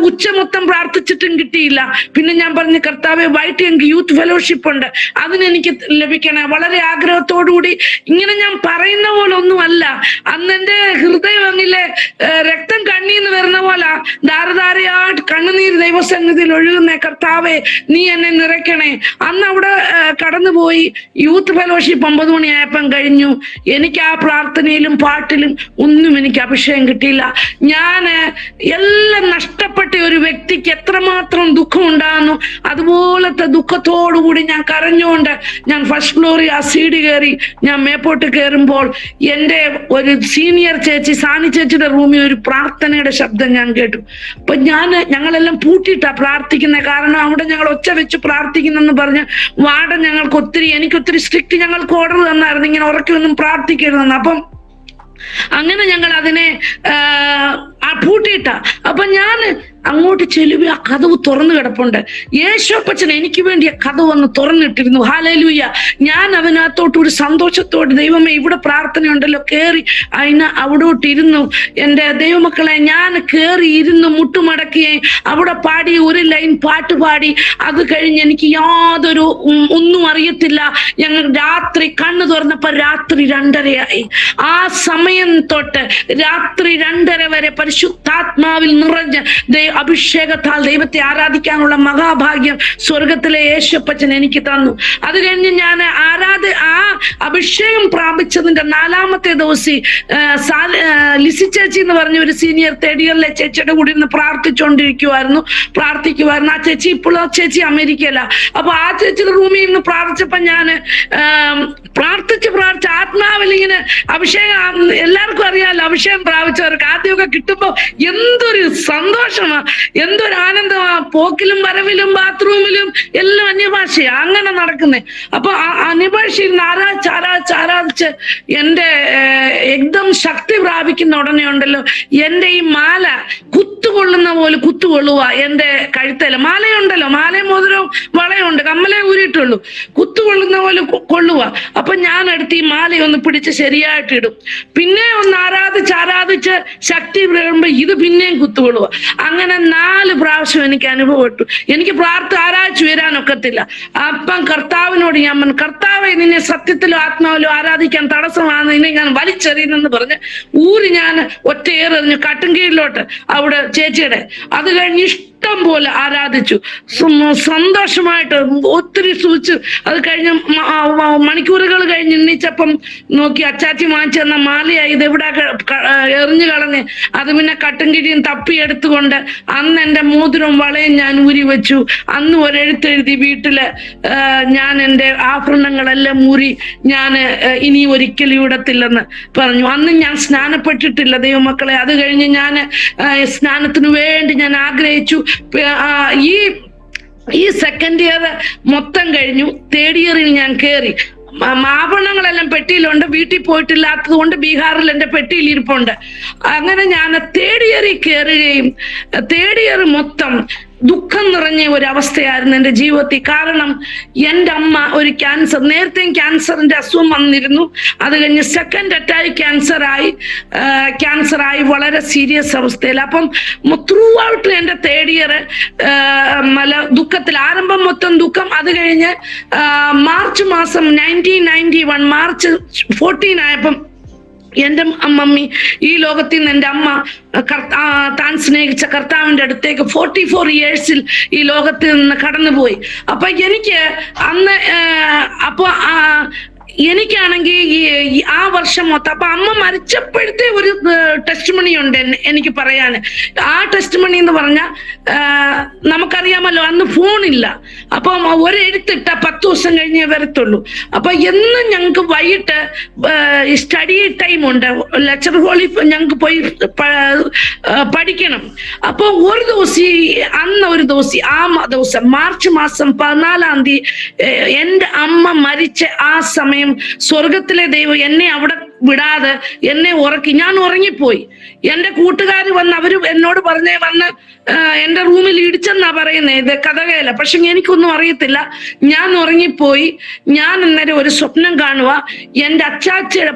ഉച്ച മൊത്തം പ്രാർത്ഥിച്ചിട്ടും കിട്ടിയില്ല. പിന്നെ ഞാൻ പറഞ്ഞു, കർത്താവെ, വൈകിട്ട് എനിക്ക് യൂത്ത് ഫെലോഷിപ്പ് ഉണ്ട്, അതിനെനിക്ക് ലഭിക്കണേ. വളരെ ആഗ്രഹത്തോടുകൂടി. ഇങ്ങനെ ഞാൻ പറയുന്ന പോലെ ഒന്നുമല്ല. അന്ന് എൻ്റെ ഹൃദയം അങ്ങിലെ രക്തം കണ്ണീന്ന് വരുന്ന പോലെ ധാരധാരയായിട്ട് കണ്ണുനീര് ദൈവസന്നിധിയിൽ ഒഴുകുന്ന, കർത്താവെ, നീ എന്നെ നിറയ്ക്കണേ. അന്ന് അവിടെ കടന്നുപോയി. യൂത്ത് ഫെലോഷിപ്പ് 9 മണിയായപ്പം കഴിഞ്ഞു. എനിക്ക് ആ പ്രാർത്ഥനയിലും പാട്ടിലും ഒന്നും എനിക്ക് അഭിഷേകം കിട്ടിയില്ല. ഞാൻ എല്ലാം നഷ്ടപ്പെട്ട ഒരു വ്യക്തിക്ക് എത്രമാത്രം ദുഃഖം ഉണ്ടാകുന്നു, അതുപോലത്തെ ദുഃഖത്തോടുകൂടി ഞാൻ കരഞ്ഞുകൊണ്ട് ഞാൻ ഫസ്റ്റ് ഫ്ലോറിൽ ആ സീഡി കയറി. ഞാൻ മേപ്പോട്ട് കയറുമ്പോൾ എൻ്റെ ഒരു സീനിയർ ചേച്ചി, സാനി ചേച്ചിയുടെ റൂമിൽ ഒരു പ്രാർത്ഥനയുടെ ശബ്ദം ഞാൻ കേട്ടു. അപ്പൊ ഞങ്ങളെല്ലാം പൂട്ടിയിട്ടാ പ്രാർത്ഥിക്കുന്നത്. കാരണം അവിടെ ഞങ്ങൾ ഒച്ച വെച്ച് പ്രാർത്ഥിക്കുന്നെന്ന് പറഞ്ഞ് വാർഡൻ എനിക്കൊത്തിരി സ്ട്രിക്റ്റ് ഞങ്ങൾക്ക് ഓർഡർ തന്നായിരുന്നു, ഇങ്ങനെ ഉറക്കൊന്നും പ്രാർത്ഥിക്കരുതെന്ന്. അപ്പം അങ്ങനെ ഞങ്ങൾ അതിനെ പൂട്ടിയിട്ട. അപ്പൊ ഞാൻ അങ്ങോട്ട് ചെല്ലുക, ആ കതവ് തുറന്നു കിടപ്പുണ്ട്. യേശോപ്പച്ചൻ എനിക്ക് വേണ്ടി ആ കതവ് ഒന്ന് തുറന്നിട്ടിരുന്നു. ഹല്ലേലൂയ. ഞാൻ അതിനകത്തോട്ട് ഒരു സന്തോഷത്തോട്, ദൈവമേ ഇവിടെ പ്രാർത്ഥനയുണ്ടല്ലോ, കയറി അവിടോട്ടിരുന്നു. എൻ്റെ ദൈവമക്കളെ, ഞാൻ കയറി ഇരുന്ന് മുട്ടുമടക്കുകയും അവിടെ പാടി ഒരു ലൈൻ പാട്ട് പാടി. അത് കഴിഞ്ഞ് എനിക്ക് ഒന്നും അറിയത്തില്ല. ഞങ്ങൾ രാത്രി കണ്ണു തുറന്നപ്പോ രാത്രി 2:30 ആ സമയം തൊട്ട് രാത്രി 2:30 വരെ പരിശുദ്ധാത്മാവിൽ നിറഞ്ഞ് അഭിഷേകത്താൽ ദൈവത്തെ ആരാധിക്കാനുള്ള മഹാഭാഗ്യം സ്വർഗത്തിലെ യേശുപ്പച്ചൻ എനിക്ക് തന്നു. അത് കഴിഞ്ഞ് ഞാൻ ആ അഭിഷേകം പ്രാപിച്ചതിന്റെ 4ാമത്തെ ദിവസം ലിസി ചേച്ചി എന്ന് പറഞ്ഞ ഒരു സീനിയർ 3rd ഇയറിലെ ചേച്ചിയുടെ കൂടി ഇരുന്ന് പ്രാർത്ഥിക്കുമായിരുന്നു. ആ ചേച്ചി ഇപ്പോഴും ചേച്ചി അമേരിക്കയില. അപ്പൊ ആ ചേച്ചിയുടെ റൂമിൽ നിന്ന് പ്രാർത്ഥിച്ചപ്പോ ഞാൻ പ്രാർത്ഥിച്ച് ആത്മാവിൽ ഇങ്ങനെ അഭിഷേകം, എല്ലാവർക്കും അറിയാമല്ലോ അഭിഷേകം പ്രാപിച്ചവർക്ക് ആദ്യമൊക്കെ കിട്ടുമ്പോ എന്തൊരു സന്തോഷമാ, എന്തൊരു ആനന്ദമാ. പോക്കിലും വരവിലും ബാത്റൂമിലും എല്ലാം അന്യഭാഷയാ അങ്ങനെ നടക്കുന്നേ. അപ്പൊ അന്യഭാഷയിൽ ആരാധിച്ച് എന്റെ എക്ദം ശക്തി പ്രാപിക്കുന്ന ഉടനെ ഉണ്ടല്ലോ, എന്റെ ഈ മാല കുത്തുകൊള്ളുന്ന പോലെ കുത്തുകൊള്ളുക. എന്റെ കഴുത്തല മാലയുണ്ടല്ലോ, മാലയും മോതിരവും വളയുണ്ട്, കമ്മലേ ഊരിയിട്ടുള്ളൂ, കുത്തുകൊള്ളുന്ന പോലെ കൊള്ളുക. അപ്പൊ ഞാൻ എടുത്ത് ഈ മാലയൊന്ന് പിടിച്ച് ശരിയായിട്ടിടും. പിന്നെ ഒന്ന് ആരാധിച്ച് ശക്തി വരുമ്പോ ഇത് പിന്നെയും കുത്തുകൊള്ളുക. അങ്ങനെ 4 പ്രാവശ്യം എനിക്ക് അനുഭവപ്പെട്ടു. എനിക്ക് ആരാധിച്ചു വരാനൊക്കത്തില്ല. അപ്പം കർത്താവിനോട് ഞാൻ പറഞ്ഞു, കർത്താവെ നിന്നെ സത്യത്തിലും ആത്മാവിലും ആരാധിക്കാൻ തടസ്സമാണ്, നിന്നെ ഞാൻ വലിച്ചെറിയുന്നെന്ന് പറഞ്ഞ് ഞാൻ ഒറ്റയേറെറിഞ്ഞു കട്ടുംകീഴിലോട്ട് അവിടെ ചേച്ചിയുടെ. അത് കഴിഞ്ഞ് ഇഷ്ടം പോലെ ആരാധിച്ചു, സന്തോഷമായിട്ട് ഒത്തിരി സൂചിച്ചു. അത് കഴിഞ്ഞ് മണിക്കൂറുകൾ കഴിഞ്ഞ് എണ്ണീച്ചപ്പം നോക്കി അച്ചാച്ചി വാങ്ങിച്ചു തന്ന മാലയായി, ഇത് എവിടെ എറിഞ്ഞു കളഞ്ഞ്. അത് പിന്നെ കട്ടുംകിഴിയും തപ്പിയെടുത്തുകൊണ്ട് അന്ന് എൻ്റെ മോതിരവും വളയും ഞാൻ ഊരി വെച്ചു. അന്ന് ഒരെഴുത്തെഴുതി വീട്ടില്, ഞാൻ എൻ്റെ ആഭരണങ്ങളെല്ലാം ഊരി ഞാൻ ഇനി ഒരിക്കലും ഇടത്തില്ലെന്ന് പറഞ്ഞു. അന്ന് ഞാൻ സ്നാനപ്പെട്ടിട്ടില്ല ദൈവമക്കളെ. അത് കഴിഞ്ഞ് ഞാൻ സ്നാനത്തിന് വേണ്ടി ഞാൻ ആഗ്രഹിച്ചു. ഈ 2nd ഇയർ മൊത്തം കഴിഞ്ഞു. 3rd ഇയറിൽ ഞാൻ കയറി. ആഭരണങ്ങളെല്ലാം പെട്ടിയിലുണ്ട്, വീട്ടിൽ പോയിട്ടില്ലാത്തത് കൊണ്ട് ബീഹാറിൽ എൻ്റെ പെട്ടിയിൽ ഇരിപ്പുണ്ട്. അങ്ങനെ ഞാൻ 3rd ഇയറിൽ കയറുകയും 3rd ഇയർ മൊത്തം ദുഃഖം നിറഞ്ഞ ഒരു എൻ്റെ ജീവിതത്തിൽ. കാരണം എൻ്റെ അമ്മ ഒരു നേരത്തെയും ക്യാൻസറിന്റെ അസുഖം വന്നിരുന്നു. അത് കഴിഞ്ഞ് 2nd അറ്റാക്ക് ക്യാൻസറായി വളരെ സീരിയസ് അവസ്ഥയിൽ. അപ്പം ത്രൂ ഔട്ട് എൻ്റെ 3rd ഇയർ ദുഃഖത്തിൽ, ആരംഭം മൊത്തം ദുഃഖം. അത് കഴിഞ്ഞ് മാർച്ച് മാസം 1991 മാർച്ച് 14 ആയപ്പം എൻ്റെ മമ്മി ഈ ലോകത്തിൽ നിന്ന്, എൻ്റെ അമ്മ താൻ സ്നേഹിച്ച കർത്താവിൻ്റെ അടുത്തേക്ക് 44 ഇയേഴ്സിൽ ഈ ലോകത്തിൽ നിന്ന് കടന്നുപോയി. അപ്പൊ എനിക്ക് അന്ന് എനിക്കാണെങ്കിൽ ആ വർഷം മൊത്തം, അപ്പൊ അമ്മ മരിച്ചപ്പോഴത്തെ ഒരു ടെസ്റ്റ് മണി ഉണ്ട് എനിക്ക് പറയാൻ. ആ ടെസ്റ്റ് മണി എന്ന് പറഞ്ഞാൽ നമുക്കറിയാമല്ലോ അന്ന് ഫോണില്ല. അപ്പം ഒരെഴുത്തിട്ട 10 ദിവസം കഴിഞ്ഞേ വരത്തുള്ളൂ. അപ്പൊ എന്നും ഞങ്ങൾക്ക് വൈകിട്ട് സ്റ്റഡി ടൈം ഉണ്ട്, ലെക്ചർ ഹാളിൽ ഞങ്ങൾക്ക് പോയി പഠിക്കണം. അപ്പൊ ഒരു ദിവസം ആ ദിവസം മാർച്ച് മാസം 14-ാം തീയതി എൻ്റെ അമ്മ മരിച്ച ആ സമയം സ്വർഗത്തിലെ ദൈവം എന്നെ അവിടെ വിടാതെ എന്നെ ഉറക്കി. ഞാൻ ഉറങ്ങിപ്പോയി. എൻ്റെ കൂട്ടുകാർ അവര് എന്നോട് വന്ന് എൻ്റെ റൂമിൽ ഇടിച്ചെന്നാ പറയുന്നത്, ഇത് കഥകയല്ല. പക്ഷെ എനിക്കൊന്നും അറിയത്തില്ല. ഞാൻ ഉറങ്ങിപ്പോയി. ഞാൻ അന്നേരം ഒരു സ്വപ്നം കാണുക, എൻ്റെ അച്ചാച്ചയുടെ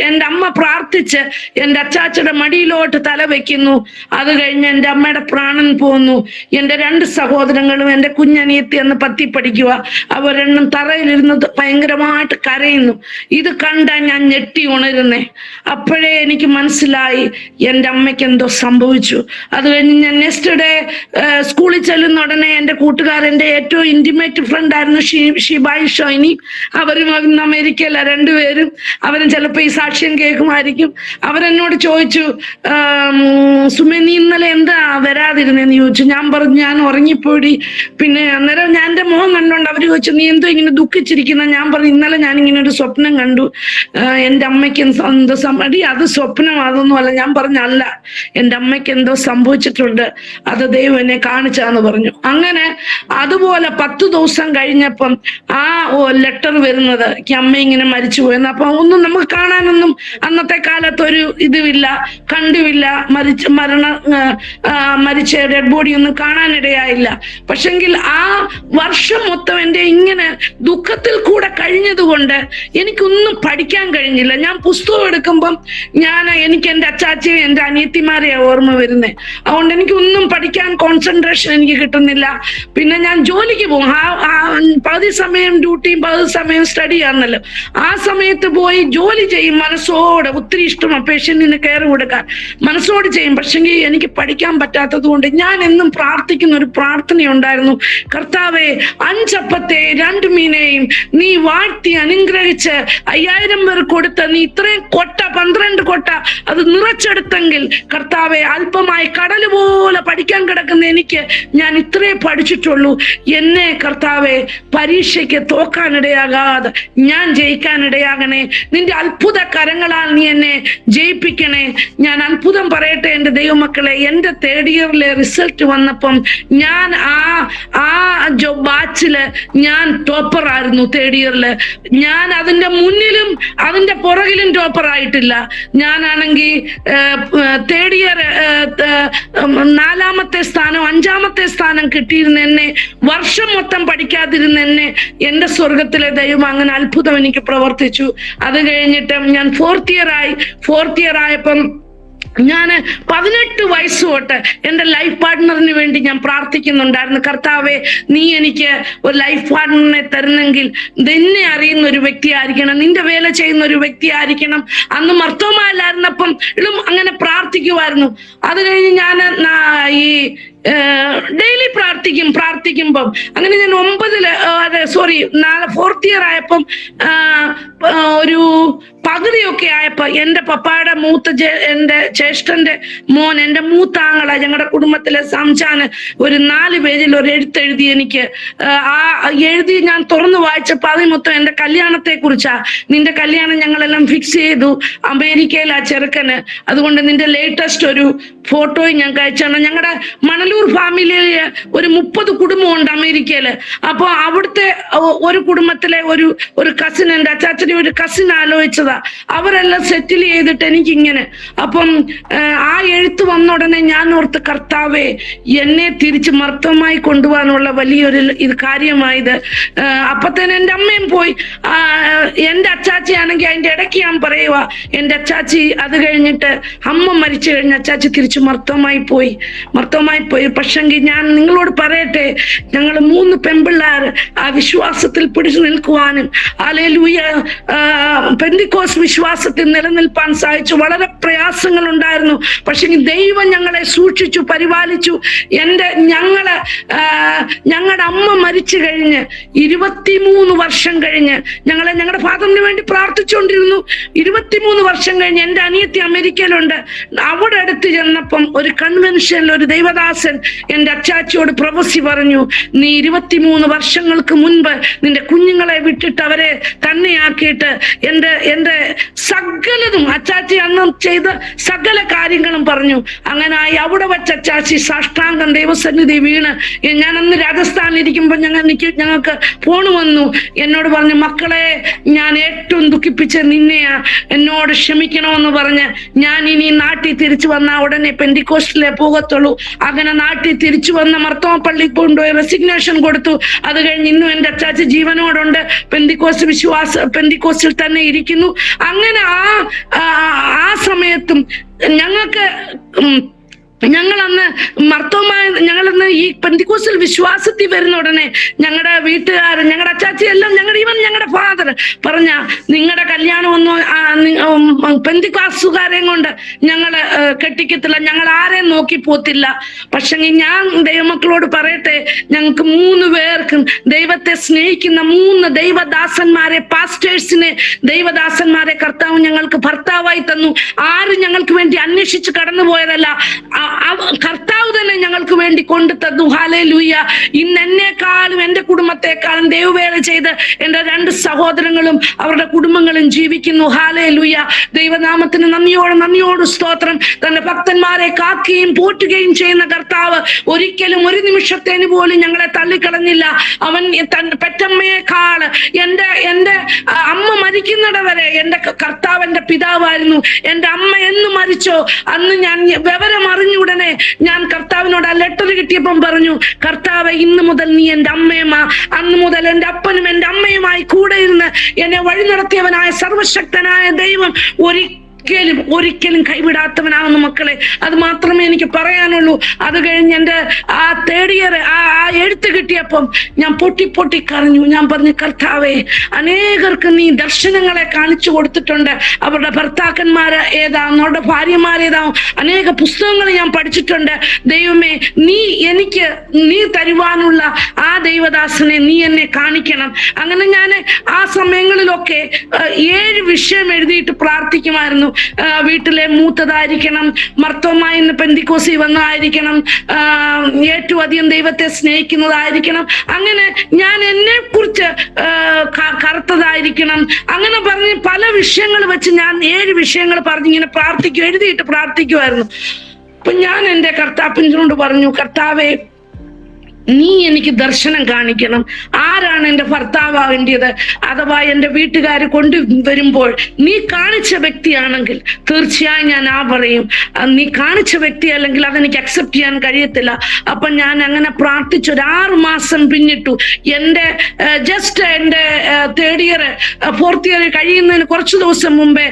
എൻ്റെ അമ്മ പ്രാർത്ഥിച്ച് എൻ്റെ അച്ചാച്ചയുടെ മടിയിലോട്ട് തല വെക്കുന്നു. അത് കഴിഞ്ഞ് എൻ്റെ അമ്മയുടെ പ്രാണൻ പോകുന്നു. എൻ്റെ 2 സഹോദരങ്ങളും എൻ്റെ കുഞ്ഞനിയത്തി എന്ന് പത്തി പഠിക്കുക, അവരെണ്ണം തറയിലിരുന്നത് ഭയങ്കരമായിട്ട് കരയുന്നു. ഇത് കണ്ട ഞാൻ ഞെട്ടി ഉണരുന്നേ. അപ്പോഴേ എനിക്ക് മനസ്സിലായി എൻ്റെ അമ്മയ്ക്ക് എന്തോ സംഭവിച്ചു. അത് കഴിഞ്ഞ് ഞാൻ നെക്സ്റ്റ് ഡേ സ്കൂളിൽ ചെല്ലുന്ന ഉടനെ എൻ്റെ കൂട്ടുകാരൻ്റെ ഏറ്റവും ഇന്റിമേറ്റ് ഫ്രണ്ട് ആയിരുന്നു ഷിബായി ഷോയിനി. അവരും അമേരിക്കയില, 2 പേരും. അവരും ചിലപ്പോൾ ഈ സാക്ഷ്യം കേൾക്കുമായിരിക്കും. അവരെന്നോട് ചോദിച്ചു, സുമേ നീ ഇന്നലെ എന്താ വരാതിരുന്നെന്ന് ചോദിച്ചു. ഞാൻ പറഞ്ഞു ഞാൻ ഉറങ്ങിപ്പോയി. പിന്നെ അന്നേരം ഞാൻ എൻ്റെ മുഖം കണ്ടോണ്ട് അവർ ചോദിച്ചു നീ എന്തോ ഇങ്ങനെ ദുഃഖിച്ചിരിക്കുന്ന. ഞാൻ പറഞ്ഞു ഇന്നലെ ഞാനിങ്ങനെ ഒരു സ്വപ്നം കണ്ടു. എൻ്റെ എൻ്റെ അമ്മയ്ക്ക് എന്തോ അത് സ്വപ്നം, അതൊന്നും അല്ല. ഞാൻ പറഞ്ഞല്ല, എൻ്റെ അമ്മയ്ക്ക് എന്തോ സംഭവിച്ചിട്ടുണ്ട്, അത് ദൈവം എന്നെ കാണിച്ചാന്ന് പറഞ്ഞു. അങ്ങനെ അതുപോലെ 10 ദിവസം കഴിഞ്ഞപ്പം ആ ലെറ്റർ വരുന്നത്, അമ്മ ഇങ്ങനെ മരിച്ചു പോയെന്ന്. അപ്പൊ ഒന്നും നമുക്ക് കാണാനൊന്നും അന്നത്തെ കാലത്ത് ഒരു ഇതുമില്ല, കണ്ടുമില്ല, മരിച്ച ഡെഡ് ബോഡി ഒന്നും കാണാനിടയായില്ല. പക്ഷെങ്കിൽ ആ വർഷം മൊത്തം എൻ്റെ ഇങ്ങനെ ദുഃഖത്തിൽ കൂടെ കഴിഞ്ഞതുകൊണ്ട് എനിക്കൊന്നും പഠിക്കാൻ കഴിഞ്ഞില്ല. ഞാൻ പുസ്തകം എടുക്കുമ്പം എനിക്ക് എൻ്റെ അച്ചാച്ചിയെ എൻ്റെ അനിയത്തിമാരെയാ ഓർമ്മ വരുന്നത്. അതുകൊണ്ട് എനിക്കൊന്നും പഠിക്കാൻ കോൺസെൻട്രേഷൻ എനിക്ക് കിട്ടുന്നില്ല. പിന്നെ ഞാൻ ജോലിക്ക് പോകും, പകുതി സമയം ഡ്യൂട്ടിയും പകുതി സമയം സ്റ്റഡി ആണല്ലോ. ആ സമയത്ത് പോയി ജോലി ചെയ്യും മനസ്സോടെ, ഒത്തിരി ഇഷ്ടമാണ് പേഷ്യന്റിന് കെയർ കൊടുക്കാൻ, മനസ്സോട് ചെയ്യും. പക്ഷെങ്കിൽ എനിക്ക് പഠിക്കാൻ പറ്റാത്തത് കൊണ്ട് ഞാൻ എന്നും പ്രാർത്ഥിക്കുന്ന ഒരു പ്രാർത്ഥനയുണ്ടായിരുന്നു, കർത്താവേ 5 അപ്പത്തെ 2 മീനെയും നീ വാഴ്ത്തി അനുഗ്രഹിച്ച് 5000 പേർ കൊടുത്ത് നീ ഇത്രയും കൊട്ട 12 കൊട്ട അത് നിറച്ചെടുത്തെങ്കിൽ കർത്താവെ, അല്പമായി കടല് പോലെ പഠിക്കാൻ കിടക്കുന്ന എനിക്ക് ഞാൻ ഇത്രേ പഠിച്ചിട്ടുള്ളൂ. എന്നെ കർത്താവെ പരീക്ഷയ്ക്ക് തോക്കാനിടയാകാതെ ഞാൻ ജയിക്കാനിടയാകണേ. നിന്റെ അത്ഭുത കരങ്ങളാൽ നീ എന്നെ ജയിപ്പിക്കണേ. ഞാൻ അത്ഭുതം പറയട്ടെ എൻ്റെ ദൈവമക്കളെ, എൻ്റെ 3rd ഇയറിലെ റിസൾട്ട് വന്നപ്പം ഞാൻ ആ ബാച്ചില് ഞാൻ ടോപ്പർ ആയിരുന്നു. 3rd ഇയറില് ഞാൻ അതിന്റെ മുന്നിലും അതിന്റെ പുറകിലും ടോപ്പർ ആയിട്ടില്ല. ഞാനാണെങ്കിൽ 3rd ഇയർ 4ാമത്തെ സ്ഥാനം 5ാമത്തെ സ്ഥാനം കിട്ടിയിരുന്ന എന്നെ, വർഷം മൊത്തം പഠിക്കാതിരുന്ന എന്നെ എൻ്റെ സ്വർഗത്തിലെ ദൈവം അങ്ങനെ അത്ഭുതം എനിക്ക് പ്രവർത്തിച്ചു. അത് കഴിഞ്ഞിട്ട് ഞാൻ 4th ഇയർ ആയപ്പം ഞാൻ 18 വയസ്സ് തൊട്ട് എൻ്റെ ലൈഫ് പാർട്ട്ണറിന് വേണ്ടി ഞാൻ പ്രാർത്ഥിക്കുന്നുണ്ടായിരുന്നു. കർത്താവെ, നീ എനിക്ക് ഒരു ലൈഫ് പാർട്ട്ണറിനെ തരുന്നെങ്കിൽ നിന്നെ അറിയുന്ന ഒരു വ്യക്തി ആയിരിക്കണം, നിന്റെ വേല ചെയ്യുന്ന ഒരു വ്യക്തി ആയിരിക്കണം. അന്ന് മർത്തോമായിലായിരുന്നപ്പം അങ്ങനെ പ്രാർത്ഥിക്കുമായിരുന്നു. അത് കഴിഞ്ഞ് ഞാൻ ഈ ഡെയിലി പ്രാർത്ഥിക്കുമ്പം അങ്ങനെ ഞാൻ 4th ഇയർ ആയപ്പം ഒരു പകുതിയൊക്കെ ആയപ്പോ എൻ്റെ പപ്പായുടെ എൻ്റെ ജ്യേഷ്ഠന്റെ മോൻ, എൻ്റെ മൂത്ത ആങ്ങള, ഞങ്ങളുടെ കുടുംബത്തിലെ സംശാന് ഒരു 4 പേജിൽ ഒരു എഴുത്തെഴുതി എനിക്ക്. ആ എഴുതി ഞാൻ തുറന്നു വായിച്ചപ്പോ അതിൽ മൊത്തം എൻ്റെ കല്യാണത്തെ കുറിച്ചാ. നിന്റെ കല്യാണം ഞങ്ങളെല്ലാം ഫിക്സ് ചെയ്തു അമേരിക്കയിൽ, ആ ചെറുക്കന്. അതുകൊണ്ട് നിന്റെ ലേറ്റസ്റ്റ് ഒരു ഫോട്ടോയും ഞാൻ കഴിച്ചാണ്. ഞങ്ങളുടെ മണലൂർ ഫാമിലിയില് ഒരു 30 കുടുംബമുണ്ട് അമേരിക്കയില്. അപ്പൊ അവിടുത്തെ ഒരു കുടുംബത്തിലെ ഒരു കസിൻ, എൻ്റെ അച്ചാച്ചനെ ഒരു കസിൻ ആലോചിച്ചതാ. അവരെല്ലാം സെറ്റിൽ ചെയ്തിട്ട് എനിക്കിങ്ങനെ. അപ്പം ആ എഴുത്ത് വന്ന ഉടനെ ഞാൻ ഓർത്ത്, കർത്താവേ, എന്നെ തിരിച്ച് മർത്തമായി കൊണ്ടുപോകാനുള്ള വലിയൊരു കാര്യമായത്. അപ്പത്തേന് എൻ്റെ അമ്മയും പോയി. എൻ്റെ അച്ചാച്ചി ആണെങ്കിൽ അതിൻ്റെ ഇടയ്ക്ക് ഞാൻ പറയുക, എൻ്റെ അച്ചാച്ചി അത് കഴിഞ്ഞിട്ട് അമ്മ മരിച്ചു കഴിഞ്ഞ അച്ചാച്ചി തിരിച്ചു മർത്തമായി പോയി. പക്ഷെങ്കിൽ ഞാൻ നിങ്ങളോട് പറയട്ടെ, ഞങ്ങൾ 3 പെൺപിള്ളേർ ആ വിശ്വാസത്തിൽ പിടിച്ചു നിൽക്കുവാനും ഹല്ലേലൂയ പെന്തിക്കോസ് വിശ്വാസത്തിൽ നിലനിൽപ്പാൻ സാധിച്ചു. വളരെ പ്രയാസങ്ങൾ ഉണ്ടായിരുന്നു. പക്ഷെ ദൈവം ഞങ്ങളെ സൂക്ഷിച്ചു, പരിപാലിച്ചു. ഞങ്ങളുടെ അമ്മ മരിച്ചു കഴിഞ്ഞ് 23 വർഷം കഴിഞ്ഞ് ഞങ്ങളുടെ ഫാദറിന് വേണ്ടി പ്രാർത്ഥിച്ചുകൊണ്ടിരുന്നു. 23 വർഷം കഴിഞ്ഞ് എൻ്റെ അനിയത്തി അമേരിക്കയിലുണ്ട്. അവിടെ അടുത്ത് ചെന്നപ്പം ഒരു കൺവെൻഷനിൽ ഒരു ദൈവദാസൻ എൻ്റെ അച്ചാച്ചിയോട് പ്രൊഫസി പറഞ്ഞു, നീ 23 വർഷങ്ങൾക്ക് മുൻപ് നിന്റെ കുഞ്ഞുങ്ങളെ വിട്ടിട്ട് അവരെ തന്നെയാക്കിയിട്ട് എൻ്റെ സകലതും അച്ചാച്ചി അന്ന് ചെയ്ത സകല കാര്യങ്ങളും പറഞ്ഞു. അങ്ങനായി അവിടെ വെച്ച് അച്ചാച്ചി സാഷ്ടാംഗം ദൈവസന്നിധി വീണ്. ഞാൻ അന്ന് രാജസ്ഥാനിലിരിക്കുമ്പോൾ ഞങ്ങൾക്ക് ഫോൺ വന്നു. എന്നോട് പറഞ്ഞു, മക്കളെ, ഞാൻ ഏറ്റവും ദുഃഖിപ്പിച്ച നിന്നെയാ, എന്നോട് ക്ഷമിക്കണമെന്ന് പറഞ്ഞ് ഞാൻ ഇനി നാട്ടിൽ തിരിച്ചു വന്ന ഉടനെ പെന്തിക്കോസ്റ്റിലെ പോകത്തുള്ളൂ. അങ്ങനെ നാട്ടിൽ തിരിച്ചു വന്ന മർത്തോമ പള്ളിയിൽ കൊണ്ടുപോയി റെസിഗ്നേഷൻ കൊടുത്തു. അത് കഴിഞ്ഞ് ഇന്നും എൻ്റെ അച്ചാച്ചി ജീവനോടുണ്ട്, പെന്തിക്കോസ്റ്റിൽ തന്നെ ഇരിക്കുന്നു. അങ്ങനെ ആ സമയത്തും ഞങ്ങളന്ന് ഞങ്ങളന്ന് ഈ പെന്തിക്കോസ്റ്റൽ വിശ്വാസത്തിൽ വരുന്ന ഉടനെ ഞങ്ങളുടെ വീട്ടുകാരൻ, ഞങ്ങളുടെ അച്ചാച്ചി എല്ലാം, ഞങ്ങളുടെ ഫാദർ പറഞ്ഞ, നിങ്ങളുടെ കല്യാണമൊന്നും പെന്തിക്കോസ്തുകാരെയും കൊണ്ട് ഞങ്ങൾ കെട്ടിക്കത്തില്ല, ഞങ്ങൾ ആരെയും നോക്കി പോത്തില്ല. പക്ഷെ ഞാൻ ദൈവമക്കളോട് പറയട്ടെ, ഞങ്ങൾക്ക് 3 പേർക്കും ദൈവത്തെ സ്നേഹിക്കുന്ന 3 ദൈവദാസന്മാരെ, പാസ്റ്റേഴ്സിനെ, ദൈവദാസന്മാരെ കർത്താവ് ഞങ്ങൾക്ക് ഭർത്താവായി തന്നു. ആരും ഞങ്ങൾക്ക് വേണ്ടി അന്വേഷിച്ച് കടന്നു പോയതല്ല. കർത്താവ് തന്നെ ഞങ്ങൾക്ക് വേണ്ടി കൊണ്ടു തന്നു. ഹല്ലേലൂയ. ഇന്ന് എന്നെക്കാളും എൻ്റെ കുടുംബത്തെക്കാളും ദൈവവേല ചെയ്ത് എൻ്റെ 2 സഹോദരങ്ങളും അവരുടെ കുടുംബങ്ങളും ജീവിക്കുന്നു. ഹല്ലേലൂയ. ദൈവനാമത്തിന് നന്ദിയോട് സ്തോത്രം. തന്റെ ഭക്തന്മാരെ കാക്കുകയും പോറ്റുകയും ചെയ്യുന്ന കർത്താവ് ഒരിക്കലും ഒരു നിമിഷത്തേന് പോലും ഞങ്ങളെ തള്ളിക്കളഞ്ഞില്ല. അവൻ പെറ്റമ്മയെക്കാൾ എൻ്റെ അമ്മ മരിക്കുന്നിടവരെ എൻ്റെ കർത്താവ് എൻ്റെ പിതാവായിരുന്നു. എൻ്റെ അമ്മ എന്ന് മരിച്ചോ അന്ന് ഞാൻ വിവരം അറിഞ്ഞ ഉടനെ ഞാൻ കർത്താവിനോട് ആ ലെറ്റർ കിട്ടിയപ്പം പറഞ്ഞു, കർത്താവ് ഇന്ന് മുതൽ നീ എൻ്റെ അമ്മയുമാ. അന്ന് മുതൽ എൻ്റെ അപ്പനും എൻ്റെ അമ്മയുമായി കൂടെ ഇരുന്ന് എന്നെ വഴി നടത്തിയവനായ സർവശക്തനായ ദൈവം ഒരിക്കലും കൈവിടാത്തവനാകുന്നു മക്കളെ. അത് മാത്രമേ എനിക്ക് പറയാനുള്ളൂ. അത് കഴിഞ്ഞ് എൻ്റെ ആ 3rd ഇയർ ആ എഴുത്ത് കിട്ടിയപ്പം ഞാൻ പൊട്ടി കരഞ്ഞു. ഞാൻ പറഞ്ഞു, കർത്താവേ, അനേകർക്ക് നീ ദർശനങ്ങളെ കാണിച്ചു കൊടുത്തിട്ടുണ്ട്. അവരുടെ ഭർത്താക്കന്മാര് ഏതാവും, അവരുടെ ഭാര്യമാരേതാവും, അനേക പുസ്തകങ്ങൾ ഞാൻ പഠിച്ചിട്ടുണ്ട്. ദൈവമേ, നീ തരുവാനുള്ള ആ ദൈവദാസനെ നീ എന്നെ കാണിക്കണം. അങ്ങനെ ഞാൻ ആ സമയങ്ങളിലൊക്കെ 7 വിഷയം എഴുതിയിട്ട് പ്രാർത്ഥിക്കുമായിരുന്നു. വീട്ടിലെ മൂത്തതായിരിക്കണം, മർത്തോമായി പെന്തിക്കോസി വന്നതായിരിക്കണം, ഏറ്റവും അധികം ദൈവത്തെ സ്നേഹിക്കുന്നതായിരിക്കണം, അങ്ങനെ ഞാൻ എന്നെ കുറിച്ച് കറുത്തതായിരിക്കണം, അങ്ങനെ പറഞ്ഞ് പല വിഷയങ്ങൾ വെച്ച് ഞാൻ 7 വിഷയങ്ങൾ പറഞ്ഞിങ്ങനെ എഴുതിയിട്ട് പ്രാർത്ഥിക്കുമായിരുന്നു. അപ്പൊ ഞാൻ എൻ്റെ കർത്താവിനോട് പറഞ്ഞു, കർത്താവേ, നീ എനിക്ക് ദർശനം കാണിക്കണം. ആരാണ് എൻ്റെ ഭർത്താവാകേണ്ടത്? അഥവാ എൻ്റെ വീട്ടുകാർ കൊണ്ടുവരുമ്പോൾ നീ കാണിച്ച വ്യക്തിയാണെങ്കിൽ തീർച്ചയായും ഞാൻ പറയും. നീ കാണിച്ച വ്യക്തി അല്ലെങ്കിൽ അതെനിക്ക് അക്സെപ്റ്റ് ചെയ്യാൻ കഴിയത്തില്ല. അപ്പൊ ഞാൻ അങ്ങനെ പ്രാർത്ഥിച്ചു. 6 മാസം പിന്നിട്ടു. എൻ്റെ എൻ്റെ 3rd ഇയർ 4th ഇയർ കഴിയുന്നതിന് കുറച്ചു ദിവസം മുമ്പേ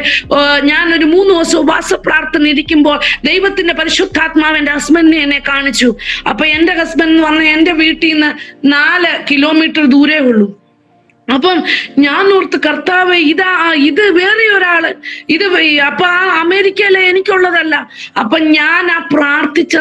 ഞാനൊരു 3 ദിവസം ഉപവാസ പ്രാർത്ഥന ഇരിക്കുമ്പോൾ ദൈവത്തിന്റെ പരിശുദ്ധാത്മാവ് എൻ്റെ ഹസ്ബൻഡിനെ എന്നെ കാണിച്ചു. അപ്പൊ എൻ്റെ ഹസ്ബൻഡ് പറഞ്ഞ എൻ്റെ വീട്ടിൽ നിന്ന് 4 കിലോമീറ്റർ ദൂരേ ഉള്ളൂ. അപ്പം ഞാൻ ഓർത്ത്, കർത്താവ്, ഇത് വേറെ ഒരാള്, അപ്പൊ ആ അമേരിക്കയിലെ എനിക്കുള്ളതല്ല. അപ്പൊ ഞാൻ ആ പ്രാർത്ഥിച്ച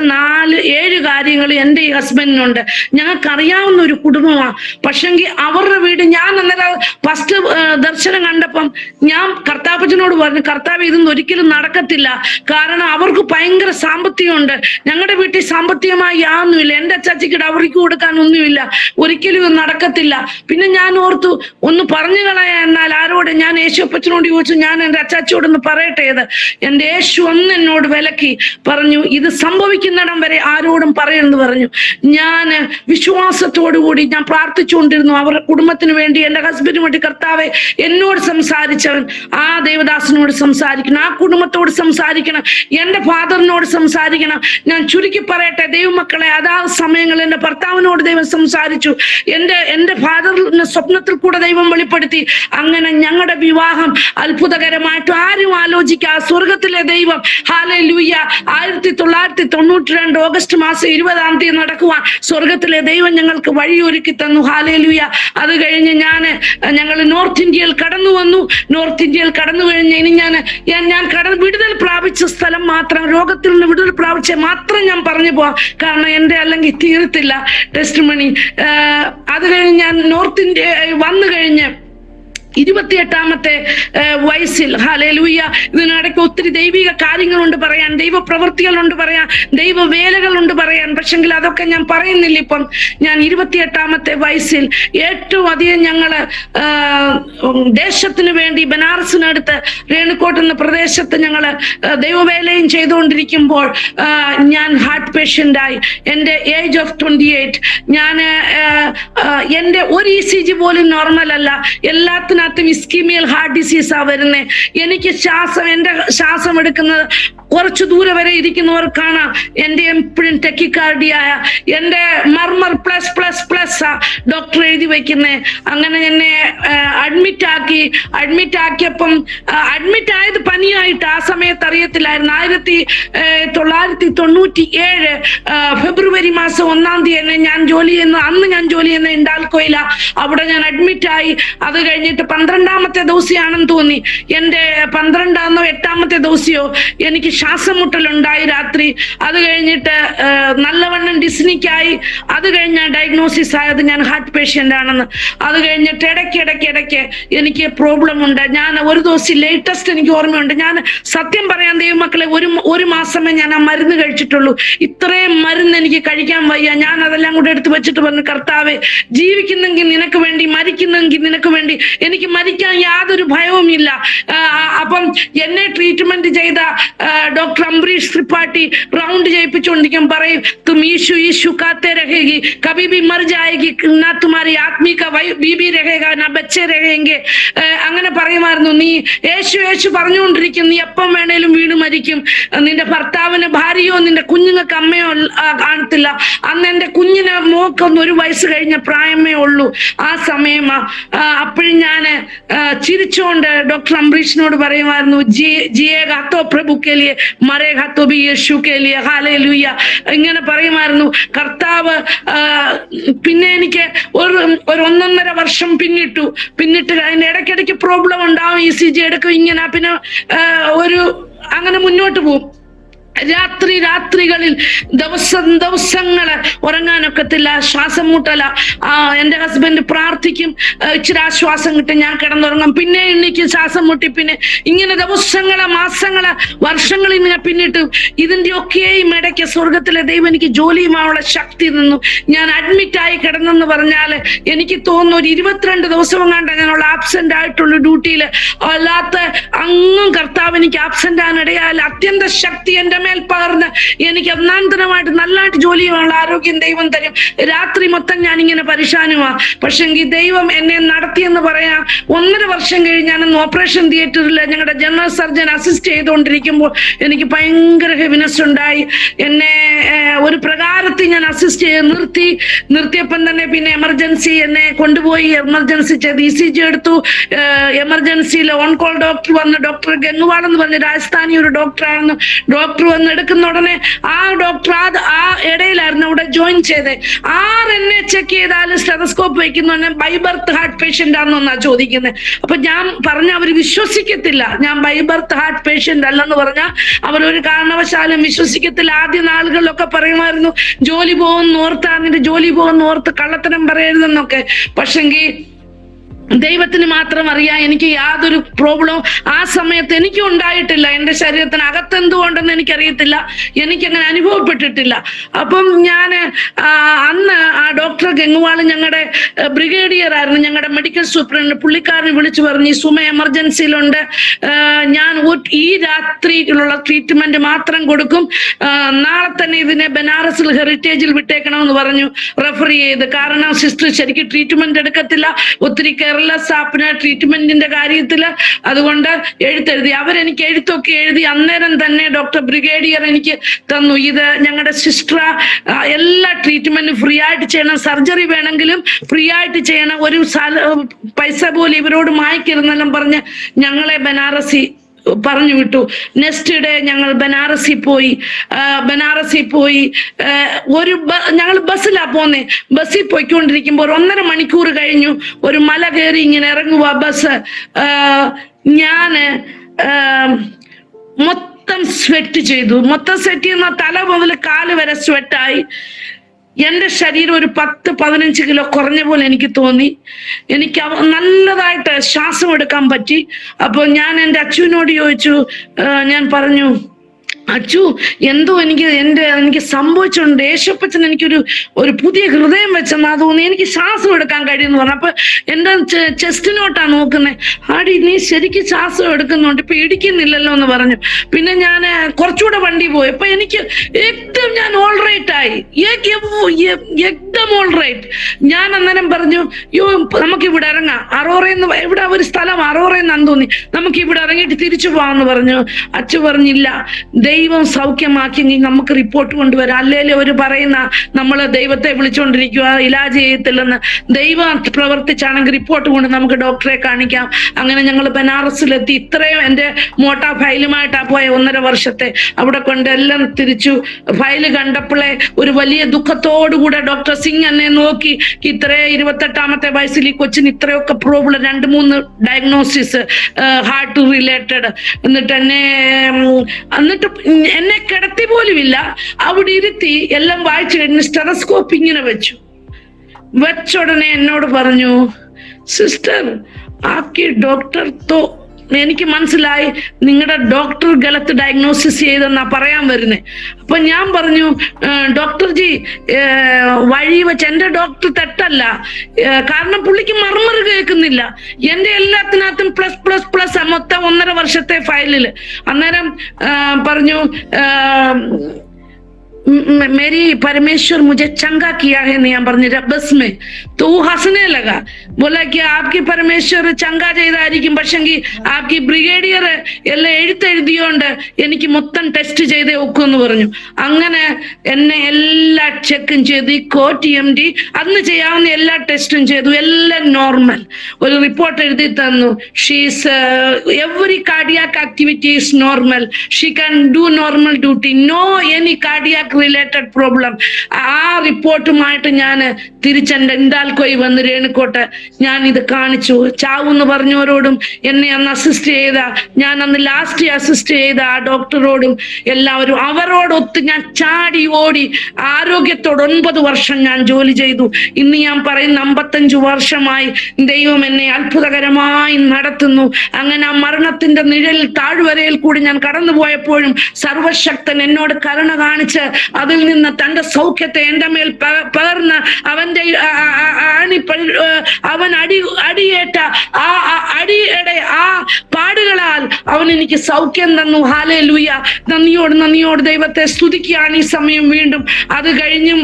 7 കാര്യങ്ങൾ എൻ്റെ ഈ ഹസ്ബൻഡിനുണ്ട്. ഞങ്ങൾക്കറിയാവുന്ന ഒരു കുടുംബമാണ്. പക്ഷെങ്കിൽ അവരുടെ വീട്, ഞാൻ അന്നേരം ഫസ്റ്റ് ദർശനം കണ്ടപ്പം ഞാൻ കർത്താപ്പച്ചനോട് പറഞ്ഞു, കർത്താവ്, ഇതൊന്നും ഒരിക്കലും നടക്കത്തില്ല. കാരണം അവർക്ക് ഭയങ്കര സാമ്പത്തികമുണ്ട്. ഞങ്ങളുടെ വീട്ടിൽ സാമ്പത്തികമായി യാതൊന്നുമില്ല. എൻ്റെ അച്ചാച്ചിക്ക് അവർക്ക് കൊടുക്കാനൊന്നുമില്ല. ഒരിക്കലും ഇത് നടക്കത്തില്ല. പിന്നെ ഞാൻ ഓർത്തു, ഒന്ന് പറഞ്ഞു കളയാ. എന്നാൽ ആരോട്? ഞാൻ യേശുപ്പച്ചനോട് ചോദിച്ചു, ഞാൻ എൻ്റെ അച്ചാച്ചിയോടൊന്ന് പറയട്ടെ. എൻ്റെ യേശു ഒന്ന് എന്നോട് വിലക്കി പറഞ്ഞു, ഇത് സംഭവിക്കുന്നിടം വരെ ആരോടും പറയെന്ന് പറഞ്ഞു. ഞാൻ വിശ്വാസത്തോടുകൂടി ഞാൻ പ്രാർത്ഥിച്ചുകൊണ്ടിരുന്നു അവരുടെ കുടുംബത്തിന് വേണ്ടി, എൻ്റെ ഹസ്ബൻഡിന് വേണ്ടി. കർത്താവെ, എന്നോട് സംസാരിച്ചവൻ ആ ദേവദാസനോട് സംസാരിക്കണം, ആ കുടുംബത്തോട് സംസാരിക്കണം, എൻ്റെ ഫാദറിനോട് സംസാരിക്കണം. ഞാൻ ചുരുക്കി പറയട്ടെ ദൈവമക്കളെ, അതാത് സമയങ്ങളിൽ എൻ്റെ ഭർത്താവിനോട് ദൈവം സംസാരിച്ചു. എൻ്റെ ഫാദറിന് സ്വപ്നത്തിൽ കൂടെ ദൈവം വെളിപ്പെടുത്തി. അങ്ങനെ ഞങ്ങളുടെ വിവാഹം അത്ഭുതകരമായിട്ട് ആരും ആലോചിക്കാതെ സ്വർഗത്തിലെ ദൈവം, ഹല്ലേലൂയ, 1992 ഓഗസ്റ്റ് മാസം 20-ാം തീയതി നടക്കുവാൻ സ്വർഗത്തിലെ ദൈവം ഞങ്ങൾക്ക് വഴിയൊരുക്കി തന്നു. ഹല്ലേലൂയ. അത് കഴിഞ്ഞ് ഞങ്ങൾ നോർത്ത് ഇന്ത്യയിൽ കടന്നു വന്നു. നോർത്ത് ഇന്ത്യയിൽ കടന്നു കഴിഞ്ഞ് ഇനി ഞാൻ വിടുതൽ പ്രാപിച്ച സ്ഥലം മാത്രം, രോഗത്തിൽ നിന്ന് വിടുതൽ പ്രാപിച്ച മാത്രം ഞാൻ പറഞ്ഞു പോവാം. കാരണം എൻ്റെ അല്ലെങ്കിൽ തീരത്തില്ല ടെസ്റ്റ് മണി. അത് കഴിഞ്ഞ് ഞാൻ നോർത്ത് ഇന്ത്യ വന്നു കഴിഞ്ഞ് 28-ാമത്തെ വയസ്സിൽ, ഹല്ലേലൂയ, ഇതിനിടയ്ക്ക് ഒത്തിരി ദൈവിക കാര്യങ്ങളുണ്ട് പറയാൻ, ദൈവ പ്രവൃത്തികളുണ്ട് പറയാൻ, ദൈവവേലകളുണ്ട് പറയാൻ. പക്ഷെങ്കിൽ അതൊക്കെ ഞാൻ പറയുന്നില്ല. ഇപ്പം ഞാൻ 28-ാമത്തെ വയസ്സിൽ ഏറ്റവും അധികം ഞങ്ങള് ദേശത്തിന് വേണ്ടി ബനാറസിനടുത്ത് രേണുക്കോട്ട് എന്ന പ്രദേശത്ത് ഞങ്ങള് ദൈവവേലയും ചെയ്തുകൊണ്ടിരിക്കുമ്പോൾ ഞാൻ ഹാർട്ട് പേഷ്യൻ്റായി. എൻ്റെ ഏജ് ഓഫ് 28. എൻ്റെ ഒരു ECG പോലും നോർമൽ അല്ല. എല്ലാത്തിനും ഇസ്കീമിയൽ ഹാർട്ട് ഡിസീസാ വരുന്നേ. എനിക്ക് എൻ്റെ ശ്വാസം എടുക്കുന്നത് കുറച്ചു ദൂരെ വരെ ഇരിക്കുന്നവർക്കാണ് എൻ്റെ എപ്പോഴും ടെക്കിക്കാർഡിയായ എൻ്റെ മർമർ പ്ലസ് ഡോക്ടർ എഴുതി വെക്കുന്നേ. അങ്ങനെ എന്നെ അഡ്മിറ്റ് ആക്കിയപ്പം അഡ്മിറ്റ് ആയത് പനിയായിട്ട് ആ സമയത്ത് അറിയത്തില്ലായിരുന്നു. 1997 ഫെബ്രുവരി മാസം 1-ാം തീയതി ഞാൻ ജോലി ചെയ്യുന്ന ഇൻഡാൽക്കോയില. അവിടെ ഞാൻ അഡ്മിറ്റായി. അത് കഴിഞ്ഞിട്ട് 12-ാമത്തെ ദിവസമാണെന്ന് തോന്നി, എൻ്റെ 12-ാമോ 8-ാമത്തെ ദിവസമോ എനിക്ക് ശ്വാസം മുട്ടലുണ്ടായി രാത്രി. അത് കഴിഞ്ഞിട്ട് നല്ലവണ്ണം ഡിസ്നിക്കായി. അത് കഴിഞ്ഞ ഡയഗ്നോസിസ് ആയത് ഞാൻ ഹാർട്ട് പേഷ്യന്റ് ആണെന്ന്. അത് കഴിഞ്ഞിട്ട് ഇടയ്ക്ക് എനിക്ക് പ്രോബ്ലം ഉണ്ട്. ഞാൻ ഒരു ദിവസം ലേറ്റസ്റ്റ് എനിക്ക് ഓർമ്മയുണ്ട്, ഞാൻ സത്യം പറയാൻ ദൈവമക്കളെ, ഒരു മാസമേ ഞാൻ ആ മരുന്ന് കഴിച്ചിട്ടുള്ളൂ. ഇത്രയും മരുന്ന് എനിക്ക് കഴിക്കാൻ വയ്യ. ഞാൻ അതെല്ലാം കൂടെ എടുത്ത് വെച്ചിട്ട് പറഞ്ഞു, കർത്താവേ, ജീവിക്കുന്നെങ്കിൽ നിനക്ക് വേണ്ടി, മരിക്കുന്നെങ്കിൽ നിനക്ക് വേണ്ടി, എനിക്ക് മരിക്കാൻ യാതൊരു ഭയവുമില്ല. അപ്പം എന്നെ ട്രീറ്റ്മെന്റ് ചെയ്ത ഡോക്ടർ അംബരീഷ് ത്രിപാഠി റൗണ്ട് ചെയ്യിപ്പിച്ചുകൊണ്ടിരിക്കും, പറയും, തും ഈശു ഈശു കാത്തേ രഹേഗി, കഭി ഭി മർ ജായേഗി, നാ തുമാരി ആത്മീ കാ ബീബി രഹേഗാ, നാ ബച്ചേ രഹേംഗെ. അങ്ങനെ പറയുമായിരുന്നു, നീ യേശു പറഞ്ഞുകൊണ്ടിരിക്കും, നീ എപ്പം വേണേലും വീണ് മരിക്കും, നിന്റെ ഭർത്താവിന് ഭാര്യയോ നിന്റെ കുഞ്ഞുങ്ങൾക്ക് അമ്മയോ കാണത്തില്ല. അന്ന് എന്റെ കുഞ്ഞിന് മോക്കൊന്ന് 1 വയസ്സ് കഴിഞ്ഞ പ്രായമേ ഉള്ളൂ. ആ സമയം അപ്പോഴും ഞാൻ ചിരിച്ചുകൊണ്ട് ഡോക്ടർ അംബരീഷിനോട് പറയുമായിരുന്നു, ജിയേഗാ തോ പ്രഭു കെ ലിയെ, മരേഗാ തോ ഭി യേശു കെ ലിയെ, ഹല്ലേലൂയ. ഇങ്ങനെ പറയുമായിരുന്നു കർത്താവ്. പിന്നെ എനിക്ക് ഒരു 1.5 വർഷം പിന്നിട്ട് അതിന്റെ ഇടയ്ക്കിടയ്ക്ക് പ്രോബ്ലം ഉണ്ടാവും, ECG എടുക്കും, ഇങ്ങനെ പിന്നെ അങ്ങനെ മുന്നോട്ട് പോകും. രാത്രികളിൽ ദിവസങ്ങള് ഉറങ്ങാനൊക്കത്തില്ല, ശ്വാസം മുട്ടല. എന്റെ ഹസ്ബൻഡ് പ്രാർത്ഥിക്കും, ഇച്ചിരി ആശ്വാസം കിട്ടും, ഞാൻ കിടന്നുറങ്ങും, പിന്നെ എനിക്ക് ശ്വാസം മുട്ടി, പിന്നെ ഇങ്ങനെ ദിവസങ്ങള്, മാസങ്ങള്, വർഷങ്ങൾ ഇങ്ങനെ പിന്നിട്ട്. ഇതിന്റെ ഒക്കെയും ഇടയ്ക്ക് സ്വർഗത്തിലെ ദൈവം എനിക്ക് ജോലിയുമായുള്ള ശക്തി തന്നു. ഞാൻ അഡ്മിറ്റ് ആയി കിടന്നെന്ന് പറഞ്ഞാല് എനിക്ക് തോന്നുന്നു ഒരു 22 ദിവസം കണ്ട ഞാനുള്ള ആബ്സെന്റ് ആയിട്ടുള്ള ഡ്യൂട്ടിയിൽ. അല്ലാത്ത അങ്ങും കർത്താവ് എനിക്ക് ആബ്സെന്റ് ആകാനിടയാൽ അത്യന്ത ശക്തി എന്റെ മേൽ പകർന്ന് എനിക്ക് ഒന്നാന്തരമായിട്ട് നല്ലതായിട്ട് ജോലി ചെയ്യാനുള്ള ആരോഗ്യം ദൈവം തരും. രാത്രി മൊത്തം ഞാൻ ഇങ്ങനെ പരിശാനുമാ. പക്ഷെങ്കിൽ ദൈവം എന്നെ നടത്തിയെന്ന് പറയാം. 1.5 വർഷം കഴിഞ്ഞ് ഞാനൊന്ന് ഓപ്പറേഷൻ തിയേറ്ററിൽ ഞങ്ങളുടെ ജനറൽ സർജൻ അസിസ്റ്റ് ചെയ്തുകൊണ്ടിരിക്കുമ്പോൾ എനിക്ക് ഭയങ്കര ഹെവിനെസ് ഉണ്ടായി. എന്നെ ഒരു പ്രകാരത്തിൽ ഞാൻ അസിസ്റ്റ് ചെയ്ത് നിർത്തിയപ്പം തന്നെ പിന്നെ എമർജൻസി എന്നെ കൊണ്ടുപോയി എമർജൻസി ചെയ്ത് ECG എടുത്തു. എമർജൻസിയിൽ ഓൺ കോൾ ഡോക്ടർ വന്ന്, ഡോക്ടർ ഗംഗുവാൾ എന്ന് പറഞ്ഞ രാജസ്ഥാനി ഒരു ഡോക്ടറായിരുന്നു. ഡോക്ടർ വന്ന് എടുക്കുന്ന ഉടനെ ആ ഡോക്ടർ ആ ഇടയിലായിരുന്നു അവിടെ ജോയിൻ ചെയ്തത്. എന്നെ ചെക്ക് ചെയ്താലും സ്റ്റെതസ്കോപ്പ് വെക്കുന്ന ബൈ ബർത്ത് ഹാർട്ട് പേഷ്യന്റ് ആണെന്നാ ചോദിക്കുന്നത്. അപ്പൊ ഞാൻ പറഞ്ഞ അവർ വിശ്വസിക്കത്തില്ല, ഞാൻ ബൈ ബർത്ത് ഹാർട്ട് പേഷ്യന്റ് അല്ലെന്ന് പറഞ്ഞാൽ അവരൊരു കാരണവശാലും വിശ്വസിക്കത്തില്ല. ആദ്യ നാളുകളിലൊക്കെ പറയുമായിരുന്നു, ജോലി പോകുന്നോർത്ത് കള്ളത്തരം പറയരുതെന്നൊക്കെ. പക്ഷെങ്കിൽ ദൈവത്തിന് മാത്രം അറിയാം എനിക്ക് യാതൊരു പ്രോബ്ലവും ആ സമയത്ത് എനിക്കും ഉണ്ടായിട്ടില്ല. എൻ്റെ ശരീരത്തിന് അകത്തെന്തുകൊണ്ടെന്ന് എനിക്കറിയത്തില്ല, എനിക്കങ്ങനെ അനുഭവപ്പെട്ടിട്ടില്ല. അപ്പം ഞാൻ അന്ന് ആ ഡോക്ടർ ഗംഗുവാൾ ഞങ്ങളുടെ ബ്രിഗേഡിയർ ആയിരുന്നു, ഞങ്ങളുടെ മെഡിക്കൽ സൂപ്രണ്ട്. പുള്ളിക്കാരനെ വിളിച്ചു പറഞ്ഞു, സുമ എമർജൻസിയിലുണ്ട്, ഞാൻ ഈ രാത്രിയിലുള്ള ട്രീറ്റ്മെന്റ് മാത്രം കൊടുക്കും, നാളെ തന്നെ ഇതിനെ ബനാറസിൽ ഹെറിറ്റേജിൽ വിട്ടേക്കണമെന്ന് പറഞ്ഞു റെഫർ ചെയ്ത്. കാരണം സിസ്റ്റർ ശരിക്കും ട്രീറ്റ്മെന്റ് എടുക്കത്തില്ല, ഒത്തിരി സാപ്പിന് ട്രീറ്റ്മെന്റിന്റെ കാര്യത്തില്. അതുകൊണ്ട് എഴുത്തെഴുതി, അവരെനിക്ക് എഴുത്തൊക്കെ എഴുതി അന്നേരം തന്നെ ഡോക്ടർ ബ്രിഗേഡിയർ എനിക്ക് തന്നു. ഇത് ഞങ്ങളുടെ സിസ്റ്റർ എല്ലാ ട്രീറ്റ്മെന്റും ഫ്രീ ആയിട്ട് ചെയ്യണം, സർജറി വേണമെങ്കിലും ഫ്രീ ആയിട്ട് ചെയ്യണം, ഒരു പൈസ പോലും ഇവരോട് മായ്ക്കരുന്നെല്ലാം പറഞ്ഞ് ഞങ്ങളെ ബനാറസി പറഞ്ഞു വിട്ടു. നെക്സ്റ്റ് ഡേ ഞങ്ങൾ ബനാറസിൽ പോയി ഞങ്ങൾ ബസ്സിലാ പോന്നേ. ബസ്സിൽ പോയിക്കൊണ്ടിരിക്കുമ്പോൾ 1.5 മണിക്കൂർ കഴിഞ്ഞു. ഒരു മല കയറി ഇങ്ങനെ ഇറങ്ങുക ബസ്. ഞാന് മൊത്തം സ്വെറ്റ് ചെയ്തു. മൊത്തം സ്വെറ്റ് ചെയ്യുന്ന തല മുതൽ കാല് വരെ സ്വെറ്റായി. എൻ്റെ ശരീരം ഒരു 10-15 കിലോ കുറഞ്ഞ പോലെ എനിക്ക് തോന്നി. എനിക്ക് നല്ലതായിട്ട് ശ്വാസം എടുക്കാൻ പറ്റി. അപ്പോൾ ഞാൻ എൻ്റെ അച്ഛനോട് ചോദിച്ചു, ഞാൻ പറഞ്ഞു, അച്ചു എന്തോ എനിക്ക് സംഭവിച്ചുണ്ട്, യേശുപ്പച്ചൻ എനിക്കൊരു പുതിയ ഹൃദയം വെച്ചെന്നാ തോന്നി, എനിക്ക് ശ്വാസം എടുക്കാൻ കഴിയുമെന്ന് പറഞ്ഞു. അപ്പൊ എൻ്റെ ചെസ്റ്റിനോട്ടാ നോക്കുന്നത്. ആടി നീ ശരിക്കും ശ്വാസം എടുക്കുന്നുണ്ട്, ഇപ്പൊ ഇടിക്കുന്നില്ലല്ലോ എന്ന് പറഞ്ഞു. പിന്നെ ഞാൻ കുറച്ചുകൂടെ വണ്ടി പോയി. അപ്പൊ എനിക്ക് एकदम ഞാൻ ഓൾ റൈറ്റ് ആയി, एकदम ഓൾ റൈറ്റ്. ഞാൻ അന്നേരം പറഞ്ഞു, നമുക്ക് ഇവിടെ ഇറങ്ങാം, അറോറയെന്ന് ഇവിടെ ഒരു സ്ഥലം അറോറയെന്നാന്ന് തോന്നി, നമുക്ക് ഇവിടെ ഇറങ്ങിയിട്ട് തിരിച്ചു പോവാന്ന് പറഞ്ഞു. അച്ചു പറഞ്ഞില്ല, ദൈവം സൗഖ്യമാക്കിയെങ്കിൽ നമുക്ക് റിപ്പോർട്ട് കൊണ്ടുവരാം. അല്ലേലും അവർ പറയുന്ന നമ്മൾ ദൈവത്തെ വിളിച്ചുകൊണ്ടിരിക്കുക, ഇലാജ് ചെയ്യത്തില്ലെന്ന്. ദൈവം പ്രവർത്തിച്ചാണെങ്കിൽ റിപ്പോർട്ട് കൊണ്ട് നമുക്ക് ഡോക്ടറെ കാണിക്കാം. അങ്ങനെ ഞങ്ങൾ ബനാറസിലെത്തി. ഇത്രയും എൻ്റെ മോട്ടാ ഫയലുമായിട്ടാ പോയ 1.5 വർഷത്തെ. അവിടെ കൊണ്ട് എല്ലാം തിരിച്ചു. ഫയല് കണ്ടപ്പോഴേ ഒരു വലിയ ദുഃഖത്തോടുകൂടെ ഡോക്ടർ സിംഗ് എന്നെ നോക്കി, ഇത്രയും 28ാമത്തെ വയസ്സിൽ ഈ കൊച്ചിന് ഇത്രയൊക്കെ പ്രോബ്ലം, 2-3 ഡയഗ്നോസിസ് ഹാർട്ട് റിലേറ്റഡ്. എന്നിട്ട് എന്നെ കിടത്തി പോലുമില്ല, അവിടെ ഇരുത്തി എല്ലാം വായിച്ചു കഴിഞ്ഞ് സ്റ്റെതസ്കോപ്പ് ഇങ്ങനെ വെച്ചുടനെ എന്നോട് പറഞ്ഞു, സിസ്റ്റർ ആക്കി ഡോക്ടർ തോ, എനിക്ക് മനസ്സിലായി നിങ്ങളുടെ ഡോക്ടർ ഗലത്ത് ഡയഗ്നോസിസ് ചെയ്തെന്നാ പറയാൻ വരുന്നേ. അപ്പൊ ഞാൻ പറഞ്ഞു, ഡോക്ടർ ജി വഴി വെച്ച് എന്റെ ഡോക്ടർ തെറ്റല്ല, കാരണം പുള്ളിക്ക് മർമർ കേൾക്കുന്നില്ല. എന്റെ എല്ലാത്തിനകത്തും പ്ലസ് പ്ലസ് പ്ലസ് മൊത്തം 1.5 വർഷത്തെ ഫയലില്. അന്നേരം പറഞ്ഞു, मेरी परमेश्वर मुझे चंगा किया है नहीं പറഞ്ഞ बस में तो वो हंसने लगा, बोला कि आपकी परमेश्वर ചങ്കാ ചെയ്തായിരിക്കും, പക്ഷെങ്കിൽ आपकी ബ്രിഗേഡിയർ എല്ലാം എഴുതിയോണ്ട് എനിക്ക് മൊത്തം ടെസ്റ്റ് ചെയ്തേ ഒക്കൂ എന്ന് പറഞ്ഞു. അങ്ങനെ എന്നെ എല്ലാ ചെക്കും ചെയ്തു. ഈ കോട്ട് MD അന്ന് ചെയ്യാവുന്ന എല്ലാ ടെസ്റ്റും ചെയ്തു, എല്ലാം നോർമൽ. ഒരു റിപ്പോർട്ട് എഴുതി തന്നു. She's every cardiac activity is normal, she can do normal duty, no any cardiac related problem. ആ റിപ്പോർട്ടുമായിട്ട് ഞാൻ തിരിച്ചെന്റെ ഇൻഡാൽക്കോയി വന്ന് രേണുക്കോട്ട് ഞാൻ ഇത് കാണിച്ചു. ചാവൂന്ന് പറഞ്ഞവരോടും എന്നെ അന്ന് അസിസ്റ്റ് ചെയ്ത, ഞാൻ അന്ന് ലാസ്റ്റ് അസിസ്റ്റ് ചെയ്ത ആ ഡോക്ടറോടും എല്ലാവരും അവരോടൊത്ത് ഞാൻ ചാടി ഓടി ആരോഗ്യത്തോട് 9 വർഷം ഞാൻ ജോലി ചെയ്തു. ഇന്ന് ഞാൻ പറയുന്ന 55 വർഷമായി ദൈവം എന്നെ അത്ഭുതകരമായി നടത്തുന്നു. അങ്ങനെ ആ മരണത്തിന്റെ നിഴലിൽ താഴ്വരയിൽ കൂടി ഞാൻ കടന്നുപോയപ്പോഴും സർവശക്തൻ എന്നോട് കരുണ കാണിച്ച് അതിൽ നിന്ന് തന്റെ സൗഖ്യത്തെ എന്റെ മേൽ പകർന്ന് അവന്റെ അവൻ അടിയേറ്റ ആ അടിയുടെ ആ പാടുകളാൽ അവൻ എനിക്ക് സൗഖ്യം തന്നു. ഹല്ലേലൂയ. നന്ദിയോട് ദൈവത്തെ സ്തുതിക്കുകയാണ് ഈ സമയം വീണ്ടും. അത് കഴിഞ്ഞും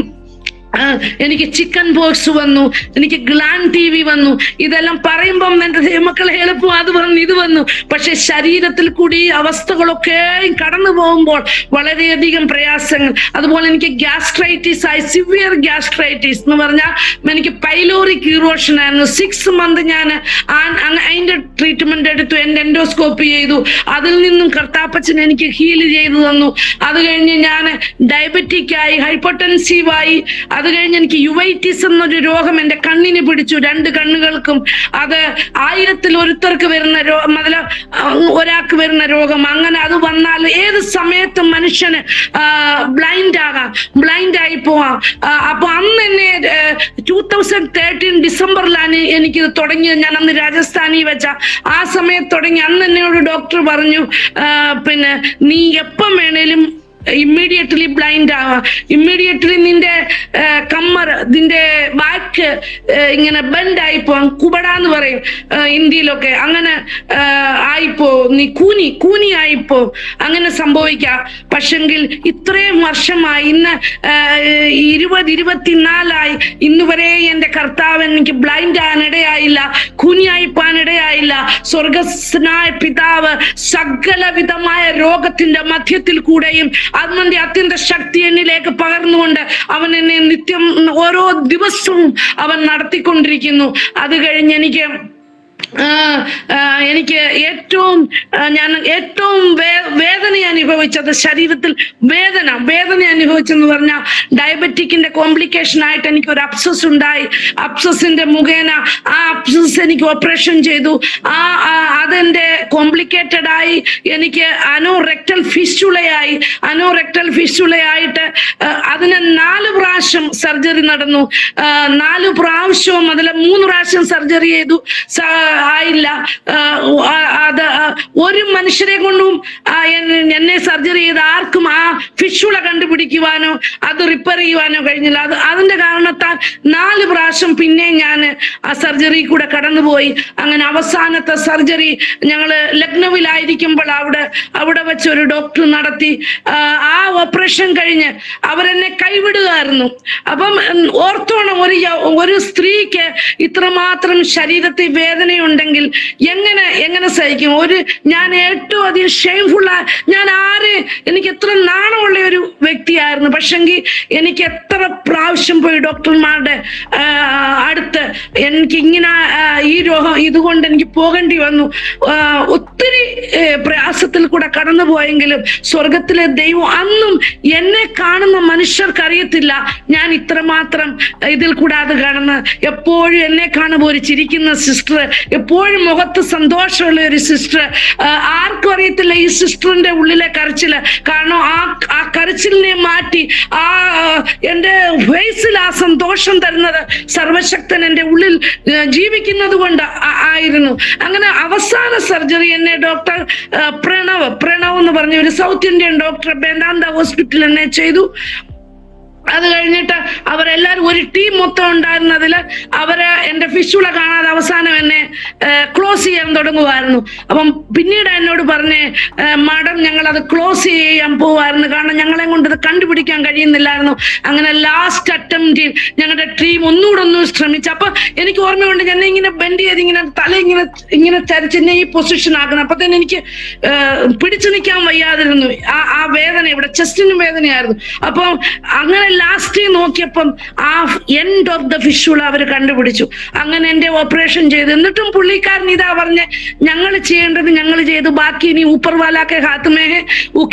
എനിക്ക് ചിക്കൻ പോക്സ് വന്നു, എനിക്ക് ഗ്ലാൻഡ് TV വന്നു. ഇതെല്ലാം പറയുമ്പം എന്റെ ദൈവമക്കളെ എളുപ്പം അത് വന്നു ഇത് വന്നു. പക്ഷെ ശരീരത്തിൽ കൂടി അവസ്ഥകളൊക്കെ കടന്നു പോകുമ്പോൾ വളരെയധികം പ്രയാസങ്ങൾ. അതുപോലെ എനിക്ക് ഗ്യാസ്ട്രൈറ്റിസ് ആയി, സിവിയർ ഗ്യാസ്ട്രൈറ്റിസ് എന്ന് പറഞ്ഞാൽ എനിക്ക് പൈലോറിക് ഇറോഷൻ ആയിരുന്നു. 6 months ഞാൻ അതിന്റെ ട്രീറ്റ്മെന്റ് എടുത്തു, എൻഡോസ്കോപ്പി ചെയ്തു. അതിൽ നിന്നും കർത്താപ്പച്ചൻ എനിക്ക് ഹീൽ ചെയ്തു തന്നു. അത് കഴിഞ്ഞ് ഞാൻ ഡയബറ്റിക് ആയി, ഹൈപ്പർടെൻസീവായി. അത് കഴിഞ്ഞ് എനിക്ക് യുവൈറ്റിസ് എന്നൊരു രോഗം എന്റെ കണ്ണിന് പിടിച്ചു, 2 കണ്ണുകൾക്കും. അത് 1000-ൽ ഒരുത്തർക്ക് വരുന്ന ഒരാൾക്ക് വരുന്ന രോഗം. അങ്ങനെ അത് വന്നാൽ ഏത് സമയത്തും മനുഷ്യന് ബ്ലൈൻഡ് ആയി പോവാം. അപ്പൊ അന്ന് എന്നെ 2013 ഡിസംബറിലാണ് എനിക്കിത് തുടങ്ങിയത്. ഞാൻ അന്ന് രാജസ്ഥാനിൽ വെച്ച ആ സമയത്ത് തുടങ്ങി. അന്ന് എന്നോട് ഡോക്ടർ പറഞ്ഞു, പിന്നെ നീ എപ്പം വേണേലും ഇമ്മീഡിയറ്റ്ലി ബ്ലൈൻഡ് ആവാം, ഇമ്മീഡിയറ്റ്ലി നിന്റെ കമ്മർ, നിന്റെ ബാക്ക് ഇങ്ങനെ ബെൻഡ് ആയിപ്പോവാം, കുബടാന്ന് പറയും ഇന്ത്യയിലൊക്കെ. അങ്ങനെ ആയിപ്പോ, നീ കൂനി ആയിപ്പോ, അങ്ങനെ സംഭവിക്കാം. പക്ഷെങ്കിൽ ഇത്രയും വർഷമായി, ഇന്ന് 2024 ഇന്ന് വരെ എന്റെ കർത്താവ് എനിക്ക് ബ്ലൈൻഡ് ആകാനിടയായില്ല, കൂനിയായിപ്പാനിടയായില്ല. സ്വർഗസ്നായ പിതാവ് സകലവിധമായ രോഗത്തിന്റെ മധ്യത്തിൽ കൂടെയും അതിന്റെ അത്യന്ത ശക്തി എന്നിലേക്ക് പകർന്നുകൊണ്ട് അവൻ എന്നെ നിത്യം ഓരോ ദിവസവും അവൻ നടത്തിക്കൊണ്ടിരിക്കുന്നു. അത് കഴിഞ്ഞ് എനിക്ക് ഞാൻ ഏറ്റവും വേദന അനുഭവിച്ചത്, ശരീരത്തിൽ വേദന അനുഭവിച്ചെന്ന് പറഞ്ഞാൽ ഡയബറ്റിക്കിന്റെ കോംപ്ലിക്കേഷൻ ആയിട്ട് എനിക്ക് ഒരു അബ്സസ് ഉണ്ടായി. അബ്സസിന്റെ മുഖേന ആ അബ്സസ് എനിക്ക് ഓപ്പറേഷൻ ചെയ്തു. അതെന്റെ കോംപ്ലിക്കേറ്റഡ് ആയി. എനിക്ക് അനോറെക്ടൽ ഫിസ്റ്റുളയായിട്ട് അതിന് 4 പ്രാവശ്യം സർജറി നടന്നു. 4 പ്രാവശ്യവും അതിൽ 3 പ്രാവശ്യം സർജറി ചെയ്തു. ആയില്ല. അത് ഒരു മനുഷ്യരെ കൊണ്ടും എന്നെ സർജറി ചെയ്ത് ആർക്കും ആ ഫിഷുള കണ്ടുപിടിക്കുവാനോ അത് റിപ്പയർ ചെയ്യുവാനോ കഴിഞ്ഞില്ല. അതിന്റെ കാരണത്താൽ 4 പ്രാവശ്യം പിന്നെ ഞാൻ ആ സർജറി കൂടെ കടന്നുപോയി. അങ്ങനെ അവസാനത്തെ സർജറി ഞങ്ങള് ലക്നൌവിലായിരിക്കുമ്പോൾ അവിടെ വെച്ച് ഒരു ഡോക്ടർ നടത്തി. ആ ഓപ്പറേഷൻ കഴിഞ്ഞ് അവരെന്നെ കൈവിടുകയായിരുന്നു. അപ്പം ഓർത്തോണം, ഒരു സ്ത്രീക്ക് ഇത്രമാത്രം ശരീരത്തിൽ വേദനയുണ്ടെങ്കിൽ എങ്ങനെ സഹിക്കും? ഞാൻ ഏറ്റവും അധികം ഷെയിംഫുൾ, എനിക്ക് എത്ര നാണമുള്ള ഒരു വ്യക്തിയായിരുന്നു. പക്ഷെങ്കിൽ എനിക്ക് എത്ര പ്രാവശ്യം പോയി ഡോക്ടർമാരുടെ അടുത്ത് എനിക്ക് ഇങ്ങനെ ഈ രോഗം ഇതുകൊണ്ട് എനിക്ക് പോകേണ്ടി വന്നു. ഒത്തിരി പ്രയാസത്തിൽ കൂടെ കടന്നുപോയെങ്കിലും സ്വർഗത്തിലെ ദൈവം അന്നും എന്നെ കാണുന്ന മനുഷ്യർക്കറിയത്തില്ല ഞാൻ ഇത്രമാത്രം ഇതിൽ കൂടാതെ കടന്ന്. എപ്പോഴും എന്നെ കാണുമ്പോൾ ഒരു ചിരിക്കുന്ന സിസ്റ്റർ, എപ്പോഴും മുഖത്ത് സന്തോഷമുള്ള ഒരു സിസ്റ്റർ. ആർക്കും അറിയത്തില്ല ഈ സിസ്റ്ററിന്റെ ഉള്ളിലെ കരച്ചില്. കാരണം ആ കരച്ചിലിനെ മാറ്റി എൻ്റെ ഫേസിൽ ആ സന്തോഷം തരുന്നത് സർവശക്തൻ എൻ്റെ ഉള്ളിൽ ജീവിക്കുന്നത് കൊണ്ട് ആയിരുന്നു. അങ്ങനെ അവസാന സർജറി എന്നെ ഡോക്ടർ പ്രണവ് എന്ന് പറഞ്ഞ ഒരു സൗത്ത് ഇന്ത്യൻ ഡോക്ടർ വേദാന്ത ഹോസ്പിറ്റലിൽ എന്നെ ചെയ്തു. അത് കഴിഞ്ഞിട്ട് അവരെല്ലാവരും ഒരു ടീം മൊത്തം ഉണ്ടായിരുന്നതിൽ അവര് എൻ്റെ ഫിഷുള കാണാതെ അവസാനം എന്നെ ക്ലോസ് ചെയ്യാൻ തുടങ്ങുമായിരുന്നു. അപ്പം പിന്നീട് എന്നോട് പറഞ്ഞ് മാഡം ഞങ്ങൾ അത് ക്ലോസ് ചെയ്യാൻ പോവായിരുന്നു, കാരണം ഞങ്ങളെ കൊണ്ട് ഇത് കണ്ടുപിടിക്കാൻ കഴിയുന്നില്ലായിരുന്നു. അങ്ങനെ ലാസ്റ്റ് അറ്റംപ്റ്റിൽ ഞങ്ങളുടെ ടീം ഒന്നുകൂടെ ശ്രമിച്ചു. അപ്പൊ എനിക്ക് ഓർമ്മയുണ്ട്, ഞാൻ ഇങ്ങനെ ബെൻഡ് ചെയ്ത് ഇങ്ങനെ തല ഇങ്ങനെ ചരിച്ച് ഈ പൊസിഷൻ ആക്കണം. അപ്പൊ തന്നെ എനിക്ക് പിടിച്ചു നിൽക്കാൻ വയ്യാതിരുന്നു. ആ വേദന, ഇവിടെ ചെസ്റ്റിനും വേദനയായിരുന്നു. അപ്പം അങ്ങനെ ലാസ്റ്റ് നോക്കിയപ്പം ആ എൻഡ് ഓഫ് ദ ഫിഷുള അവര് കണ്ടുപിടിച്ചു. അങ്ങനെ എന്റെ ഓപ്പറേഷൻ ചെയ്തു. എന്നിട്ടും പുള്ളിക്കാരൻ ഇതാ പറഞ്ഞ് ഞങ്ങൾ ചെയ്യേണ്ടത് ഞങ്ങൾ ചെയ്തു, ബാക്കി ഇനി ഊപ്പർവാലാക്കെ ഹാത്തുമേ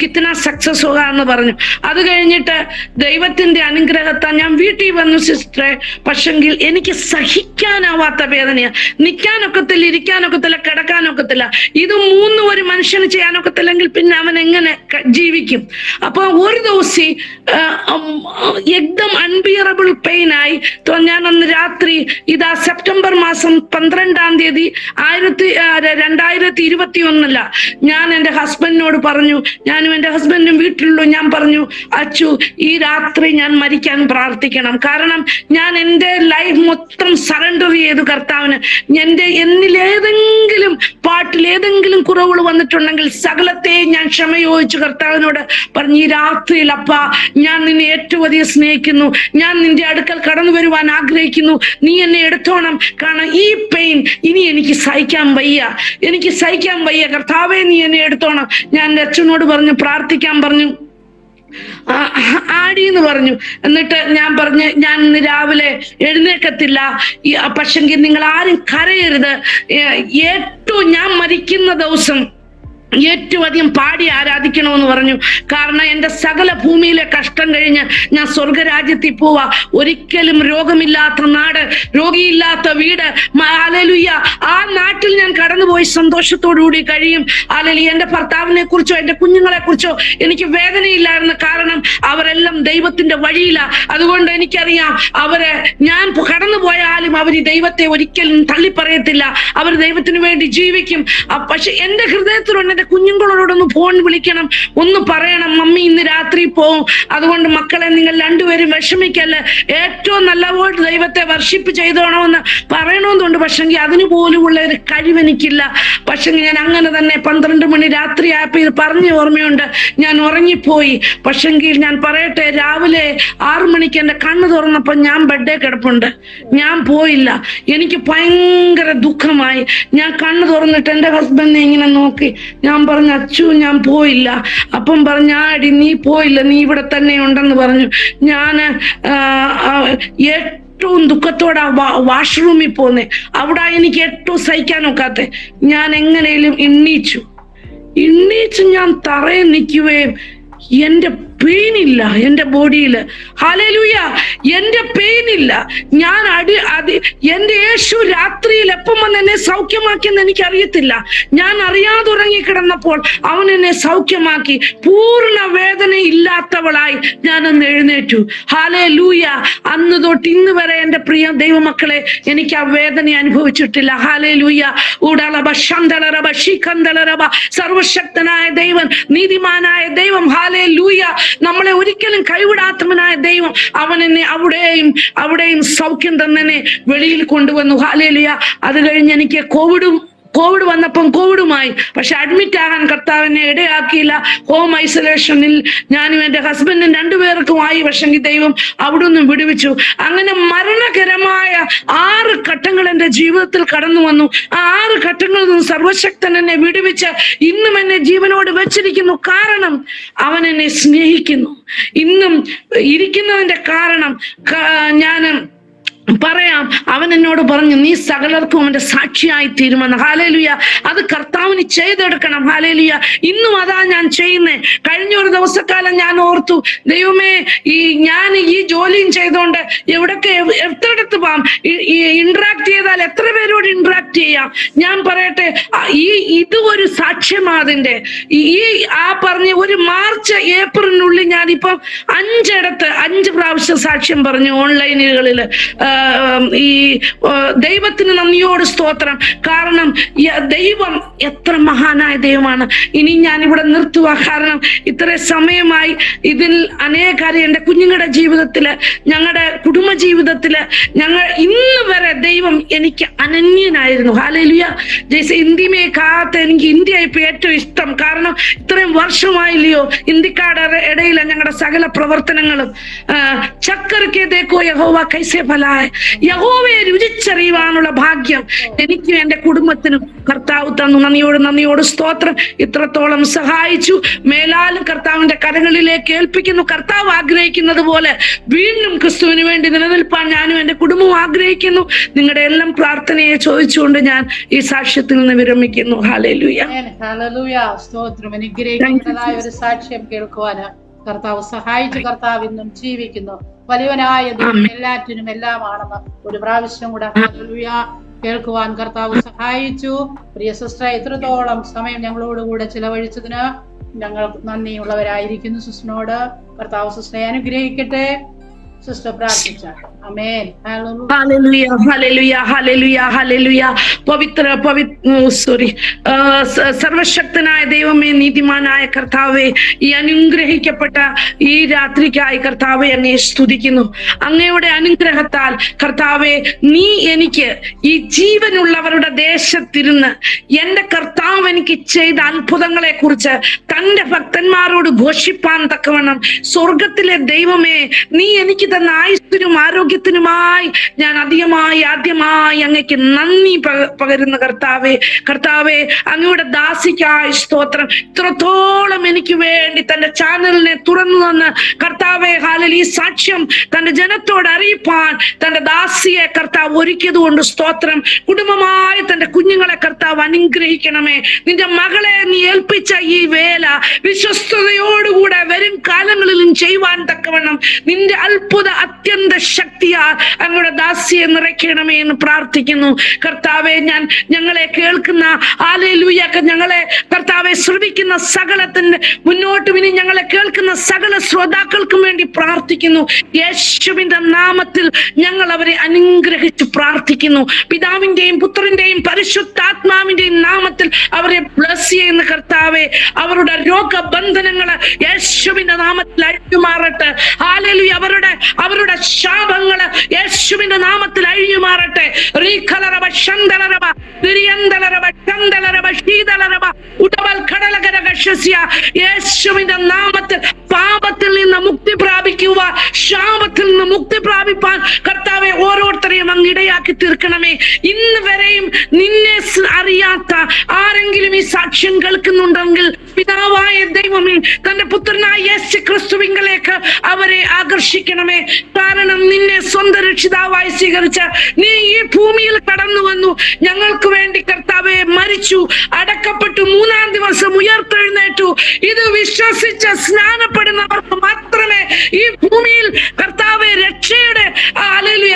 കിത്തന സക്സസ് ഹോഗ എന്ന് പറഞ്ഞു. അത് കഴിഞ്ഞിട്ട് ദൈവത്തിന്റെ അനുഗ്രഹത്താൽ ഞാൻ വീട്ടിൽ വന്നു സിസ്റ്ററെ. പക്ഷെങ്കിൽ എനിക്ക് സഹിക്കാനാവാത്ത വേദനയാണ്. നിൽക്കാനൊക്കത്തില്ല, ഇരിക്കാനൊക്കത്തില്ല, കിടക്കാനൊക്കത്തില്ല. ഇത് മൂന്നും ഒരു മനുഷ്യന് ചെയ്യാനൊക്കത്തില്ലെങ്കിൽ പിന്നെ അവൻ എങ്ങനെ ജീവിക്കും? അപ്പൊ ഒരു ദിവസം एकदम अनबियറബിൾ പെയിൻ ആയി. ഞാൻ അന്ന് രാത്രി ഇതാ സെപ്റ്റംബർ മാസം 12-ാം തീയതി 2021 ഞാൻ എൻ്റെ ഹസ്ബൻഡിനോട് പറഞ്ഞു, ഞാനും എൻ്റെ ഹസ്ബൻഡും വീട്ടിലുള്ളൂ. ഞാൻ പറഞ്ഞു, അച്ചു ഈ രാത്രി ഞാൻ മരിക്കാൻ പ്രാർത്ഥിക്കണം. കാരണം ഞാൻ എൻ്റെ ലൈഫ് മൊത്തം സറണ്ടർ ചെയ്തു കർത്താവിന്. എന്നിലേതെങ്കിലും പാട്ടിൽ ഏതെങ്കിലും കുറവുകൾ വന്നിട്ടുണ്ടെങ്കിൽ സകലത്തെയും ഞാൻ ക്ഷമ ചോദിച്ചു കർത്താവിനോട് പറഞ്ഞു, ഈ രാത്രിയിൽ അപ്പ ഞാൻ നിന്നെ ഏറ്റവും അധികം സ്നേഹിക്കുന്നു, ഞാൻ നിന്റെ അടുക്കൽ കടന്നു വരുവാൻ ആഗ്രഹിക്കുന്നു, നീ എന്നെ എടുത്തോണം. കാരണം ഈ പെയിൻ ഇനി എനിക്ക് സഹിക്കാൻ വയ്യ കർത്താവേ, നീ എന്നെ എടുത്തോണം. ഞാൻ എൻ്റെ അച്ഛനോട് പറഞ്ഞു, പ്രാർത്ഥിക്കാൻ പറഞ്ഞു, ആടി എന്ന് പറഞ്ഞു. എന്നിട്ട് ഞാൻ പറഞ്ഞു, ഞാൻ ഇന്ന് രാവിലെ എഴുന്നേക്കത്തില്ല, പക്ഷെങ്കിൽ നിങ്ങൾ ആരും കരയരുത്. ഏറ്റവും ഞാൻ മരിക്കുന്ന ദിവസം ഏറ്റവും അധികം പാടി ആരാധിക്കണമെന്ന് പറഞ്ഞു. കാരണം എൻ്റെ സകല ഭൂമിയിലെ കഷ്ടം കഴിഞ്ഞ് ഞാൻ സ്വർഗരാജ്യത്തിൽ പോവാ. ഒരിക്കലും രോഗമില്ലാത്ത നാട്, രോഗിയില്ലാത്ത വീട്, ഹല്ലേലൂയ, ആ നാട്ടിൽ ഞാൻ കടന്നുപോയി സന്തോഷത്തോടുകൂടി കഴിയും. ഹല്ലേലൂയ. എൻ്റെ ഭർത്താവിനെ കുറിച്ചോ എൻ്റെ കുഞ്ഞുങ്ങളെ കുറിച്ചോ എനിക്ക് വേദനയില്ലായിരുന്നു. കാരണം അവരെല്ലാം ദൈവത്തിന്റെ വഴിയിലാ. അതുകൊണ്ട് എനിക്കറിയാം, ഞാൻ കടന്നുപോയാലും അവർ ദൈവത്തെ ഒരിക്കലും തള്ളിപ്പറയത്തില്ല. അവർ ദൈവത്തിന് വേണ്ടി ജീവിക്കും. പക്ഷെ എൻ്റെ ഹൃദയത്തിലുണ്ട്, കുഞ്ഞുങ്ങളോടൊന്ന് ഫോൺ വിളിക്കണം, ഒന്ന് പറയണം, മമ്മി ഇന്ന് രാത്രി പോവും, അതുകൊണ്ട് മക്കളെ നിങ്ങൾ രണ്ടുപേരും വിഷമിക്കല്ല, ഏറ്റവും നല്ലപോലെ ദൈവത്തെ വർഷിപ്പ് ചെയ്തോണമെന്ന് പറയണമെന്നുണ്ട്. പക്ഷെങ്കിൽ അതിന് പോലുമുള്ള ഒരു കഴിവെനിക്കില്ല. പക്ഷെങ്കിൽ ഞാൻ അങ്ങനെ തന്നെ 12 മണി രാത്രി ആയപ്പോൾ ഇത് പറഞ്ഞ ഓർമ്മയുണ്ട്, ഞാൻ ഉറങ്ങിപ്പോയി. പക്ഷെങ്കിൽ ഞാൻ പറയട്ടെ, രാവിലെ 6 മണിക്ക് എൻ്റെ കണ്ണ് തുറന്നപ്പോൾ ഞാൻ ബെഡേ കിടപ്പുണ്ട്, ഞാൻ പോയില്ല. എനിക്ക് ഭയങ്കര ദുഃഖമായി. ഞാൻ കണ്ണ് തുറന്നിട്ട് എൻ്റെ ഹസ്ബൻഡിനെ ഇങ്ങനെ നോക്കി. ഞാൻ പറഞ്ഞു, അച്ചു ഞാൻ പോയില്ല. അപ്പം പറഞ്ഞു, ആടി നീ പോയില്ല, നീ ഇവിടെ തന്നെ ഉണ്ടെന്ന് പറഞ്ഞു. ഞാൻ ഏറ്റവും ദുഃഖത്തോടെ വാഷ്റൂമിൽ പോന്നേ. അവിടെ എനിക്ക് ഏറ്റവും സഹിക്കാൻ ഒക്കാത്ത. ഞാൻ എങ്ങനെയും എണ്ണീച്ചു ഞാൻ തറയിൽ നിൽക്കുകയും എൻ്റെ പെയിൻ ഇല്ല എൻ്റെ ബോഡിയിൽ. ഹല്ലേലൂയ, എൻ്റെ പെയിൻ ഇല്ല. ഞാൻ എൻ്റെ യേശു രാത്രിയിൽ എപ്പം വന്ന് എന്നെ സൗഖ്യമാക്കിയെന്ന് എനിക്കറിയത്തില്ല. ഞാൻ അറിയാതെ ഉറങ്ങിക്കിടന്നപ്പോൾ അവൻ എന്നെ സൗഖ്യമാക്കി. പൂർണ്ണ വേദന ഇല്ലാത്തവളായി ഞാൻ അന്ന് എഴുന്നേറ്റു. ഹല്ലേലൂയ. അന്ന് തൊട്ട് ഇന്ന് വരെ എൻ്റെ പ്രിയ ദൈവമക്കളെ എനിക്ക് ആ വേദന അനുഭവിച്ചിട്ടില്ല. ഹല്ലേലൂയ. ഉടലബ ശന്തലറബ ശിഖന്തലറബ. സർവശക്തനായ ദൈവം, നീതിമാനായ ദൈവം, ഹല്ലേലൂയ, നമ്മളെ ഒരിക്കലും കൈവിടാത്തവനായ ദൈവം, അവൻ എന്നെ അവിടെയും സൗഖ്യം തന്നെ വെളിയിൽ കൊണ്ടുവന്നു. ഹല്ലേലൂയ. അത് കഴിഞ്ഞ് എനിക്ക് കോവിഡ് വന്നപ്പം കോവിഡുമായി. പക്ഷെ അഡ്മിറ്റ് ആകാൻ കർത്താവിനെ ഇടയാക്കിയില്ല. ഹോം ഐസൊലേഷനിൽ ഞാനും എൻ്റെ ഹസ്ബൻഡും 2 പേർക്കുമായി. പക്ഷെങ്കിൽ ദൈവം അവിടെ നിന്നും വിടുവിച്ചു. അങ്ങനെ മരണകരമായ 6 ഘട്ടങ്ങൾ എൻ്റെ ജീവിതത്തിൽ കടന്നു വന്നു. ആ 6 ഘട്ടങ്ങളിൽ നിന്നും സർവശക്തൻ എന്നെ വിടുവിച്ച് ഇന്നും എന്നെ ജീവനോട് വെച്ചിരിക്കുന്നു. കാരണം അവൻ എന്നെ സ്നേഹിക്കുന്നു. ഇന്നും ഇരിക്കുന്നതിന്റെ കാരണം ഞാൻ പറയാം. അവൻ എന്നോട് പറഞ്ഞു, നീ സകലർക്കും അവന്റെ സാക്ഷിയായി തീരുമെന്ന്. ഹല്ലേലൂയ. അത് കർത്താവിന് ചെയ്തെടുക്കണം. ഹല്ലേലൂയ. ഇന്നും അതാ ഞാൻ ചെയ്യുന്നേ. കഴിഞ്ഞ ഒരു ദിവസക്കാലം ഞാൻ ഓർത്തു, ദൈവമേ, ഞാൻ ഈ ജോലിയും ചെയ്തോണ്ട് എത്രയിടത്ത് പോവാം, ഇന്ററാക്ട് ചെയ്താൽ എത്ര പേരോട് ഇന്ററാക്ട് ചെയ്യാം. ഞാൻ പറയട്ടെ, ഇത് ഒരു സാക്ഷ്യമാതിന്റെ പറഞ്ഞ ഒരു മാർച്ച് ഏപ്രിലിനുള്ളിൽ ഞാനിപ്പം 5 പ്രാവശ്യം സാക്ഷ്യം പറഞ്ഞു ഓൺലൈനുകളിൽ. ദൈവത്തിന് നന്ദിയോട് സ്തോത്രം. കാരണം ദൈവം എത്ര മഹാനായ ദൈവമാണ്. ഇനി ഞാൻ ഇവിടെ നിർത്തുക. കാരണം ഇത്ര സമയമായി ഇതിൽ അനേകാര്യം എൻ്റെ കുഞ്ഞുങ്ങളുടെ ജീവിതത്തില്, ഞങ്ങളുടെ കുടുംബ ജീവിതത്തില്, ഞങ്ങൾ ഇന്ന് വരെ ദൈവം എനിക്ക് അനന്യനായിരുന്നു. ഹല്ലേലൂയ. ജैसे हिंदी में कहा था, എനിക്ക് ഇന്ത്യ ഇപ്പൊ ഏറ്റവും ഇഷ്ടം. കാരണം ഇത്രയും വർഷമായില്ലയോ ഇന്ത്യക്കാരുടെ ഇടയിൽ ഞങ്ങളുടെ സകല പ്രവർത്തനങ്ങളും. ചക്കർക്ക് ദേക്കോ യഹോവ കൈസേ ഫലായ, യഹോവയെ രുചിച്ചറിയുവാനുള്ള ഭാഗ്യം എനിക്കും എന്റെ കുടുംബത്തിനും കർത്താവ് തന്നു. നന്ദിയോട് സ്തോത്രം. ഇത്രത്തോളം സഹായിച്ചു. മേലാലും കർത്താവിന്റെ കരങ്ങളിലേക്ക് ഏൽപ്പിക്കുന്നു. കർത്താവ് ആഗ്രഹിക്കുന്നത് പോലെ വീണ്ടും ക്രിസ്തുവിന് വേണ്ടി നിലനിൽപ്പാൻ ഞാനും എന്റെ കുടുംബവും ആഗ്രഹിക്കുന്നു. നിങ്ങളുടെ എല്ലാം പ്രാർത്ഥനയെ ചോദിച്ചുകൊണ്ട് ഞാൻ ഈ സാക്ഷ്യത്തിൽ നിന്ന് വിരമിക്കുന്നു. ഹല്ലേലൂയ. ഹല്ലേലൂയ. സ്തോത്രം. അനുഗ്രഹിക്കുന്നതായ ഒരു സാക്ഷ്യം കേൾക്കുവാന് കർത്താവ് സഹായിച്ചു. കർത്താവ് ഇന്നും ജീവിക്കുന്നു. വലിയവനായ എല്ലാറ്റിനും എല്ലാമാണെന്ന് ഒരു പ്രാവശ്യം കൂടെ ഹല്ലേലൂയ കേൾക്കുവാൻ കർത്താവ് സഹായിച്ചു. പ്രിയ സിസ്റ്റർ, ഇത്രത്തോളം സമയം ഞങ്ങളോടുകൂടെ ചിലവഴിച്ചതിന് ഞങ്ങൾ നന്ദിയുള്ളവരായിരിക്കുന്നു. സിസ്റ്ററിനോട് കർത്താവ് സിസ്റ്ററെ അനുഗ്രഹിക്കട്ടെ. സിസ്റ്റർ പ്രാർത്ഥിച്ചാൽ. ആമേൻ. ഹല്ലേലൂയ, ഹല്ലേലൂയ, ഹല്ലേലൂയ, ഹല്ലേലൂയ. സർവശക്തനായ ദൈവമേ, നീതിമാനായ കർത്താവേ, ഈ അനുഗ്രഹിക്കപ്പെട്ട ഈ രാത്രിക്കായി കർത്താവെ അങ്ങയെ സ്തുതിക്കുന്നു. അങ്ങയുടെ അനുഗ്രഹത്താൽ കർത്താവെ, നീ എനിക്ക് ഈ ജീവനുള്ളവരുടെ ദേശത്തിരുന്ന് എന്റെ കർത്താവ് എനിക്ക് ചെയ്ത അത്ഭുതങ്ങളെ കുറിച്ച് തന്റെ ഭക്തന്മാരോട് ഘോഷിപ്പാൻ തക്കവണ്ണം സ്വർഗത്തിലെ ദൈവമേ, നീ എനിക്ക് തന്ന ആയുസ്സിനും ആരോഗ്യത്തിനുമായി ഞാൻ ആദ്യമായി അങ്ങയ്ക്ക് നന്ദി പകരുന്ന കർത്താവേ, അങ്ങയുടെ ദാസിക്കായി സ്തോത്രം. ഇത്രത്തോളം എനിക്ക് വേണ്ടി തന്റെ ചാനലിനെ തുറന്നു തന്ന് കർത്താവേ, ഹാലൽ ഈ സാക്ഷ്യം തന്റെ ജനത്തോട് അറിയിപ്പാൻ തന്റെ ദാസിയെ കർത്താവ് ഒരുക്കിയത് കൊണ്ട് സ്തോത്രം. കുടുംബമായി തന്റെ കുഞ്ഞുങ്ങളെ കർത്താവ് അനുഗ്രഹിക്കണമേ. നിന്റെ മകളെ നീ ഏൽപ്പിച്ച ഈ വേല വിശ്വസ്തയോടുകൂടെ വരും കാലങ്ങളിലും ചെയ്യുവാൻ തക്കവണ്ണം നിന്റെ അത്ഭുത അത്യന്ത ശക്തിയാൽ അങ്ങയുടെ ദാസിയെ നിറയ്ക്കണമേ എന്ന് പ്രാർത്ഥിക്കുന്നു. കർത്താവെ, ഞങ്ങളെ കേൾക്കുന്ന ഹല്ലേലൂയ, ഞങ്ങളെ കർത്താവെ ശ്രവിക്കുന്ന സകലത്തിന്റെ മുന്നോട്ട് ഇനി ഞങ്ങളെ കേൾക്കുന്ന സകല ശ്രോതാക്കൾക്കും വേണ്ടി പ്രാർത്ഥിക്കുന്നു. യേശുവിന്റെ നാമത്തിൽ ഞങ്ങൾ അവരെ അനുഗ്രഹിച്ച് പ്രാർത്ഥിക്കുന്നു. പിതാവിന്റെയും പുത്രന്റെയും പരിശുദ്ധാത്മാവിന്റെയും നാമത്തിൽ അവരെ ബ്ലസ് ചെയ്യുന്ന കർത്താവെ, അവരുടെ രോഗബന്ധനങ്ങള് യേശുവിന്റെ നാമത്തിൽ അഴിഞ്ഞുമാറട്ടെ. ഹല്ലേലൂയ. അവരുടെ ശാപങ്ങള് യേശുവിന്റെ നാമത്തിൽ അഴിഞ്ഞുമാറട്ടെ. യേശുവിന്റെ നാമത്തിൽ പാപത്തിൽ നിന്ന് മുക്തി പ്രാപിക്കുക, ശാപത്തിൽ നിന്ന് മുക്തി പ്രാപിപ്പാൻ കർത്താവെ ഓരോരുത്തരെയും അങ്ങ് ഇടയാക്കി തീർക്കണമേ. ഇന്ന് വരെയും നിന്നെ അറിയാത്ത ആരെങ്കിലും ഈ സാക്ഷ്യം കേൾക്കുന്നുണ്ടെങ്കിൽ പിതാവായ ദൈവമേ, തന്റെ പുത്രനായ യേശു ക്രിസ്തുവിങ്കലേക്ക് അവരെ ആകർഷിക്കണമേ. കാരണം നിന്നെ സ്വന്തം രക്ഷിതാവായി സ്വീകരിച്ച നീ ഈ ഭൂമിയിൽ കടന്നു വന്നു, ഞങ്ങൾക്ക് വേണ്ടി കർത്താവെ മരിച്ചു, അടക്കപ്പെട്ടു, 3-ാം ദിവസം ഉയർത്തെഴുന്നേറ്റു. ഇത് വിശ്വസിച്ച് സ്നാനപ്പെടുന്നവർക്ക് മാത്രമേ ഈ ഭൂമിയിൽ കർത്താവെ രക്ഷയുടെ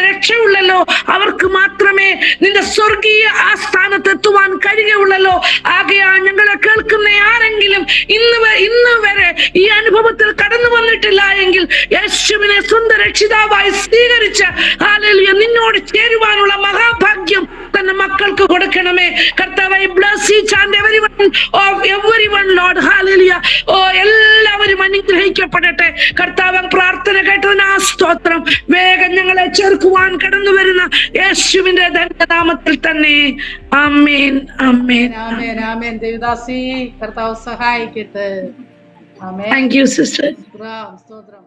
രക്ഷയുള്ളല്ലോ. അവർക്ക് മാത്രമേ നിന്റെ സ്വർഗീയ ആസ്ഥാനത്ത് എത്തുവാൻ കഴിയുള്ളല്ലോ. ആകയാൽ ഞങ്ങളെ കേൾക്കുന്ന ആരെങ്കിലും ഇന്ന് വരെ ഈ അനുഭവത്തിൽ കടന്നു വന്നിട്ടില്ല എങ്കിൽ യേശുവിനെ സ്വന്തം രക്ഷിതാവായി സ്വീകരിച്ച് ഹല്ലേലൂയ നിന്നോട് ചേരുവാനുള്ള മഹാഭാഗ്യം തന്നെ മക്കൾക്ക് കൊടുക്കണമേ. കർത്താവേ, bless each and everyone Lord. Hallelujah. എല്ലാവരും അനുഗ്രഹിക്കപ്പെടട്ടെ. കർത്താവ് പ്രാർത്ഥന കേട്ടതിന് സ്തോത്രം. വേഗം ഞങ്ങളെ ചേർക്കുവാൻ കടന്നു വരുന്ന യേശുവിന്റെ ധന്യനാമത്തിൽ തന്നെ. ആമേൻ, ആമേൻ, ആമേൻ, ആമേൻ. ദേവദാസി, കർത്താവ് സഹായിക്കട്ടെ. ആമേൻ. Thank you sister. സ്തോത്രം.